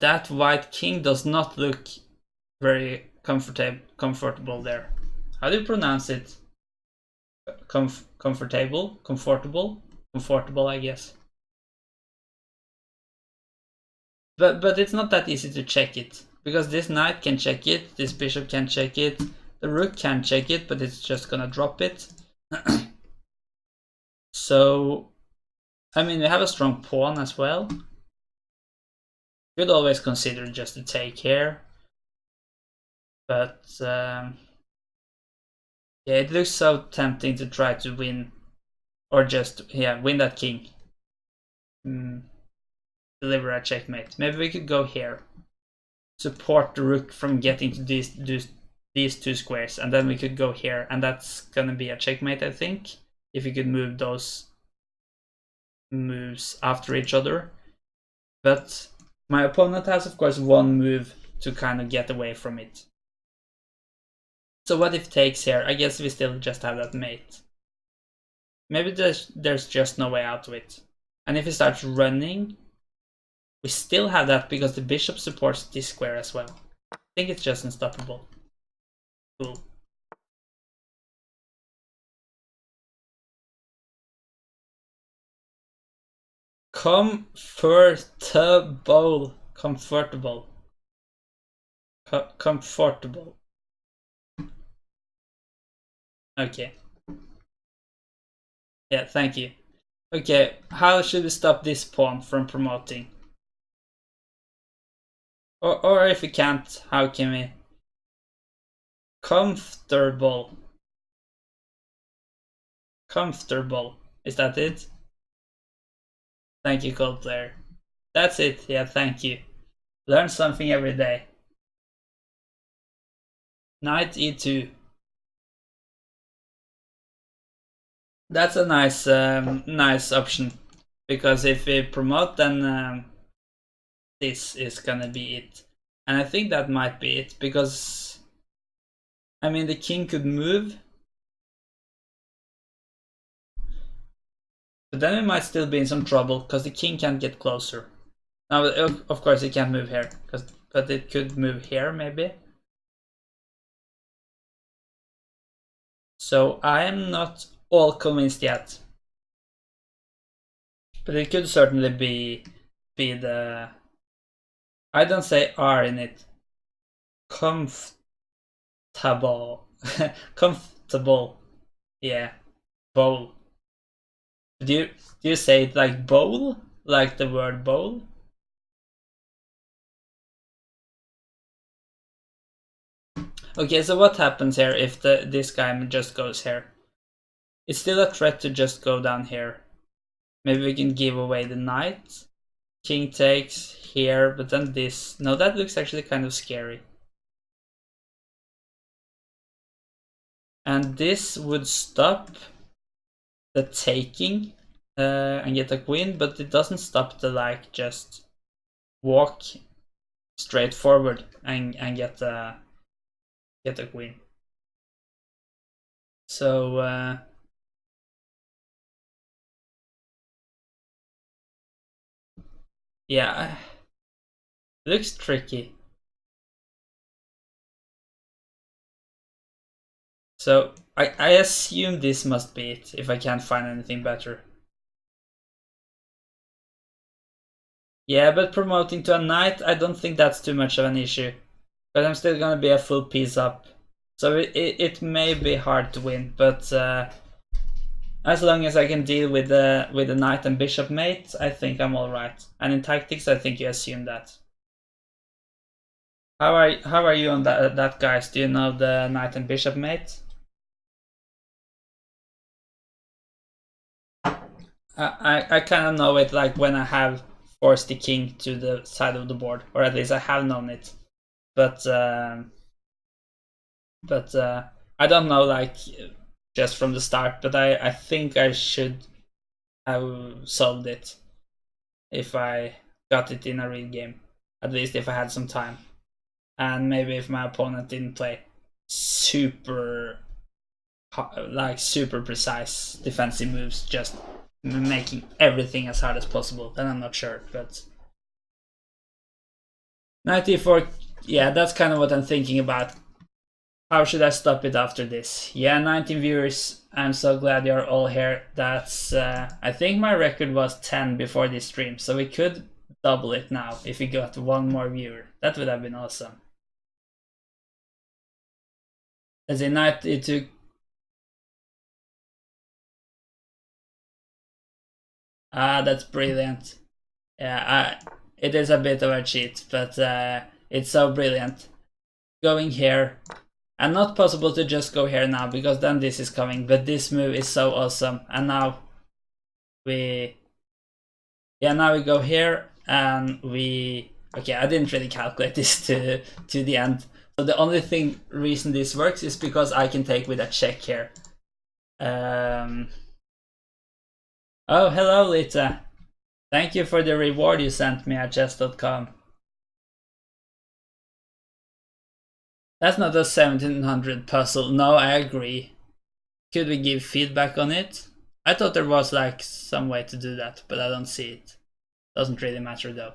That white king does not look very comfortable there. How do you pronounce it? Comfortable? Comfortable? Comfortable, I guess. But it's not that easy to check it, because this knight can check it, this bishop can check it, the rook can check it, but it's just gonna drop it. So, I mean, we have a strong pawn as well. Could always consider just to take here, but yeah, it looks so tempting to try to win, or just win that king. Deliver a checkmate. Maybe we could go here, support the rook from getting to these two squares, and then we could go here, and that's gonna be a checkmate, I think, if we could move those moves after each other. But my opponent has, of course, one move to kind of get away from it. So what if takes here? I guess we still just have that mate. Maybe there's just no way out of it. And if he starts running, we still have that because the bishop supports this square as well. I think it's just unstoppable. Cool. Comfortable. Comfortable. Comfortable. Okay. Yeah, thank you. Okay, how should we stop this pawn from promoting? Or if we can't, how can we? Comfortable. Comfortable. Is that it? Thank you, Coldplayer. That's it. Yeah, thank you. Learn something every day. Knight e2. That's a nice nice option, because if we promote, then this is gonna be it, and I think that might be it, because I mean, the king could move. But then we might still be in some trouble, because the king can't get closer. Now, of course, it can't move here, but it could move here, maybe. So I am not all convinced yet. But it could certainly be the... I don't say R in it. Comfortable. Comfortable. Yeah. Bowl. Do you say it like bowl? Like the word bowl? Okay, so what happens here if this guy just goes here? It's still a threat to just go down here. Maybe we can give away the knight. King takes here, but then this. No, that looks actually kind of scary. And this would stop the taking and get a queen, but it doesn't stop the like just walk straight forward and get a queen. So yeah, looks tricky. So I assume this must be it if I can't find anything better. Yeah, but promoting to a knight, I don't think that's too much of an issue. But I'm still gonna be a full piece up. So it may be hard to win, but as long as I can deal with the knight and bishop mate, I think I'm alright. And in tactics, I think you assume that. How are you on that guys? Do you know the knight and bishop mate? I kind of know it like when I have forced the king to the side of the board, or at least I have known it. But I don't know like just from the start. But I think I should have solved it if I got it in a real game. At least if I had some time, and maybe if my opponent didn't play super precise defensive moves, just making everything as hard as possible, then I'm not sure. But 94, yeah, that's kind of what I'm thinking about. How should I stop it after this? Yeah, 19 viewers, I'm so glad you're all here. That's I think my record was 10 before this stream, so we could double it now if we got one more viewer. That would have been awesome. As a knight, it took... Ah, that's brilliant. Yeah, it is a bit of a cheat, but it's so brilliant. Going here, and not possible to just go here now, because then this is coming, but this move is so awesome. And now we... Yeah, now we go here, and we... Okay, I didn't really calculate this to the end. So the only reason this works is because I can take with a check here. Oh, hello, Lita. Thank you for the reward you sent me at chess.com. That's not a 1700 puzzle. No, I agree. Could we give feedback on it? I thought there was like some way to do that, but I don't see it. Doesn't really matter though.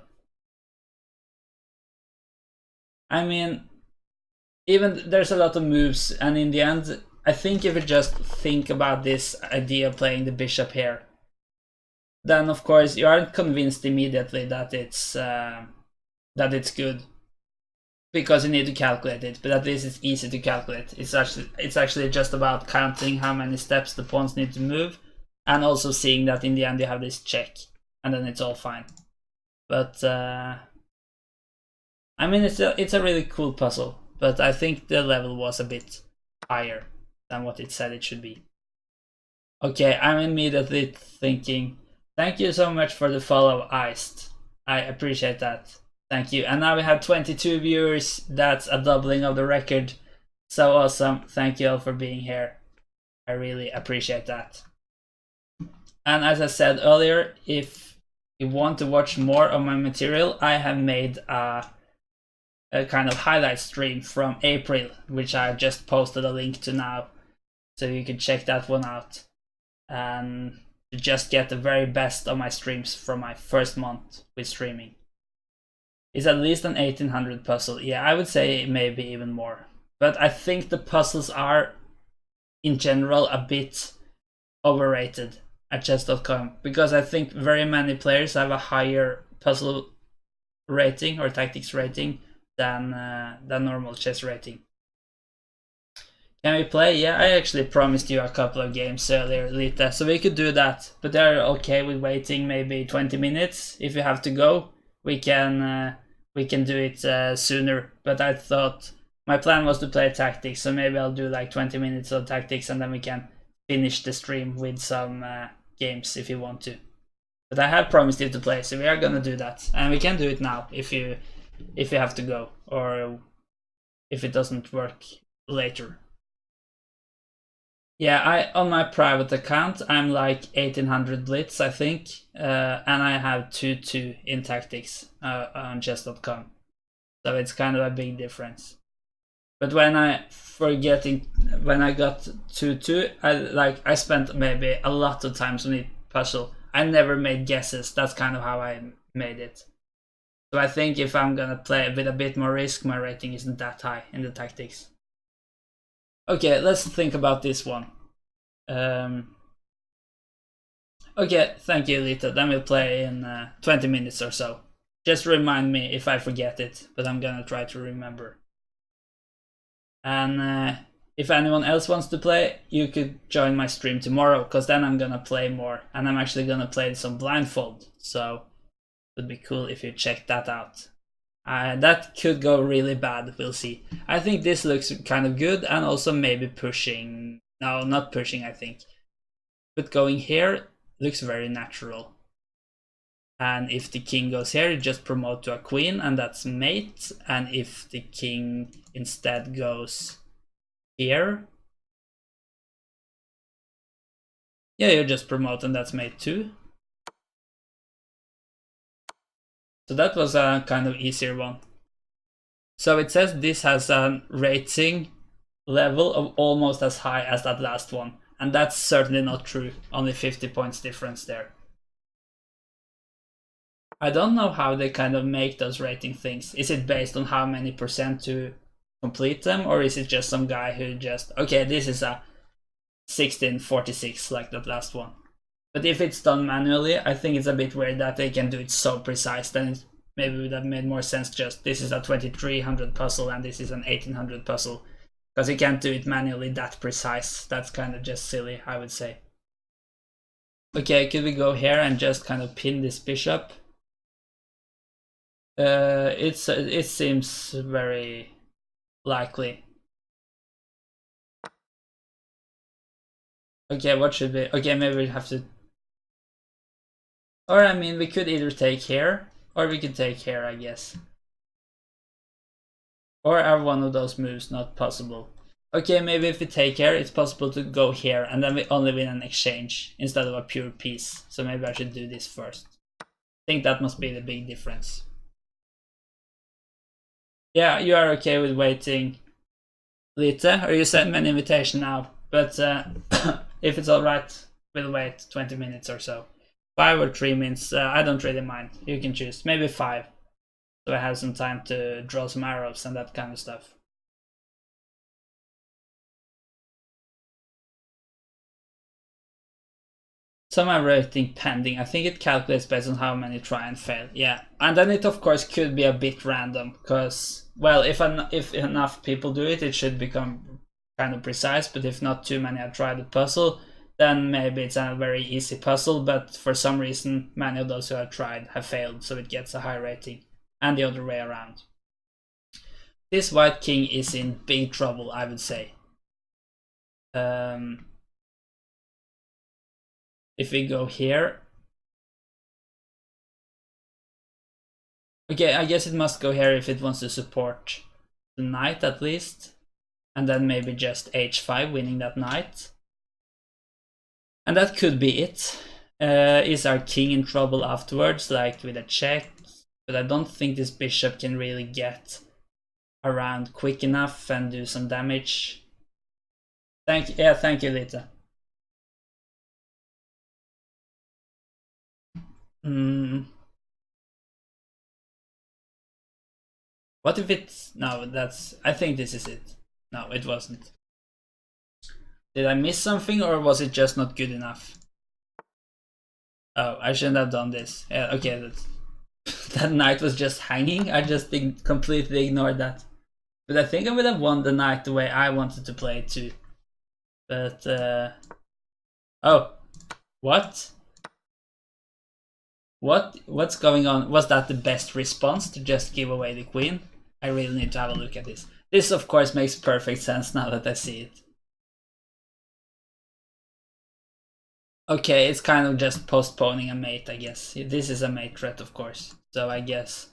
I mean, even there's a lot of moves, and in the end, I think if you just think about this idea of playing the bishop here, then of course you aren't convinced immediately that it's good, because you need to calculate it. But at least it's easy to calculate. It's actually just about counting how many steps the pawns need to move, and also seeing that in the end you have this check, and then it's all fine. But I mean, it's a really cool puzzle, but I think the level was a bit higher than what it said it should be. Okay, I'm immediately thinking, thank you so much for the follow, Iced. I appreciate that. Thank you. And now we have 22 viewers. That's a doubling of the record. So awesome. Thank you all for being here. I really appreciate that. And as I said earlier, if you want to watch more of my material, I have made a a kind of highlight stream from April, which I just posted a link to now, so you can check that one out and just get the very best of my streams from my first month with streaming. It's at least an 1800 puzzle. Yeah, I would say maybe even more. But I think the puzzles are, in general, a bit overrated at chess.com, because I think very many players have a higher puzzle rating or tactics rating than normal chess rating. Can we play? Yeah, I actually promised you a couple of games earlier, Lita, so we could do that. But they're okay with waiting maybe 20 minutes. If you have to go, we can do it sooner. But I thought my plan was to play tactics, so maybe I'll do like 20 minutes of tactics and then we can finish the stream with some games if you want to. But I have promised you to play, so we are gonna do that, and we can do it now if you have to go, or if it doesn't work later. Yeah, on my private account I'm like 1800 blitz, I think, and I have 2-2 in tactics on chess.com, so it's kind of a big difference. But when I got 2-2, I spent maybe a lot of times on the puzzle. I never made guesses. That's kind of how I made it. So I think if I'm gonna play with a bit more risk, my rating isn't that high in the tactics. Okay, let's think about this one. Okay, thank you, Lita. Then we'll play in 20 minutes or so. Just remind me if I forget it, but I'm gonna try to remember. And if anyone else wants to play, you could join my stream tomorrow, because then I'm gonna play more, and I'm actually gonna play some blindfold, so it would be cool if you check that out. That could go really bad, we'll see. I think this looks kind of good, and also maybe pushing. No, not pushing, I think. But going here looks very natural. And if the king goes here, you just promote to a queen, and that's mate. And if the king instead goes here, yeah, you just promote, and that's mate too. So that was a kind of easier one. So it says this has a rating level of almost as high as that last one, and that's certainly not true. Only 50 points difference there. I don't know how they kind of make those rating things. Is it based on how many percent to complete them, or is it just some guy who just, okay, this is a 1646 like that last one? But if it's done manually, I think it's a bit weird that they can do it so precise. Then it maybe would have made more sense just this is a 2300 puzzle and this is an 1800 puzzle, because you can't do it manually that precise. That's kind of just silly, I would say. Okay, could we go here and just kind of pin this bishop? It seems very likely. Okay, what should we? Okay, maybe we have to. Or I mean, we could either take here, or we could take here, I guess. Or are one of those moves not possible? Okay, maybe if we take here, it's possible to go here, and then we only win an exchange instead of a pure piece. So maybe I should do this first. I think that must be the big difference. Yeah, you are okay with waiting, Lita, or you send me an invitation now. But if it's alright, we'll wait 20 minutes or so. 5 or 3 minutes, I don't really mind. You can choose. Maybe 5. So I have some time to draw some arrows and that kind of stuff. So my rating pending. I think it calculates based on how many try and fail. Yeah, and then it of course could be a bit random, because, well, if enough people do it, it should become kind of precise. But if not too many have tried the puzzle, then maybe it's a very easy puzzle. But for some reason, many of those who have tried have failed, so it gets a high rating, and the other way around. This white king is in big trouble, I would say. If we go here, okay, I guess it must go here if it wants to support the knight at least, and then maybe just h5, winning that knight. And that could be it. Is our king in trouble afterwards, like with a check? But I don't think this bishop can really get around quick enough and do some damage. Thank you, Lita. What if it's... No, that's... I think this is it. No, it wasn't. Did I miss something, or was it just not good enough? Oh, I shouldn't have done this. Yeah, okay, that knight was just hanging. I just completely ignored that. But I think I would have won the knight the way I wanted to play it too. But, oh. What? What's going on? Was that the best response, to just give away the queen? I really need to have a look at this. This of course makes perfect sense now that I see it. Okay, it's kind of just postponing a mate, I guess. This is a mate threat, of course. So I guess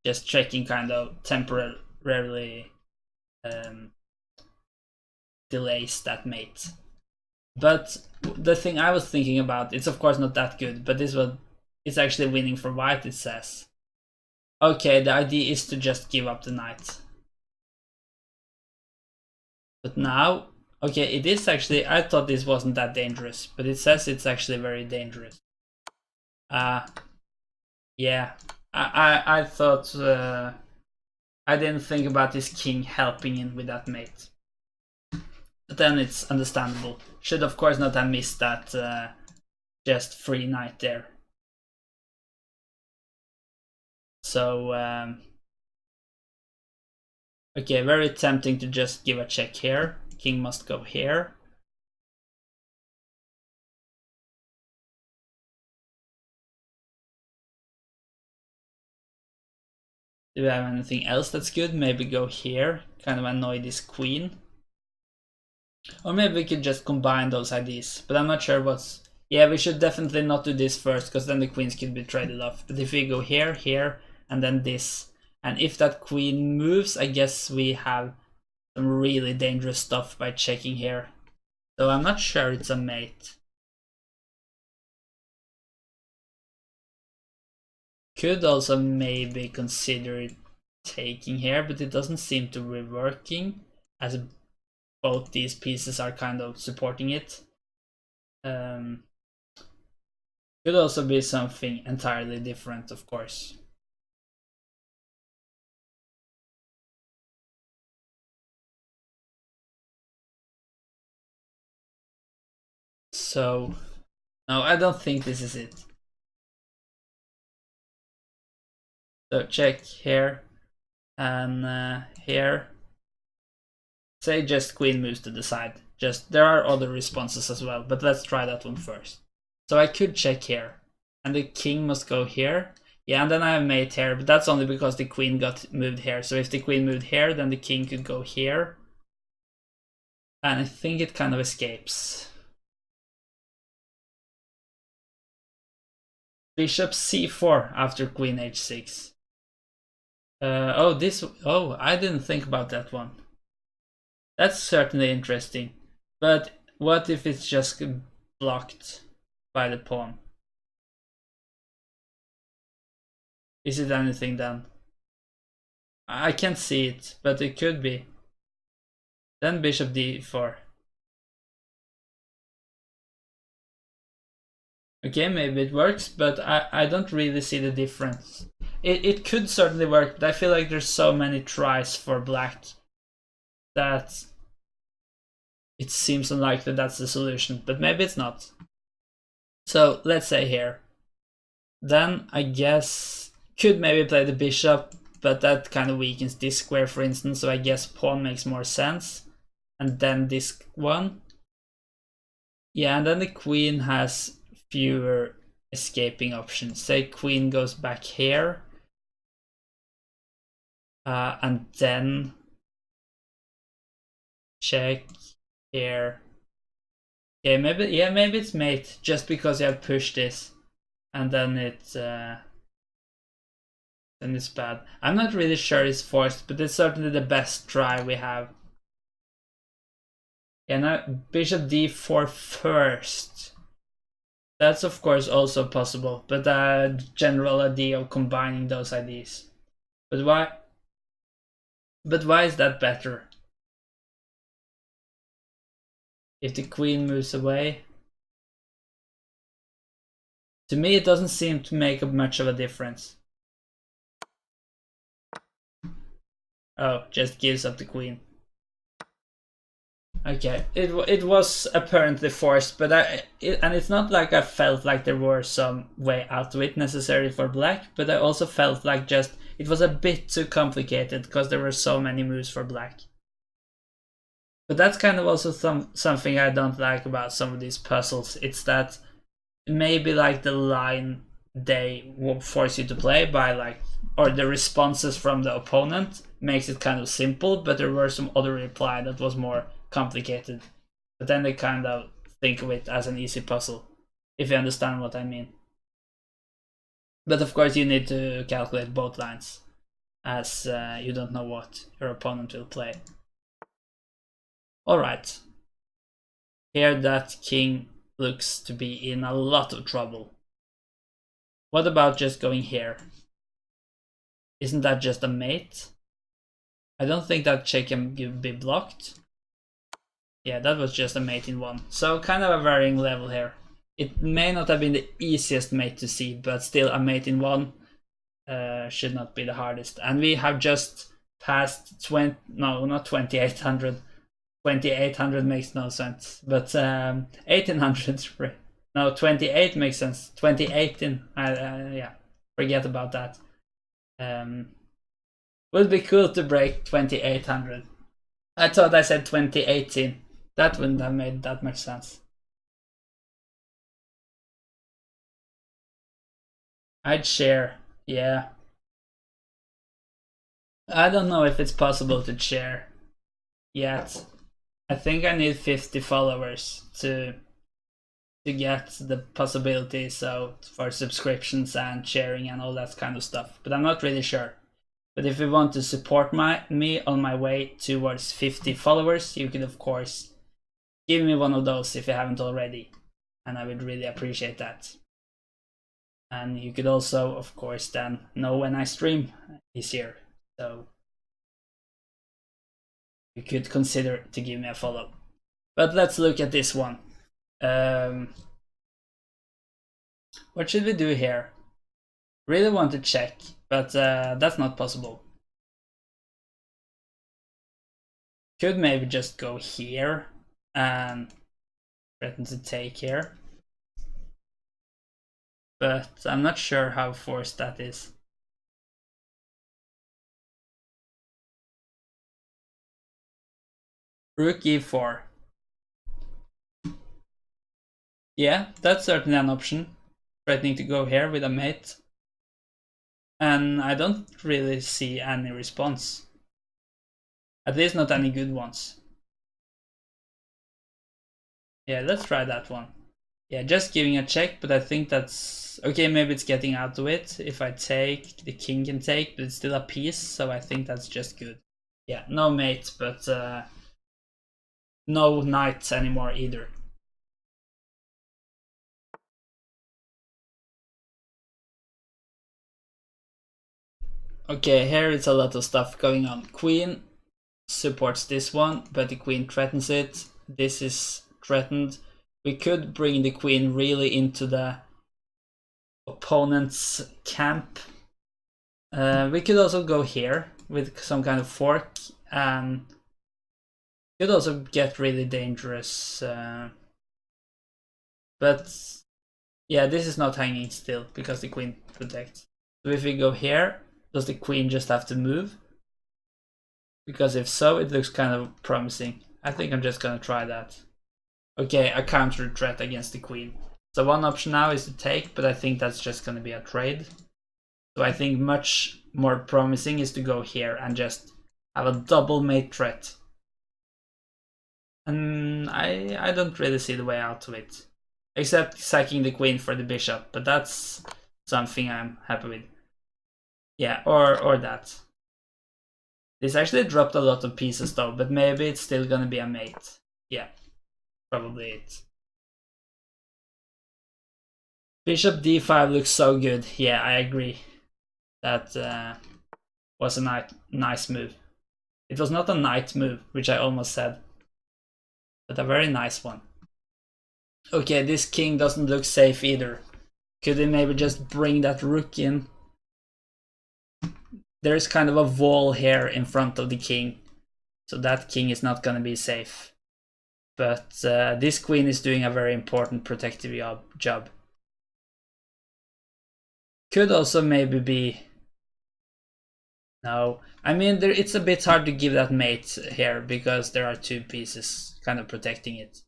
just checking kind of temporarily delays that mate. But the thing I was thinking about, it's of course not that good, but this one, it's actually winning for white, it says. Okay, the idea is to just give up the knight. But now, okay, it is actually, I thought this wasn't that dangerous, but it says it's actually very dangerous. Yeah, I thought, I didn't think about this king helping in with that mate. But then it's understandable. Should of course not have missed that just free knight there. So, okay, very tempting to just give a check here. King must go here. Do we have anything else that's good? Maybe go here, kind of annoy this queen. Or maybe we could just combine those ideas, but I'm not sure what's... Yeah, we should definitely not do this first, because then the queens could be traded off. But if we go here, here, and then this, and if that queen moves, I guess we have some really dangerous stuff by checking here. So I'm not sure it's a mate. Could also maybe consider taking here, but it doesn't seem to be working, as both these pieces are kind of supporting it. Could also be something entirely different, of course. So, no, I don't think this is it. So check here and here. Say just queen moves to the side. Just, there are other responses as well, but let's try that one first. So I could check here, and the king must go here. Yeah, and then I have mate here, but that's only because the queen got moved here. So if the queen moved here, then the king could go here. And I think it kind of escapes. Bishop c4 after queen h6. Oh, I didn't think about that one. That's certainly interesting. But what if it's just blocked by the pawn? Is it anything then? I can't see it, but it could be. Then bishop d4. Okay, maybe it works, but I don't really see the difference. It could certainly work, but I feel like there's so many tries for black that it seems unlikely that's the solution, but maybe it's not. So let's say here. Then I guess could maybe play the bishop, but that kind of weakens this square, for instance, so I guess pawn makes more sense. And then this one. Yeah, and then the queen has fewer escaping options. Say queen goes back here. And then check here. Okay, maybe it's mate, just because you have pushed this. And then it's bad. I'm not really sure it's forced, but it's certainly the best try we have. And now bishop d4 first. That's of course also possible, but a general idea of combining those ideas. But why? But why is that better? If the queen moves away? To me, it doesn't seem to make much of a difference. Oh, just gives up the queen. Okay, it was apparently forced, but and it's not like I felt like there were some way out of it necessarily for black, but I also felt like just it was a bit too complicated because there were so many moves for black. But that's kind of also something I don't like about some of these puzzles. It's that maybe like the line they will force you to play by like, or the responses from the opponent makes it kind of simple, but there were some other reply that was more complicated. But then they kind of think of it as an easy puzzle, if you understand what I mean. But of course you need to calculate both lines, as you don't know what your opponent will play. Alright. Here that king looks to be in a lot of trouble. What about just going here? Isn't that just a mate? I don't think that check can be blocked. Yeah, that was just a mate in one. So kind of a varying level here. It may not have been the easiest mate to see, but still a mate in one should not be the hardest. And we have just passed no, not 2800. 2800 makes no sense, but 1800. No, 28 makes sense. 2018. Yeah, forget about that. Would be cool to break 2800. I thought I said 2018. That wouldn't have made that much sense. I'd share, yeah. I don't know if it's possible to share yet. I think I need 50 followers to get the possibility so for subscriptions and sharing and all that kind of stuff, but I'm not really sure. But if you want to support me on my way towards 50 followers, you can of course give me one of those if you haven't already, and I would really appreciate that. And you could also of course then know when I stream easier, so you could consider to give me a follow. But let's look at this one. What should we do here? Really want to check, but that's not possible. Could maybe just go here and threaten to take here. But I'm not sure how forced that is. Rook e4. Yeah, that's certainly an option. Threatening to go here with a mate. And I don't really see any response. At least not any good ones. Yeah, let's try that one. Yeah, just giving a check, but I think that's... Okay, maybe it's getting out of it. If I take, the king can take, but it's still a piece, so I think that's just good. Yeah, no mate, but no knight anymore either. Okay, here it's a lot of stuff going on. Queen supports this one, but the queen threatens it. This is threatened. We could bring the queen really into the opponent's camp. We could also go here with some kind of fork, and could also get really dangerous. But yeah, this is not hanging still because the queen protects. So if we go here, does the queen just have to move? Because if so, it looks kind of promising. I think I'm just gonna try that. Okay, a counter threat against the queen. So one option now is to take, but I think that's just gonna be a trade. So I think much more promising is to go here and just have a double mate threat. And I don't really see the way out of it. Except sacking the queen for the bishop, but that's something I'm happy with. Yeah, or that. This actually dropped a lot of pieces though, but maybe it's still gonna be a mate. Yeah, probably it. Bishop d5 looks so good. Yeah, I agree. That was a nice move. It was not a knight move, which I almost said, but a very nice one. Okay, this king doesn't look safe either. Could he maybe just bring that rook in? There's kind of a wall here in front of the king, so that king is not gonna be safe. But this queen is doing a very important protective job. Could also maybe be... No, I mean, it's a bit hard to give that mate here because there are two pieces kind of protecting it.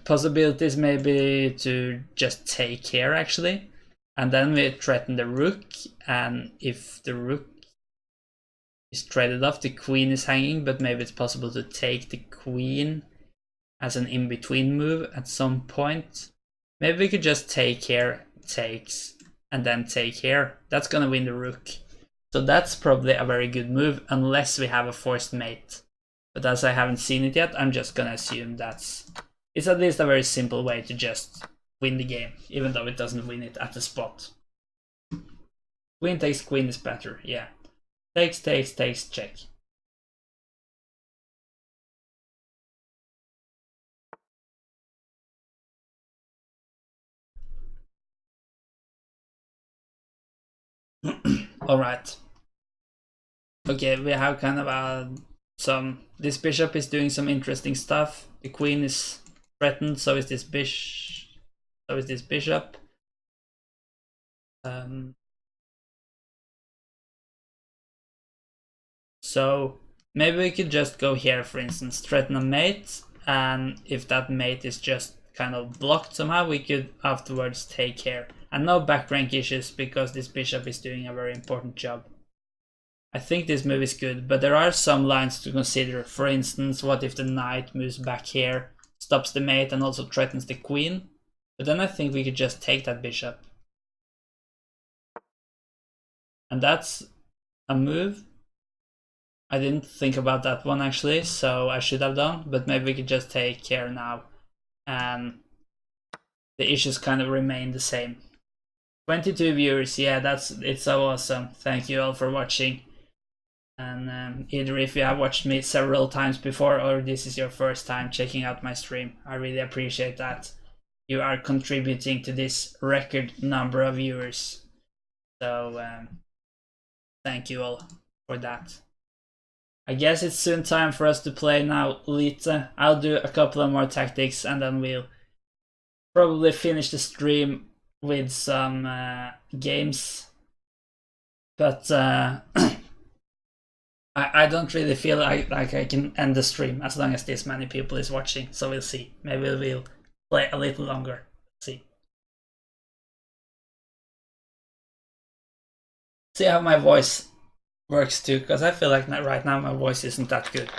Possibilities maybe to just take here actually, and then we threaten the rook, and if the rook is traded off, the queen is hanging, but maybe it's possible to take the queen as an in-between move at some point. Maybe we could just take here, takes, and then take here. That's gonna win the rook. So that's probably a very good move, unless we have a forced mate. But as I haven't seen it yet, I'm just gonna assume it's at least a very simple way to just win the game, even though it doesn't win it at the spot. Queen takes queen is better, yeah. Takes, takes, takes, check. Alright. Okay, we have kind of this bishop is doing some interesting stuff. The queen is threatened, so is this bishop. So maybe we could just go here, for instance, threaten a mate, and if that mate is just kind of blocked somehow, we could afterwards take here. And no back rank issues because this bishop is doing a very important job. I think this move is good, but there are some lines to consider. For instance, what if the knight moves back here, stops the mate and also threatens the queen? But then I think we could just take that bishop. And that's a move. I didn't think about that one actually, so I should have done, but maybe we could just take here now. And the issues kind of remain the same. 22 viewers, yeah, it's so awesome. Thank you all for watching. And either if you have watched me several times before or this is your first time checking out my stream, I really appreciate that. You are contributing to this record number of viewers. So thank you all for that. I guess it's soon time for us to play now, Lite. I'll do a couple of more tactics and then we'll probably finish the stream with some games. But I don't really feel like I can end the stream as long as this many people is watching, so we'll see. Maybe we'll play a little longer. Let's see. See how my voice works too, because I feel like right now my voice isn't that good.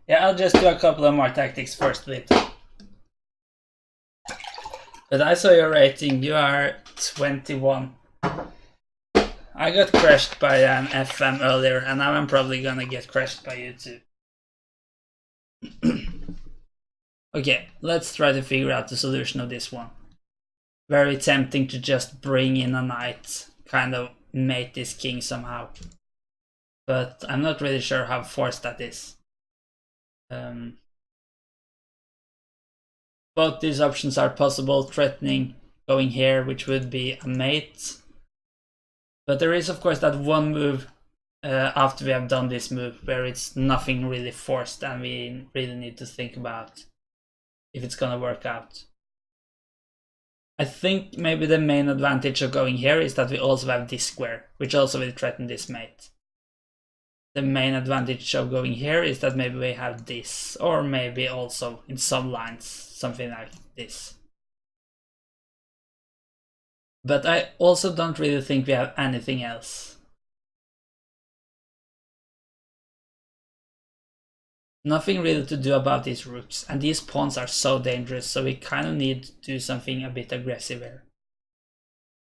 Yeah, I'll just do a couple of more tactics first, Lite. But I saw your rating, you are 21. I got crashed by an FM earlier, and now I'm probably gonna get crashed by you too. Okay, let's try to figure out the solution of this one. Very tempting to just bring in a knight, kind of mate this king somehow. But I'm not really sure how forced that is. Both these options are possible, threatening going here, which would be a mate. But there is of course that one move after we have done this move where it's nothing really forced and we really need to think about if it's gonna work out. I think maybe the main advantage of going here is that we also have this square, which also will threaten this mate. The main advantage of going here is that maybe we have this, or maybe also in some lines, something like this. But I also don't really think we have anything else. Nothing really to do about these rooks, and these pawns are so dangerous, so we kind of need to do something a bit aggressive here.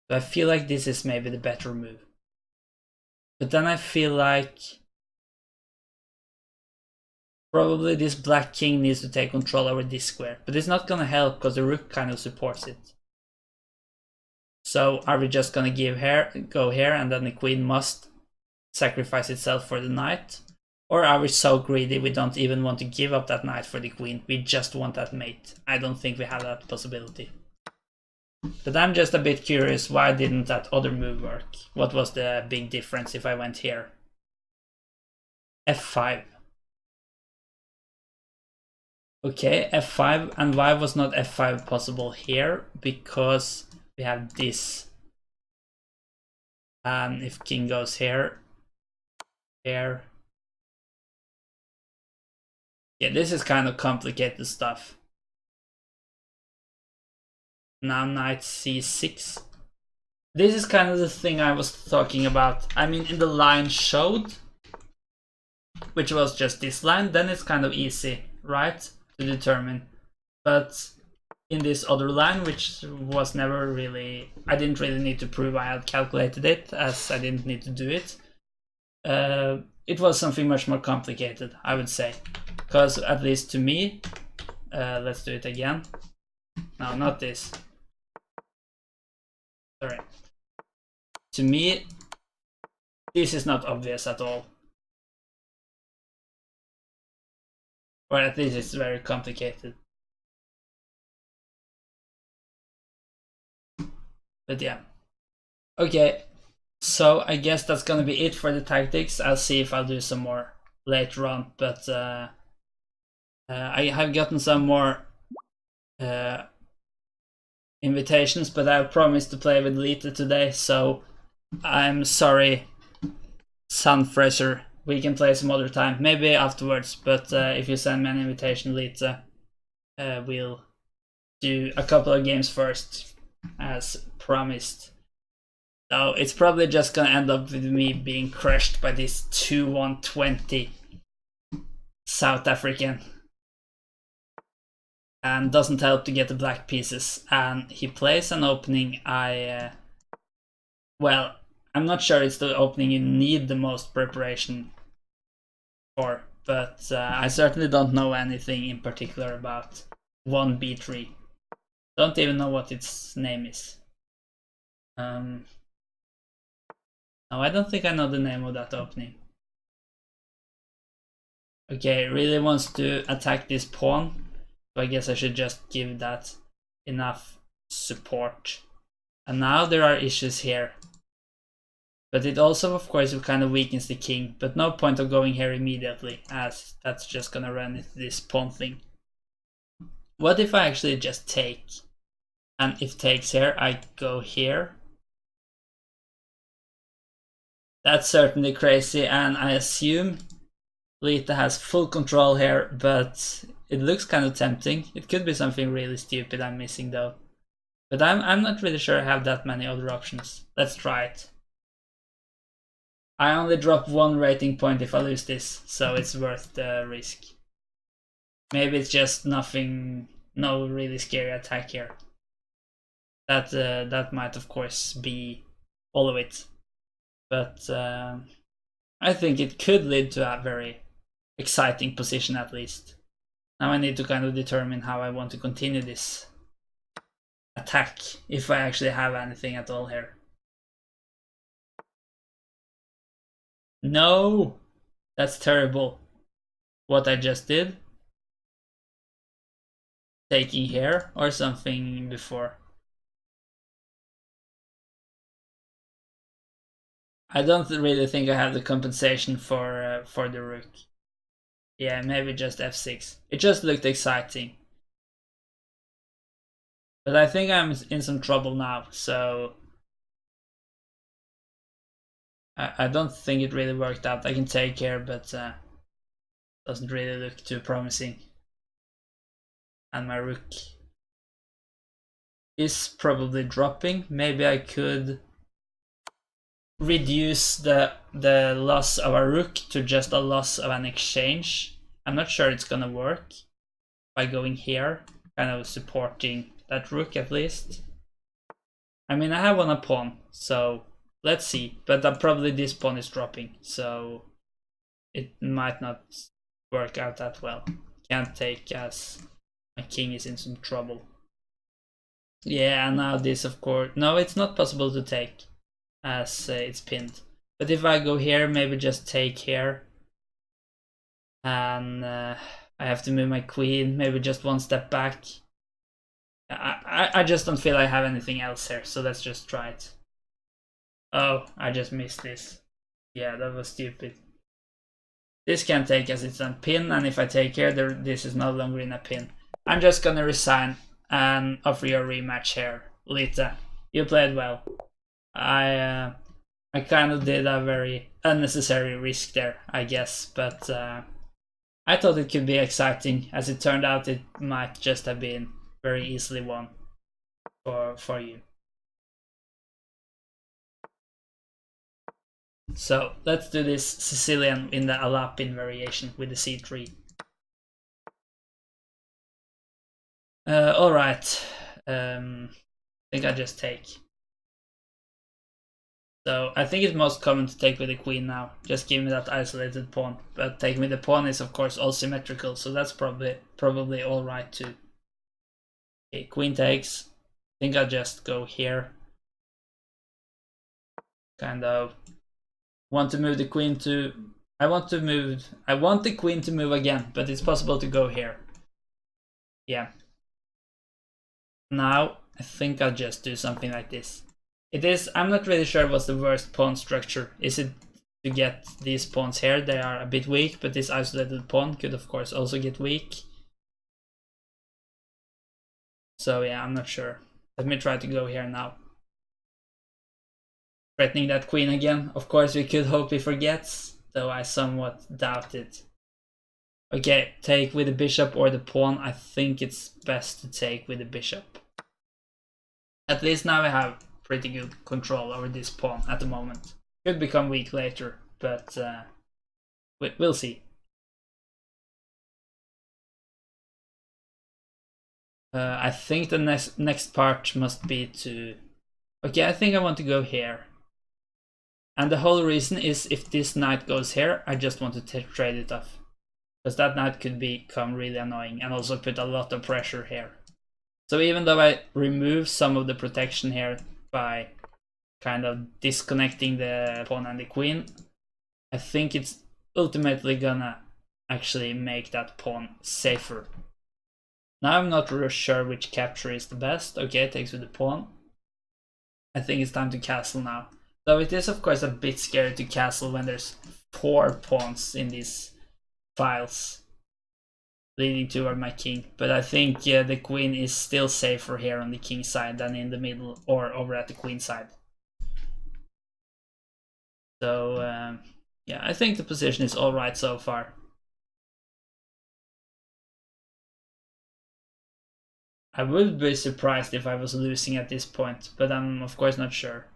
So I feel like this is maybe the better move. But then I feel like probably this black king needs to take control over this square, but it's not gonna help because the rook kind of supports it. So are we just gonna go here and then the queen must sacrifice itself for the knight? Or are we so greedy we don't even want to give up that knight for the queen? We just want that mate. I don't think we have that possibility. But I'm just a bit curious, why didn't that other move work? What was the big difference if I went here? F5. Okay, F5, and why was not F5 possible here? Because we have this. And if king goes here, here. Yeah, this is kind of complicated stuff. Now knight c6. This is kind of the thing I was talking about. I mean, in the line showed, which was just this line, then it's kind of easy, right, to determine. But in this other line, which was never really, I didn't really need to prove I had calculated it, as I didn't need to do it. It was something much more complicated, I would say. Because at least to me, let's do it again. No, not this. Sorry. To me, this is not obvious at all. Or at least it's very complicated. But yeah. Okay, so I guess that's gonna be it for the tactics. I'll see if I'll do some more later on, but I have gotten some more invitations, but I promised to play with Lita today, so I'm sorry, Sunfresher. We can play some other time, maybe afterwards, but if you send me an invitation, Lita, we'll do a couple of games first, as promised. So it's probably just gonna end up with me being crushed by this 2-1-20 South African. And doesn't help to get the black pieces. And he plays an opening well, I'm not sure it's the opening you need the most preparation for, but I certainly don't know anything in particular about 1b3. Don't even know what its name is. No, I don't think I know the name of that opening. Okay, really wants to attack this pawn, so I guess I should just give that enough support. And now there are issues here. But it also, of course, kind of weakens the king, but no point of going here immediately, as that's just gonna run into this pawn thing. What if I actually just take? And if takes here, I go here. That's certainly crazy, and I assume Lita has full control here, but it looks kind of tempting. It could be something really stupid I'm missing though. But I'm not really sure I have that many other options. Let's try it. I only drop 1 rating point if I lose this, so it's worth the risk. Maybe it's just nothing, no really scary attack here. That might of course be all of it. But I think it could lead to a very exciting position at least. Now I need to kind of determine how I want to continue this attack, if I actually have anything at all here. No! That's terrible. What I just did. Taking here or something before. I don't really think I have the compensation for the rook. Yeah, maybe just f6. It just looked exciting. But I think I'm in some trouble now, so I don't think it really worked out. I can take here, but doesn't really look too promising. And my rook is probably dropping. Maybe I could reduce the loss of a rook to just a loss of an exchange. I'm not sure it's gonna work by going here, kind of supporting that rook at least. I mean, I have on a pawn, so let's see. But probably this pawn is dropping, so it might not work out that well. Can't take as my king is in some trouble. Yeah, now this of course. No, it's not possible to take as it's pinned. But if I go here, maybe just take here. And I have to move my queen, maybe just one step back. I just don't feel I have anything else here, so let's just try it. Oh, I just missed this. Yeah, that was stupid. This can take as it's a pin, and if I take here, this is no longer in a pin. I'm just gonna resign and offer you a rematch here, Lita. You played well. I kind of did a very unnecessary risk there, I guess, but I thought it could be exciting. As it turned out, it might just have been very easily won for you. So let's do this Sicilian in the Alapin variation with the c3. Alright, I think I just take. So I think it's most common to take with the queen now. Just give me that isolated pawn. But taking with the pawn is of course all symmetrical, so that's probably alright too. Okay, queen takes. I think I'll just go here. Kind of want to move the queen to... I want the queen to move again, but it's possible to go here. Yeah. Now, I think I'll just do something like this. I'm not really sure what's the worst pawn structure. Is it to get these pawns here? They are a bit weak, but this isolated pawn could of course also get weak. So yeah, I'm not sure. Let me try to go here now. Threatening that queen again. Of course we could hope he forgets, though I somewhat doubt it. Okay, take with the bishop or the pawn. I think it's best to take with the bishop. At least now I have pretty good control over this pawn at the moment. Could become weak later, but we'll see. I think the next part must be to... Okay, I think I want to go here. And the whole reason is if this knight goes here, I just want to trade it off. Because that knight could become really annoying and also put a lot of pressure here. So even though I remove some of the protection here by kind of disconnecting the pawn and the queen, I think it's ultimately gonna actually make that pawn safer. Now I'm not really sure which capture is the best. Okay, it takes with the pawn. I think it's time to castle now. Though it is of course a bit scary to castle when there's 4 pawns in these files leading toward my king. But I think the queen is still safer here on the king side than in the middle or over at the queen side. So yeah, I think the position is alright so far. I would be surprised if I was losing at this point, but I'm of course not sure.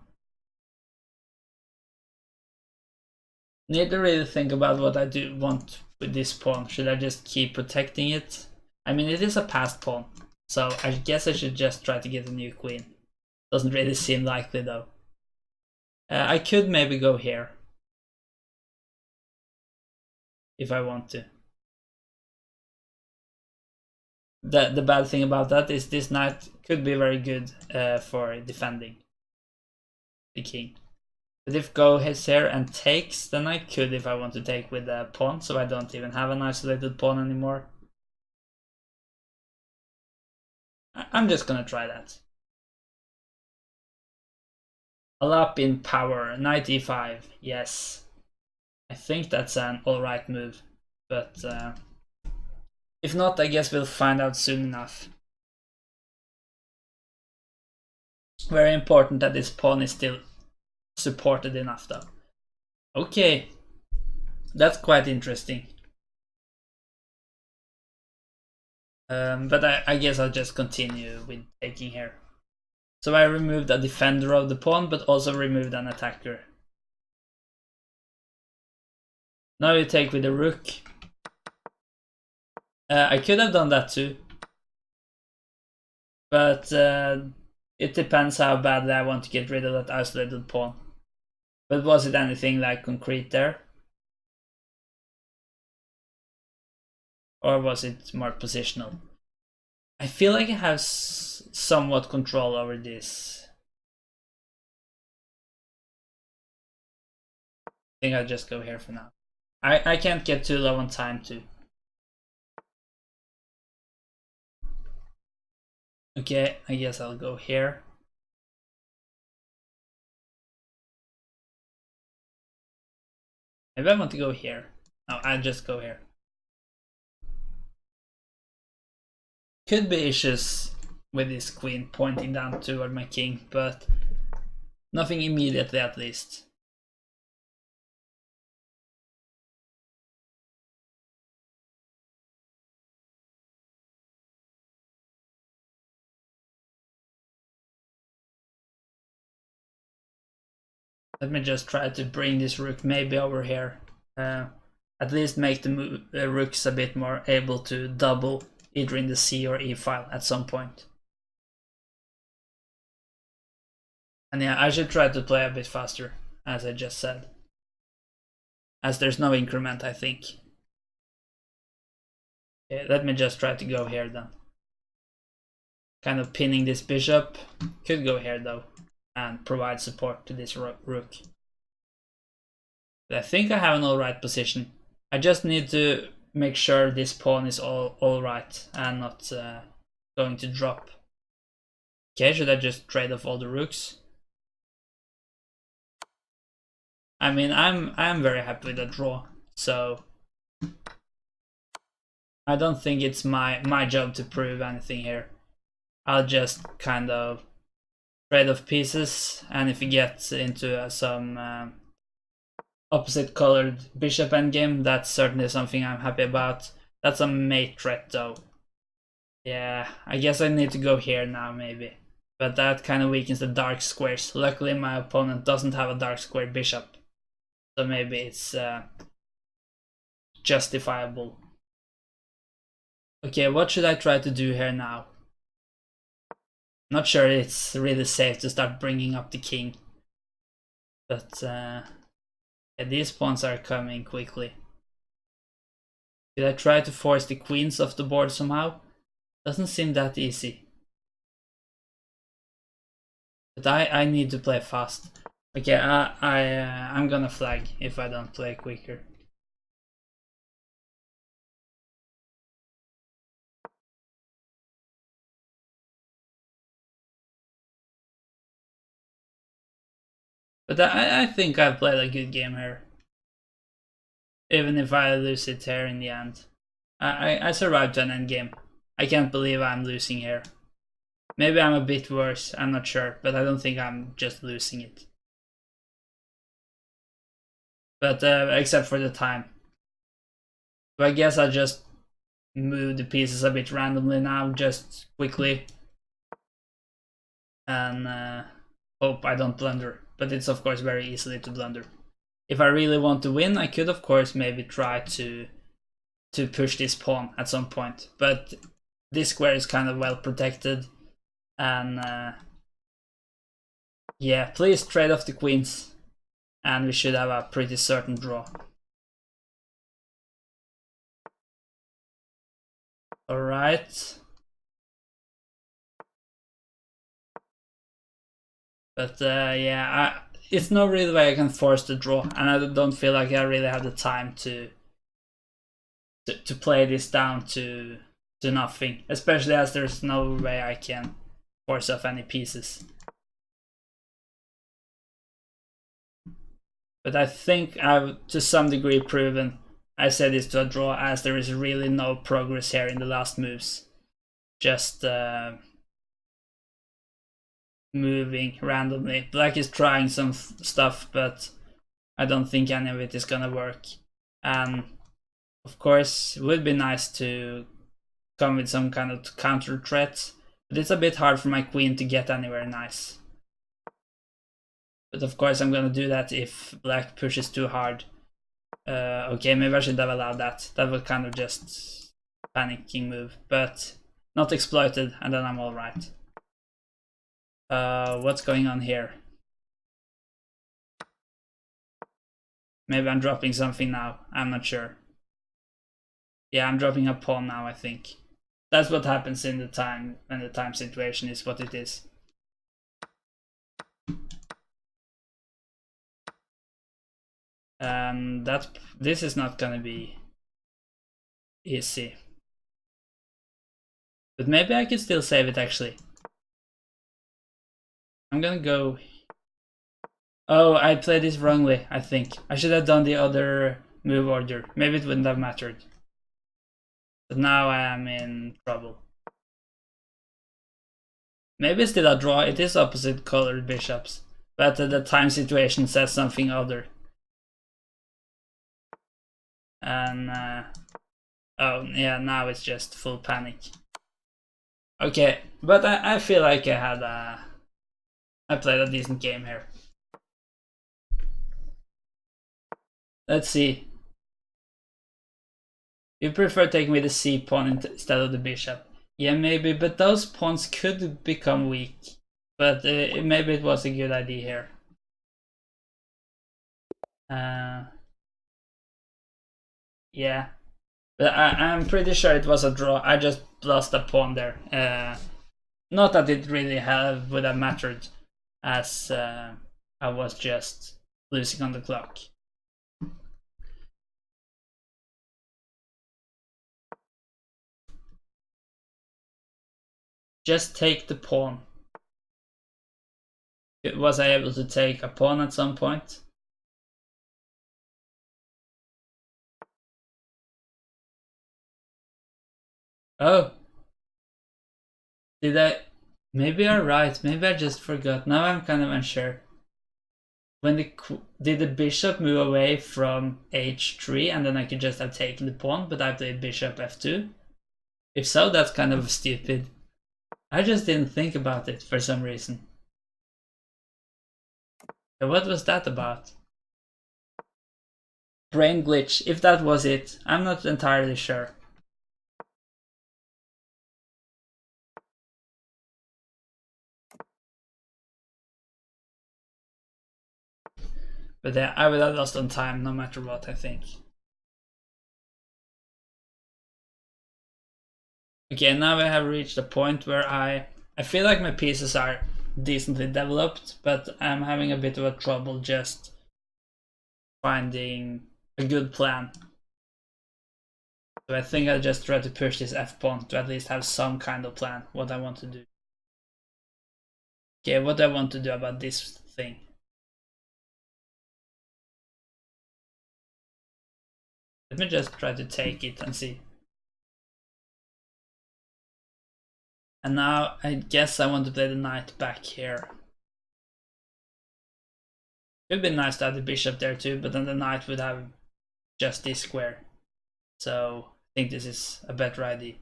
Need to really think about what I do want with this pawn. Should I just keep protecting it? I mean, it is a passed pawn, so I guess I should just try to get a new queen. Doesn't really seem likely though. I could maybe go here if I want to. The bad thing about that is this knight could be very good for defending the king. But if go is here and takes, then I could if I want to take with a pawn, so I don't even have an isolated pawn anymore. I'm just gonna try that. Alapin power, knight e5, yes. I think that's an alright move, but if not, I guess we'll find out soon enough. Very important that this pawn is still supported enough though. Okay, that's quite interesting. But I guess I'll just continue with taking here. So I removed a defender of the pawn, but also removed an attacker. Now you take with the rook. I could have done that too. But it depends how badly I want to get rid of that isolated pawn. But was it anything like concrete there? Or was it more positional? I feel like I have somewhat control over this. think I'll just go here for now. I can't get too low on time too. Okay, I guess I'll go here. Maybe I want to go here. No, I'll just go here. Could be issues with this queen pointing down toward my king, but nothing immediately at least. Let me just try to bring this rook maybe over here. At least make the rooks a bit more able to double either in the c or e file at some point. And yeah, I should try to play a bit faster, as I just said. As there's no increment, I think. Okay, let me just try to go here then. Kind of pinning this bishop. Could go here though, and provide support to this rook. But I think I have an alright position. I just need to make sure this pawn is all right and not going to drop. Okay, should I just trade off all the rooks? I mean, I'm very happy with the draw, so I don't think it's my job to prove anything here. I'll just kind of trade off pieces, and if he gets into some opposite colored bishop endgame, that's certainly something I'm happy about. That's a mate threat though. Yeah, I guess I need to go here now maybe. But that kind of weakens the dark squares. Luckily my opponent doesn't have a dark square bishop. So maybe it's justifiable. Okay, what should I try to do here now? Not sure it's really safe to start bringing up the king. But yeah, these pawns are coming quickly. Did I try to force the queens off the board somehow? Doesn't seem that easy. But I need to play fast. Okay, I'm gonna flag if I don't play quicker. But I think I've played a good game here. Even if I lose it here in the end. I survived to an endgame. I can't believe I'm losing here. Maybe I'm a bit worse, I'm not sure, but I don't think I'm just losing it. But except for the time. So I guess I'll just move the pieces a bit randomly now, just quickly. And hope I don't blunder. But it's of course very easily to blunder. If I really want to win, I could of course maybe try to push this pawn at some point. But this square is kind of well protected. And yeah, please trade off the queens. And we should have a pretty certain draw. Alright. But yeah, it's no real way I can force the draw, and I don't feel like I really have the time to play this down to nothing, especially as there's no way I can force off any pieces. But I think I've to some degree proven I said this to a draw, as there is really no progress here in the last moves. Just moving randomly. Black is trying some stuff, but I don't think any of it is gonna work. And of course, it would be nice to come with some kind of counter threat, but it's a bit hard for my queen to get anywhere nice. But of course I'm gonna do that if black pushes too hard. Okay, maybe I should have allowed that. That was kind of just a panicking move, but not exploited, and then I'm alright. What's going on here? Maybe I'm dropping something now, I'm not sure. Yeah, I'm dropping a pawn now, I think. That's what happens in the time, when the time situation is what it is. And this is not gonna be easy. But maybe I can still save it actually. I'm gonna go. Oh, I played this wrongly, I think. I should have done the other move order. Maybe it wouldn't have mattered. But now I am in trouble. Maybe it's still a draw. It is opposite colored bishops. But the time situation says something other. And oh yeah, now it's just full panic. Okay, but I feel like I played a decent game here. Let's see. You prefer taking with the c pawn instead of the bishop. Yeah, maybe, but those pawns could become weak. But maybe it was a good idea here. Yeah. But I'm pretty sure it was a draw. I just lost a pawn there. Not that it really would have mattered, as I was just losing on the clock. Just take the pawn. Was I able to take a pawn at some point? Oh. Did I? Maybe you're right. Maybe I just forgot. Now I'm kind of unsure. When did the bishop move away from h3 and then I could just have taken the pawn, but I played bishop f2? If so, that's kind of stupid. I just didn't think about it for some reason. So what was that about? Brain glitch, if that was it. I'm not entirely sure. But yeah, I would have lost on time no matter what, I think. Okay, now I have reached a point where I feel like my pieces are decently developed, but I'm having a bit of a trouble just finding a good plan. So I think I'll just try to push this f-pawn to at least have some kind of plan, what I want to do. Okay, what do I want to do about this thing? Let me just try to take it and see. And now I guess I want to play the knight back here. It would be nice to have the bishop there too, but then the knight would have just this square. So I think this is a better idea.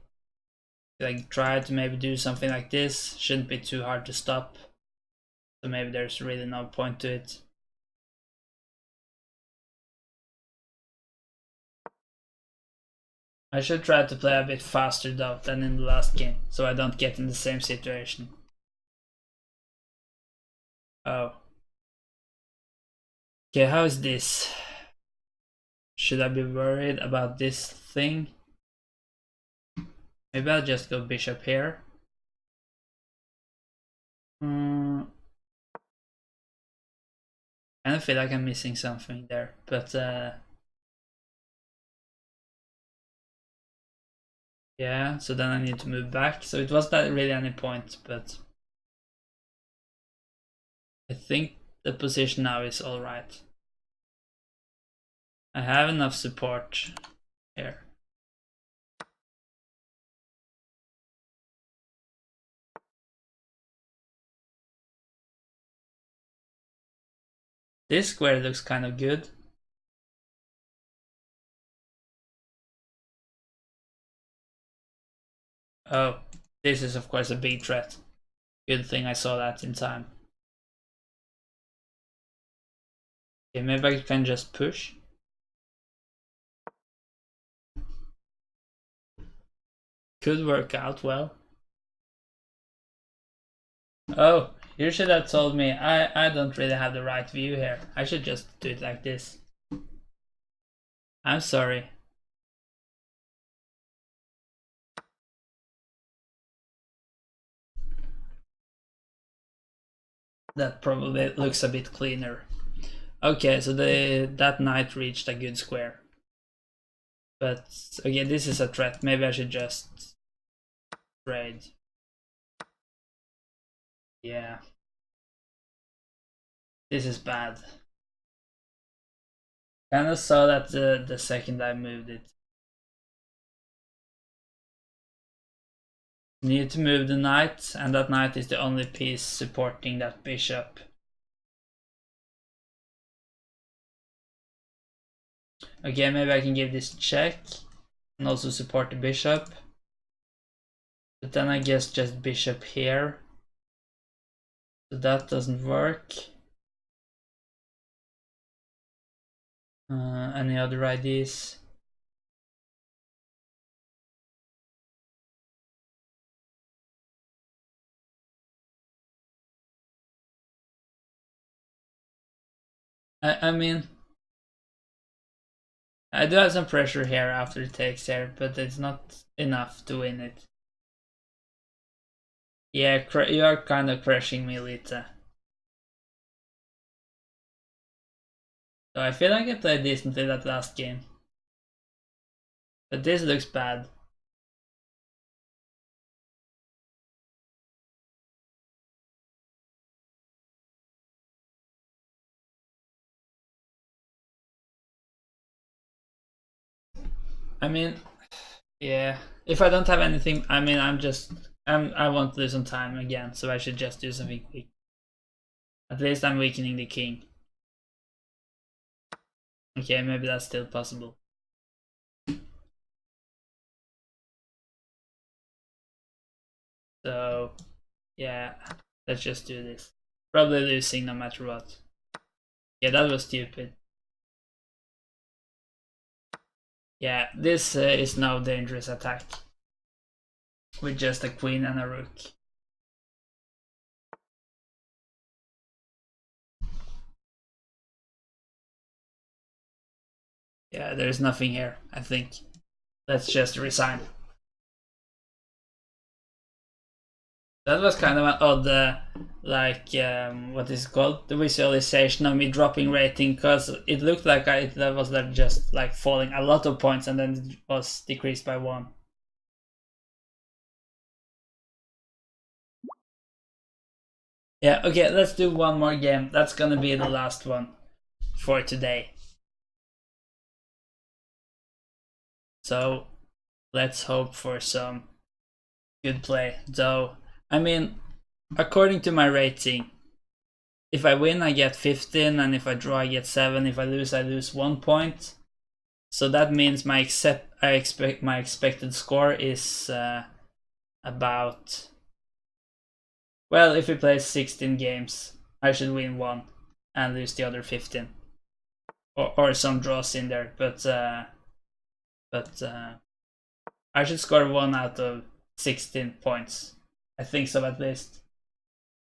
Like try to maybe do something like this. Shouldn't be too hard to stop. So maybe there's really no point to it. I should try to play a bit faster though than in the last game, so I don't get in the same situation. Oh. Okay, how is this? Should I be worried about this thing? Maybe I'll just go bishop here. I kind of feel like I'm missing something there, but yeah, so then I need to move back. So it wasn't really any point, but I think the position now is alright. I have enough support here. This square looks kind of good. Oh, this is of course a big threat. Good thing I saw that in time. Okay, maybe I can just push. Could work out well. Oh, you should have told me. I don't really have the right view here. I should just do it like this. I'm sorry. That probably looks a bit cleaner. Okay, so that knight reached a good square. But again, this is a threat. Maybe I should just trade. Yeah. This is bad. Kinda saw that the second I moved it. Need to move the knight, and that knight is the only piece supporting that bishop. Okay, maybe I can give this check and also support the bishop. But then I guess just bishop here. So that doesn't work. Any other ideas? I mean, I do have some pressure here after it takes here, but it's not enough to win it. Yeah, you are kind of crushing me, Lita. So I feel like I played decently that last game. But this looks bad. I mean, yeah. If I don't have anything, I mean, I want to lose some time again, so I should just do something quick. At least I'm weakening the king. Okay, maybe that's still possible. So, yeah, let's just do this. Probably losing no matter what. Yeah, that was stupid. Yeah, this is no dangerous attack. With just a queen and a rook. Yeah, there's nothing here, I think. Let's just resign. That was kind of an odd, what is it called? The visualization of me dropping rating, because it looked like that was just like falling a lot of points and then it was decreased by 1. Yeah, okay, let's do one more game. That's gonna be the last one for today. So let's hope for some good play. Though, I mean, according to my rating, if I win, I get 15, and if I draw, I get 7. If I lose 1 point. So that means I expect my expected score is about. Well, if we play 16 games, I should win 1 and lose the other 15, or some draws in there. But I should score 1 out of 16 points. I think so, at least.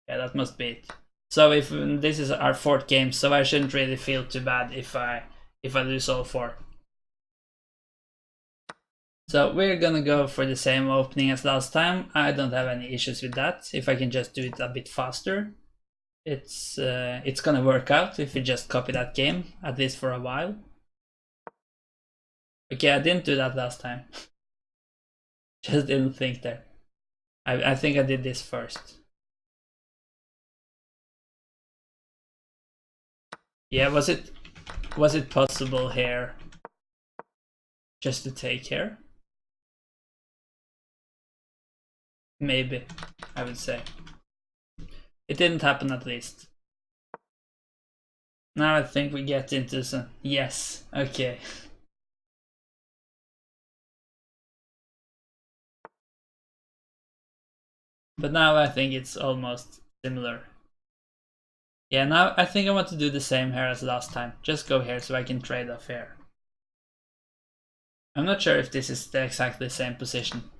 Yeah, that must be it. So if this is our 4th game, so I shouldn't really feel too bad if I lose all 4. So we're gonna go for the same opening as last time. I don't have any issues with that. If I can just do it a bit faster, it's gonna work out if we just copy that game, at least for a while. Okay, I didn't do that last time. Just didn't think there. I think I did this first. Yeah, was it possible here just to take here? Maybe, I would say. It didn't happen, at least. Now I think we get into some. Yes, okay. But now I think it's almost similar. Yeah, now I think I want to do the same here as last time. Just go here so I can trade off here. I'm not sure if this is the exactly same position.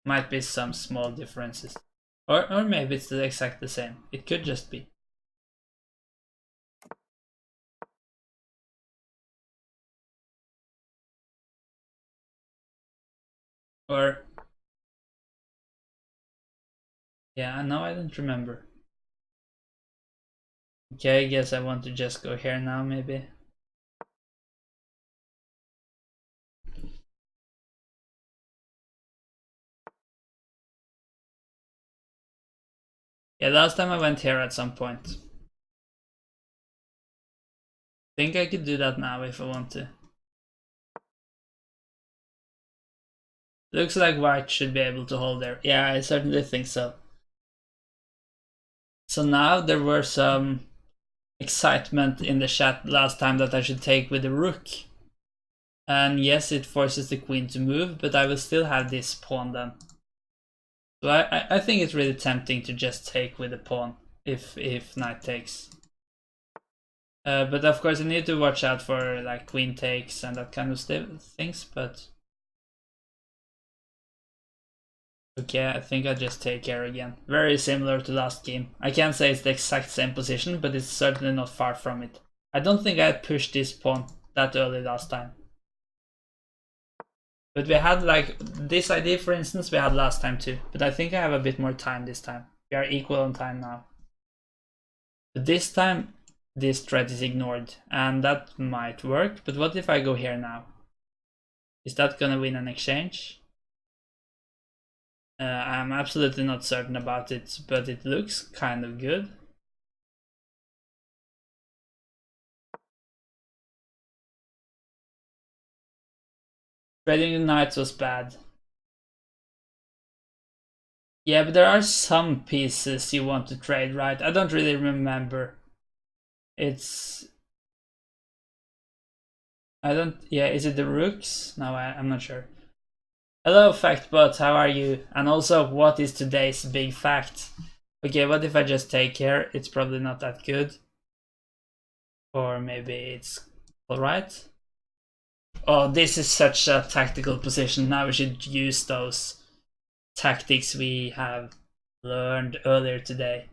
Might be some small differences. Or maybe it's the exact the same. It could just be. Or... yeah, no, I don't remember. Okay, I guess I want to just go here now, maybe. Yeah, last time I went here at some point. Think I could do that now if I want to. Looks like white should be able to hold there. Yeah, I certainly think so. So now there were some excitement in the chat last time that I should take with the rook. And yes, it forces the queen to move, but I will still have this pawn then. So I think it's really tempting to just take with the pawn if knight takes. But of course I need to watch out for like queen takes and that kind of things, but okay, I think I just take here again. Very similar to last game. I can't say it's the exact same position, but it's certainly not far from it. I don't think I pushed this pawn that early last time. But we had like this idea, for instance, we had last time too. But I think I have a bit more time this time. We are equal on time now. But this time, this threat is ignored. And that might work. But what if I go here now? Is that gonna win an exchange? I'm absolutely not certain about it, but it looks kind of good. Trading the knights was bad. Yeah, but there are some pieces you want to trade, right? I don't really remember. Yeah, is it the rooks? No, I'm not sure. Hello, FactBot, how are you? And also, what is today's big fact? Okay, what if I just take here? It's probably not that good. Or maybe it's alright. Oh, this is such a tactical position. Now we should use those tactics we have learned earlier today.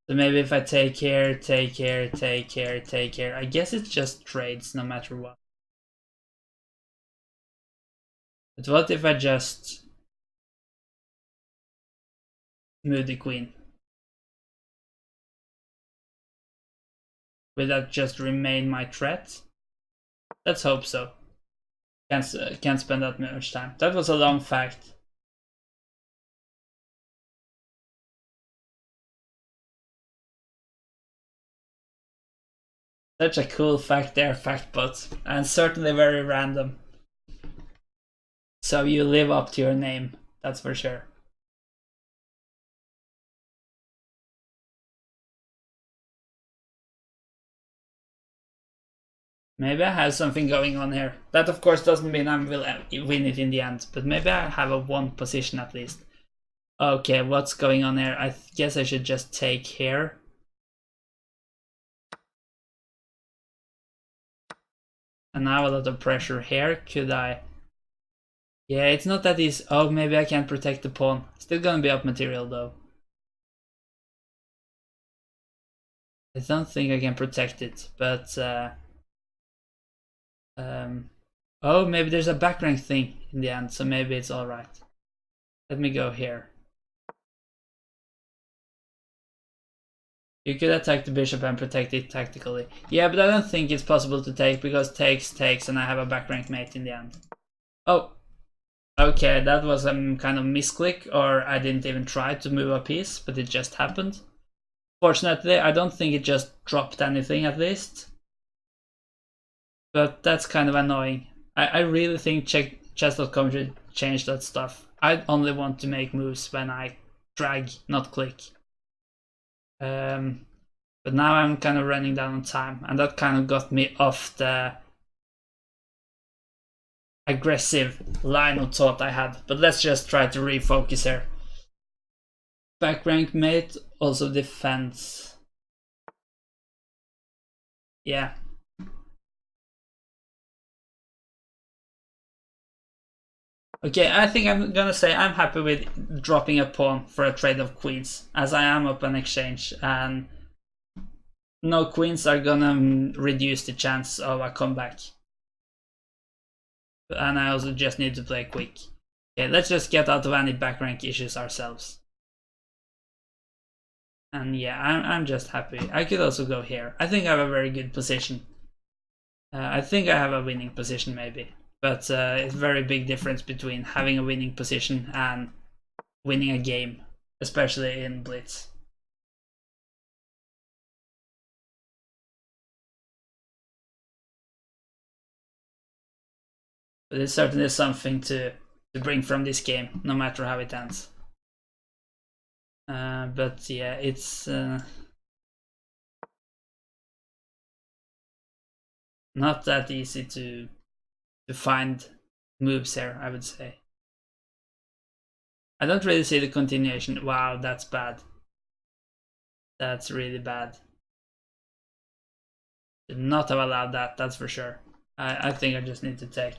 So maybe if I take here, take here, take here, take here. I guess it's just trades no matter what. But what if I just move the queen? Will that just remain my threat? Let's hope so. Can't spend that much time. That was a long fact. Such a cool fact there, FactBot, and certainly very random. So you live up to your name, that's for sure. Maybe I have something going on here. That of course doesn't mean I will win it in the end, but maybe I have a one position at least. Okay, what's going on here? I guess I should just take here. And now a lot of pressure here. Could I? Yeah, it's not that easy. Oh, maybe I can't protect the pawn. Still gonna be up material though. I don't think I can protect it, but oh, maybe there's a back rank thing in the end, so maybe it's alright. Let me go here. You could attack the bishop and protect it tactically. Yeah, but I don't think it's possible to take because takes, and I have a back rank mate in the end. Oh, okay, that was a kind of misclick, or I didn't even try to move a piece, but it just happened. Fortunately, I don't think it just dropped anything at least. But that's kind of annoying. I really think chess.com should change that stuff. I only want to make moves when I drag, not click. But now I'm kind of running down on time, and that kind of got me off the aggressive line of thought I had. But let's just try to refocus here. Back rank mate also defends. Yeah. Okay, I think I'm gonna say I'm happy with dropping a pawn for a trade of queens, as I am up an exchange, and no queens are gonna reduce the chance of a comeback. And I also just need to play quick. Okay, let's just get out of any back rank issues ourselves. And yeah, I'm just happy. I could also go here. I think I have a very good position. I think I have a winning position maybe. But it's a very big difference between having a winning position and winning a game, especially in Blitz. But it's certainly something to bring from this game, no matter how it ends. But yeah, it's not that easy to find moves here, I would say. I don't really see the continuation. Wow, that's bad. That's really bad. Should not have allowed that, that's for sure. I think I just need to take.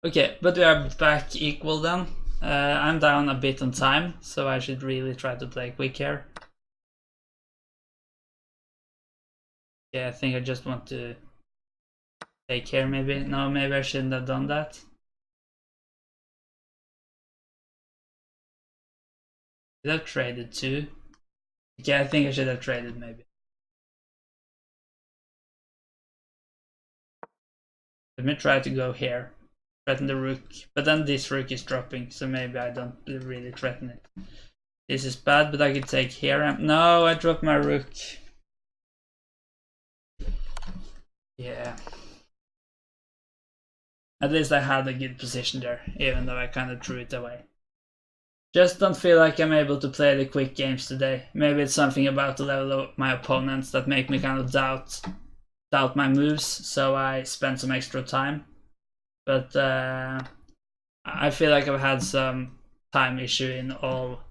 Okay, but we are back equal then. I'm down a bit on time, so I should really try to play quick here. Yeah, I think I just want to take care maybe. No, maybe I shouldn't have done that. Should have traded too. Okay, I think I should have traded maybe. Let me try to go here. Threaten the rook. But then this rook is dropping, so maybe I don't really threaten it. This is bad, but I could take here. No, I dropped my rook. Yeah. At least I had a good position there, even though I kind of threw it away. Just don't feel like I'm able to play the quick games today. Maybe it's something about the level of my opponents that make me kind of doubt my moves, so I spend some extra time. But I feel like I've had some time issue in all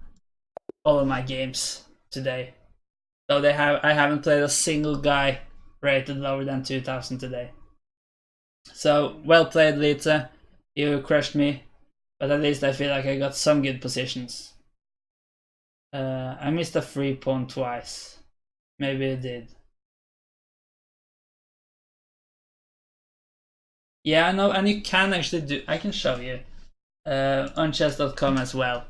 of my games today. So I haven't played a single guy rated lower than 2000 today. So well played, Lita. You crushed me, but at least I feel like I got some good positions. I missed a free pawn twice. Maybe I did. Yeah, I know, and you can actually do. I can show you on chess.com as well.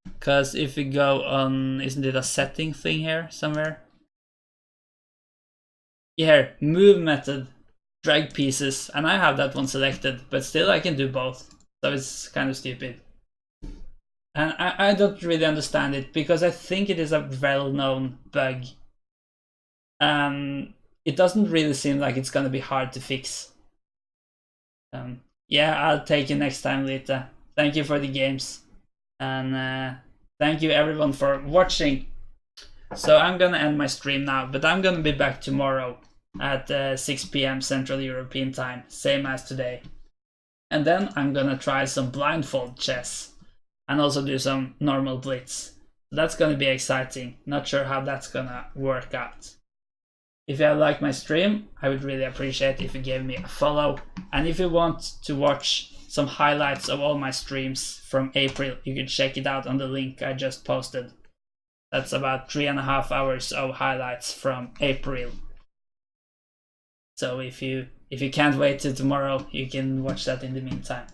Because if we go on, isn't it a setting thing here somewhere? Yeah, move method, drag pieces, and I have that one selected, but still I can do both. So it's kind of stupid. And I don't really understand it, because I think it is a well-known bug. It doesn't really seem like it's gonna be hard to fix. Yeah, I'll take you next time, Lita. Thank you for the games. And thank you everyone for watching. So I'm gonna end my stream now, but I'm gonna be back tomorrow at 6 p.m. Central European Time, same as today. And then I'm gonna try some blindfold chess and also do some normal blitz. That's gonna be exciting. Not sure how that's gonna work out. If you have liked my stream, I would really appreciate if you gave me a follow. And if you want to watch some highlights of all my streams from April, you can check it out on the link I just posted. That's about 3.5 hours of highlights from April. So if you can't wait till tomorrow, you can watch that in the meantime.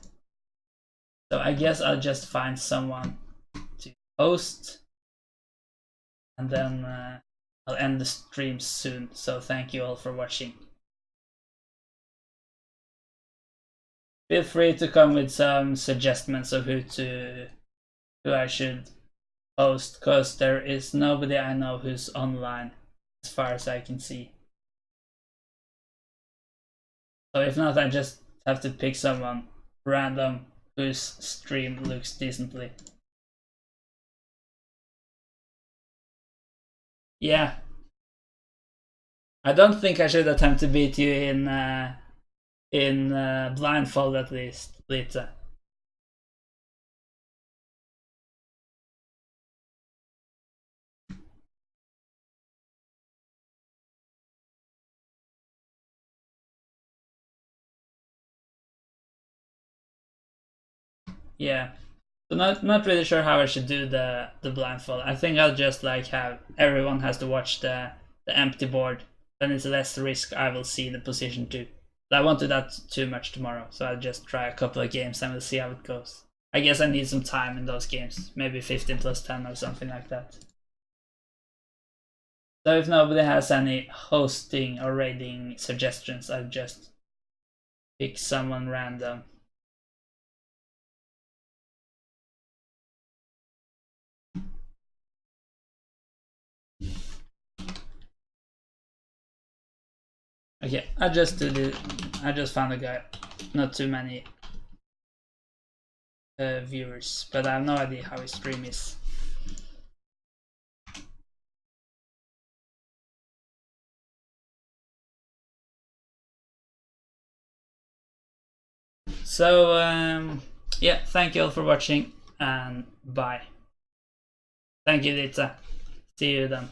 So I guess I'll just find someone to host, and then I'll end the stream soon. So thank you all for watching. Feel free to come with some suggestions of who I should host, because there is nobody I know who's online as far as I can see. So if not, I just have to pick someone random whose stream looks decently. Yeah. I don't think I should attempt to beat you in blindfold at least, Lita. Yeah. So not really sure how I should do the blindfold. I think I'll just like have everyone has to watch the empty board. Then it's less risk I will see the position too. I won't do that too much tomorrow, so I'll just try a couple of games and we'll see how it goes. I guess I need some time in those games, maybe 15 plus 10 or something like that. So if nobody has any hosting or raiding suggestions, I'll just pick someone random. Okay, I just found a guy. Not too many viewers, but I have no idea how his stream is. So yeah, thank you all for watching and bye. Thank you, Litsa. See you then.